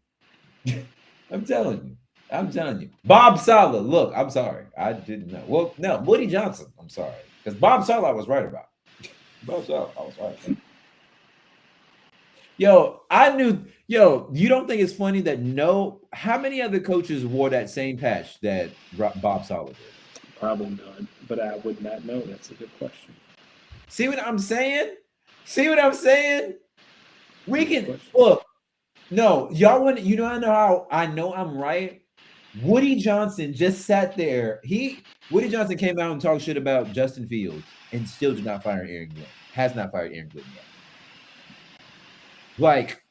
you. Bob Saleh, look, I'm sorry. I didn't know. Well, no, Woody Johnson, I'm sorry. Because Bob Saleh I was right about. Bob Saleh, I was right about. You don't think it's funny that how many other coaches wore that same patch that Bob Saleh did? Probably none, but I would not know. That's a good question. See what I'm saying? We can look. No, y'all want you know I know how I know I'm right. Woody Johnson just sat there. He Woody Johnson came out and talked shit about Justin Fields and still did not fire Aaron Glenn. Has not fired Aaron Glenn yet. Like,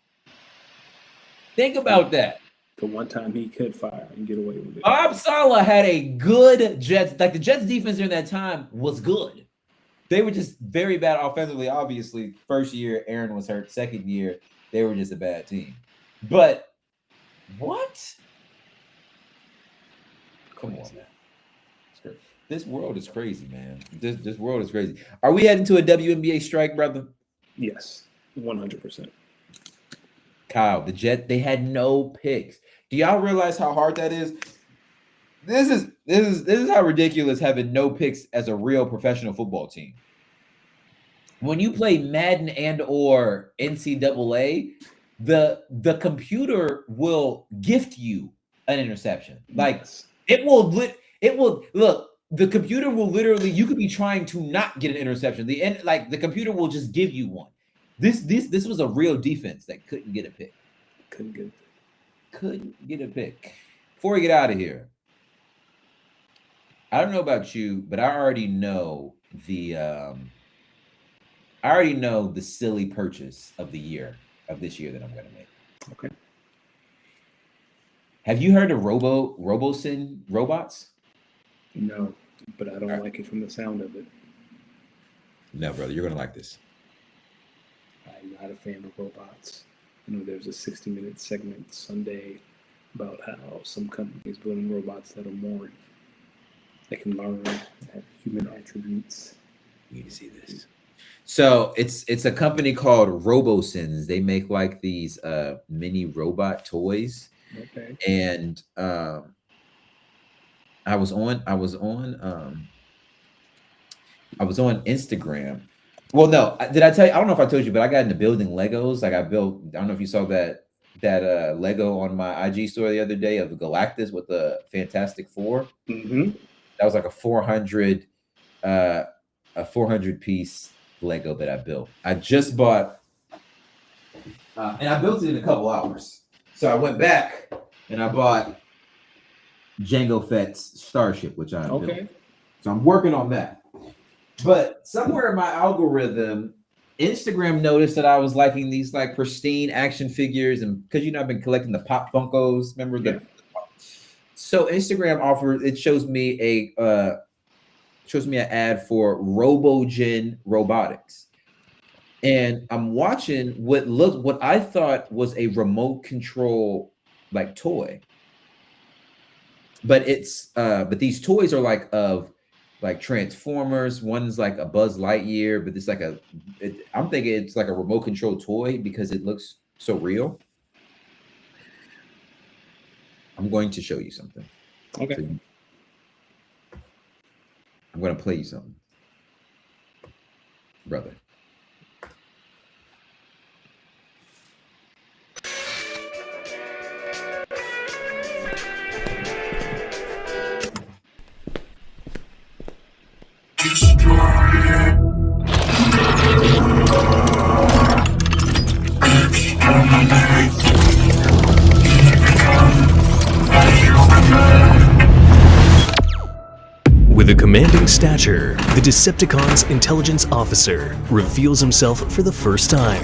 think about that. The one time he could fire and get away with it. Bob Saleh had a good Jets. Like, the Jets defense during that time was good. They were just very bad offensively. Obviously, first year Aaron was hurt. Second year, they were just a bad team. But what? Come on, man. This world is crazy, man. This world is crazy. Are we heading to a WNBA strike, brother? Yes, 100%. Kyle, the Jet, they had no picks. Do y'all realize how hard that is? This is how ridiculous having no picks as a real professional football team. When you play Madden and or NCAA, the computer will gift you an interception. Like, it will look. The computer will literally. You could be trying to not get an interception. The computer will just give you one. This was a real defense that couldn't get a pick. Couldn't get a pick. Before we get out of here, I don't know about you, but I already know the silly purchase of this year that I'm going to make. Okay. Have you heard of RoboSyn robots? No, but I don't like it from the sound of it. No, brother, you're going to like this. I'm not a fan of robots. I know there's a 60-minute segment Sunday about how some companies building robots that are more, they can learn, have human attributes. You need to see this. So it's a company called RoboSins. They make like these mini robot toys. Okay. And I was on Instagram. Well, no, did I tell you? I don't know if I told you, but I got into building Legos. Like, I don't know if you saw that Lego on my IG story the other day of Galactus with the Fantastic Four. Mm-hmm. That was like a 400 piece Lego that I built. I just bought, and I built it in a couple hours. So I went back and I bought Jango Fett's Starship, which I built. So I'm working on that. But somewhere in my algorithm, Instagram noticed that I was liking these like pristine action figures, and because I've been collecting the Pop Funkos. Remember So Instagram shows me an ad for RoboGen Robotics, and I'm watching what I thought was a remote control like toy, but these toys are like Transformers. One's like a Buzz Lightyear, but it's like I'm thinking it's like a remote control toy because it looks so real. I'm going to show you something. Okay. So I'm going to play you something, brother. With a commanding stature, the Decepticon's intelligence officer reveals himself for the first time.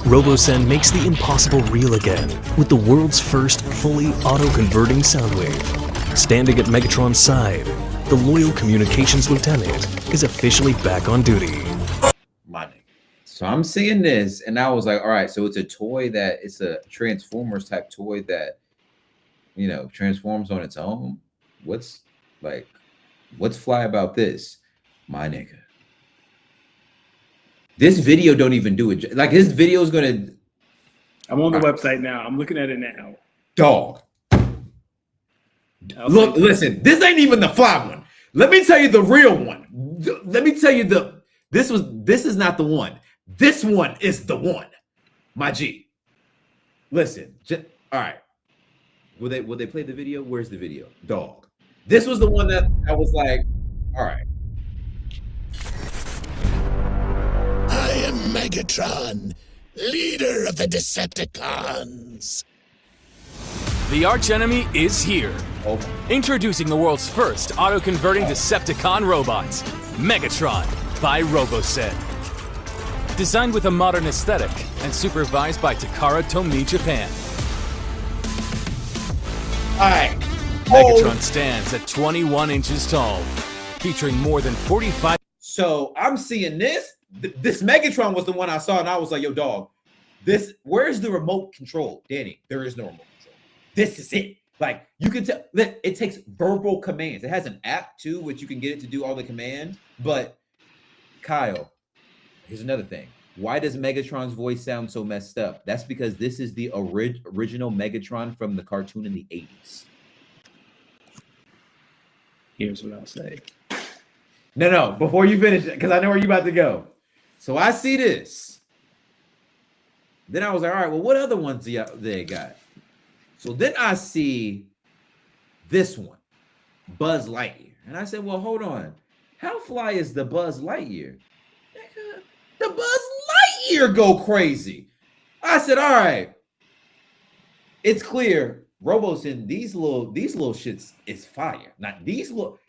RoboSen makes the impossible real again with the world's first fully auto-converting soundwave. Standing at Megatron's side, the loyal communications lieutenant is officially back on duty. So I'm seeing this, and I was like, all right, so it's a toy it's a Transformers type toy that, transforms on its own. What's fly about this? My nigga. This video don't even do it. Like, this video is going to... I'm on the website now. I'm looking at it now. Dog. Look, listen, this ain't even the fly one. Let me tell you the real one. Let me tell you this is not the one. This one is the one. My G. Listen, all right. Will they play the video? Where's the video? Dog. This was the one that I was like, all right. I am Megatron, leader of the Decepticons. The archenemy is here. Oh, Introducing the world's first auto-converting Decepticon robots, Megatron by RoboSen. Designed with a modern aesthetic and supervised by Takara Tomy Japan. all right. Megatron stands at 21 inches tall, featuring more than 45. So I'm seeing this. This Megatron was the one I saw, and I was like, yo, dog, where's the remote control? Danny, there is no remote control. This is it. Like, you can tell that it takes verbal commands. It has an app too, which you can get it to do all the commands. But Kyle, here's another thing. Why does Megatron's voice sound so messed up? That's because this is the original Megatron from the cartoon in the 80s. Here's what I'll say. No, before you finish it, because I know where you're about to go. So I see this. Then I was like, all right, well, what other ones they got? So then I see this one, Buzz Lightyear. And I said, well, hold on. How fly is the Buzz Lightyear? The Buzz Lightyear go crazy. I said, all right. It's clear. RoboSen, these little shits is fire. Not these little.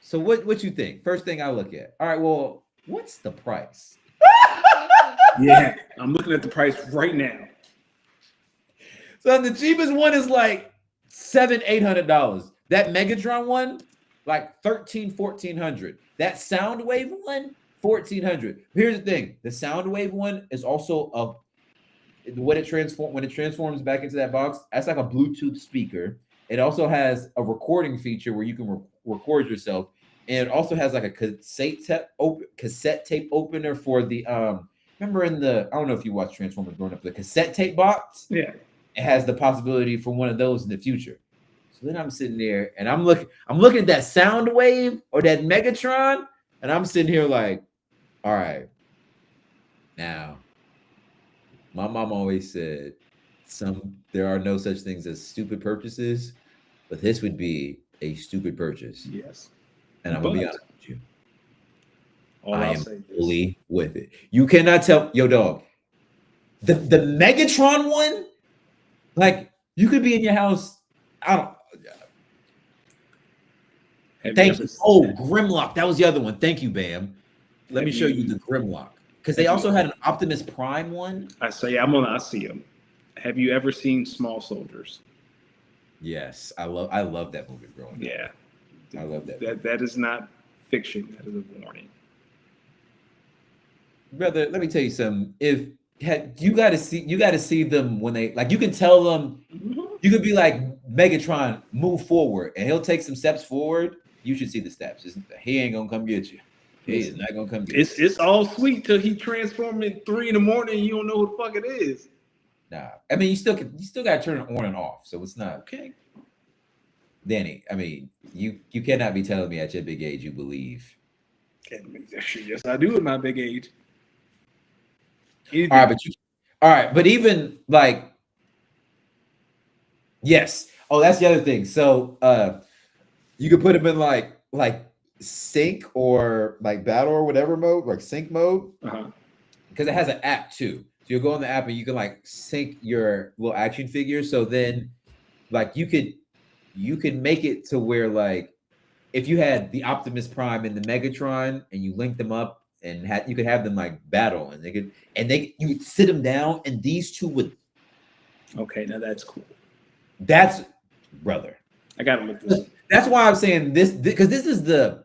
So what you think? First thing I look at. All right, well, what's the price? Yeah, I'm looking at the price right now. So the cheapest one is like $700-800. That Megatron one, like $1,300-1400. That Soundwave one, $1,400. Here's the thing: the Soundwave one is also when it transforms back into that box. That's like a Bluetooth speaker. It also has a recording feature where you can record yourself, and it also has like a cassette tape opener for the Remember I don't know if you watched Transformers growing up, the cassette tape box. Yeah. It has the possibility for one of those in the future. So then I'm sitting there and I'm looking at that Soundwave or that Megatron, and I'm sitting here like, all right. Now, my mom always said there are no such things as stupid purchases, but this would be a stupid purchase. Yes. And I'm gonna be honest with you. I am fully with it. You cannot tell, yo, dog. The Megatron one, like, you could be in your house. Thank you. Oh, Grimlock. That was the other one. Thank you, Bam. Let me show you the Grimlock. Because they also had an Optimus Prime one. I see them. Have you ever seen Small Soldiers? Yes. I love that movie growing up. Yeah. I love that. That is not fiction. That is a warning. Brother, let me tell you something. You got to see them when they, like, you can tell them, you could be like, Megatron, move forward, and he'll take some steps forward. You should see the steps. He ain't gonna come get you. He is not gonna come get you. It's all sweet till he transforms at 3 a.m. and you don't know who the fuck it is. Nah, I mean, you still got to turn it on and off, so it's not okay. Danny, I mean, you cannot be telling me at your big age you believe. Yes, I do at my big age. All right, but even like, yes. Oh, that's the other thing. So you could put them in like sync or like battle or whatever mode, like sync mode. Because it has an app too. So you'll go on the app and you can like sync your little action figures. So then like you could make it to where like if you had the Optimus Prime and the Megatron and you link them up and you could have them like battle and you would sit them down and these two would. Okay, now that's cool. That's brother. I gotta look this. That's why I'm saying this because this is the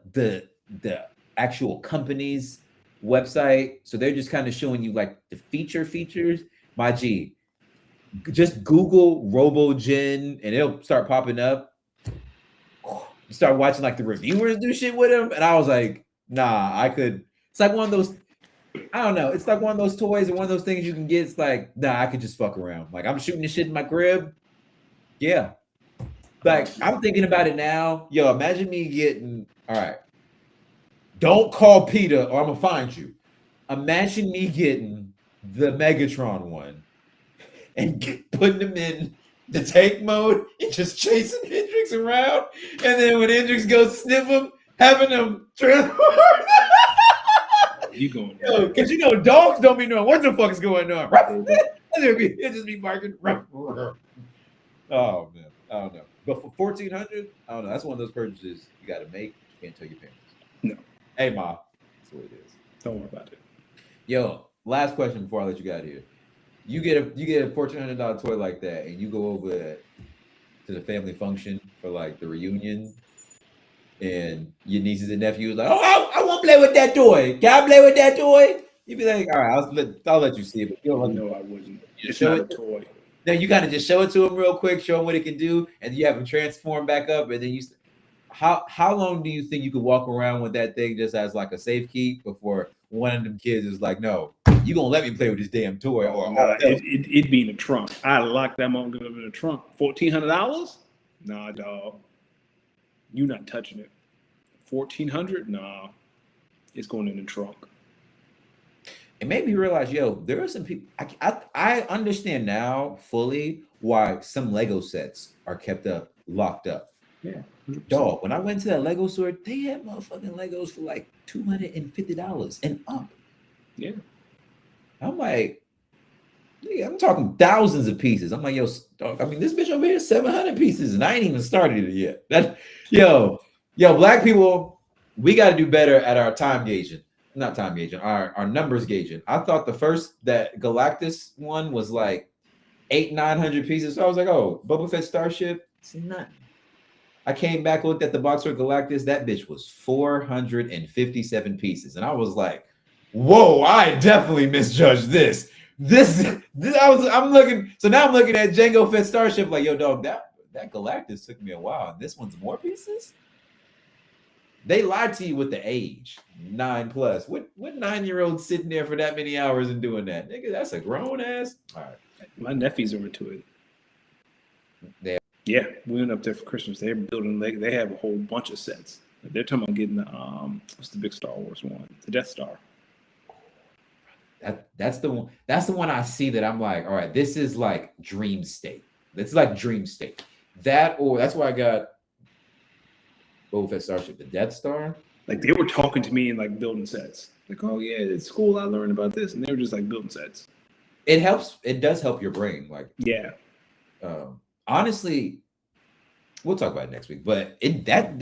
actual company's website. So they're just kind of showing you like the features. My G, just Google RoboGen and it'll start popping up. You start watching like the reviewers do shit with them, and I was like, nah, I could. It's like one of those. I don't know. It's like one of those toys and one of those things you can get. It's like, nah, I could just fuck around. Like I'm shooting this shit in my crib. Yeah. Like I'm thinking about it now. Yo, imagine me getting. All right. Don't call Peter or I'm gonna find you. Imagine me getting the Megatron one and putting him in the tank mode and just chasing Hendrix around. And then when Hendrix goes sniff him, having him transform. You going? Because dogs don't be knowing what the fuck is going on. It'll just be barking. Oh man, I don't know. But for 1,400, I don't know. That's one of those purchases you got to make. You can't tell your parents. No, Hey, ma, that's what it is. don't worry about it. Yo, last question before I let you get out of here. You get a $1,400 toy like that, and you go over to the family function for like the reunion, and your nieces and nephews like, oh, I want to play with that toy. Can I play with that toy? You'd be like, all right, I'll let you see it, but you don't let me. No, I wouldn't. It's show not it. a toy. Then you gotta just show it to them real quick, show them what it can do, and you have them transform back up, and then you. How long do you think you could walk around with that thing just as like a safe keep before one of them kids is like, no, you gonna let me play with this damn toy or Nah, it'd be in the trunk. I lock that motherfucker up in the trunk. $1,400? Nah, dog. You not touching it. 1,400? Nah. It's going in the trunk. It made me realize, yo, there are some people. I understand now fully why some Lego sets are kept up, locked up. Yeah. 100%. Dog, when I went to that Lego store, they had motherfucking Legos for like $250 and up. Yeah. I'm like, yeah, I'm talking thousands of pieces. I'm like, yo, dog, I mean, this bitch over here is 700 pieces, and I ain't even started it yet. Yo, black people, we got to do better at our time gauging. Not time gauging, our numbers gauging. I thought the first that Galactus one was like 800-900 pieces. So I was like, oh, Boba Fett Starship, it's nothing. I came back, looked at the box for Galactus. That bitch was 457 pieces. And I was like, whoa, I definitely misjudged this. I'm looking. So now I'm looking at Jango Fett Starship like, yo, dog, that Galactus took me a while. This one's more pieces? They lied to you with the age, 9+. What 9-year-old sitting there for that many hours and doing that? Nigga, that's a grown ass. All right. My nephews are into it. Yeah, we went up there for Christmas. They're building. They have a whole bunch of sets. They're talking about getting the what's the big Star Wars one? The Death Star. That's the one. That's the one I see that I'm like, all right, this is like dream state. It's like dream state. That's why I got Boba Fett Starship, the Death Star. Like they were talking to me and like building sets. Like, oh yeah, at school I learned about this, and they were just like building sets. It helps. It does help your brain. Like, yeah. Honestly, we'll talk about it next week. But that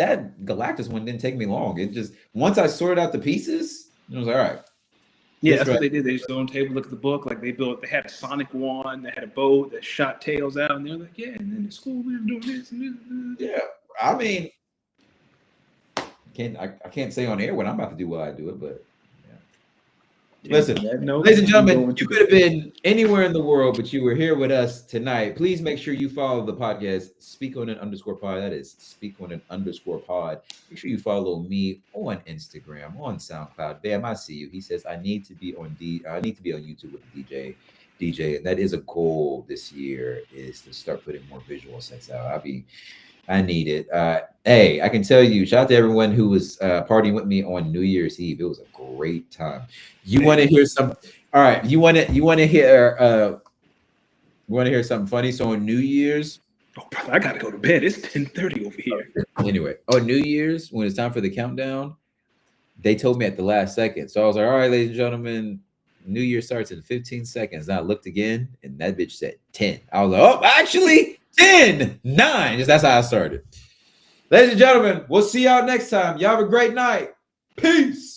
Galactus one didn't take me long. It just once I sorted out the pieces, it was all right. Yeah, that's what they did. They just go on the table, look at the book. Like they had a Sonic one, they had a boat that shot tails out, and they're like, yeah. And then in school we were doing this and this. Yeah, I mean, I can't say on air when I'm about to do while I do it, but. Listen, ladies and gentlemen, you could have been anywhere in the world, but you were here with us tonight. Please make sure you follow the podcast, _pod. That is _pod. Make sure you follow me on Instagram, on SoundCloud. Bam, I see you. He says I need to be on YouTube with the DJ, and that is a goal this year, is to start putting more visual sets out. I need it. Hey, I can tell you, shout out to everyone who was partying with me on New Year's Eve. It was a great time. You want to hear some? All right, you want to hear something funny? So on New Year's, oh, brother, I gotta go to bed. It's 10:30 over here. Anyway, on New Year's, when it's time for the countdown, they told me at the last second. So I was like, all right, ladies and gentlemen, New Year starts in 15 seconds. And I looked again, and that bitch said 10. I was like, oh, actually. 10, 9. Just that's how I started. Ladies and gentlemen, we'll see y'all next time. Y'all have a great night. Peace.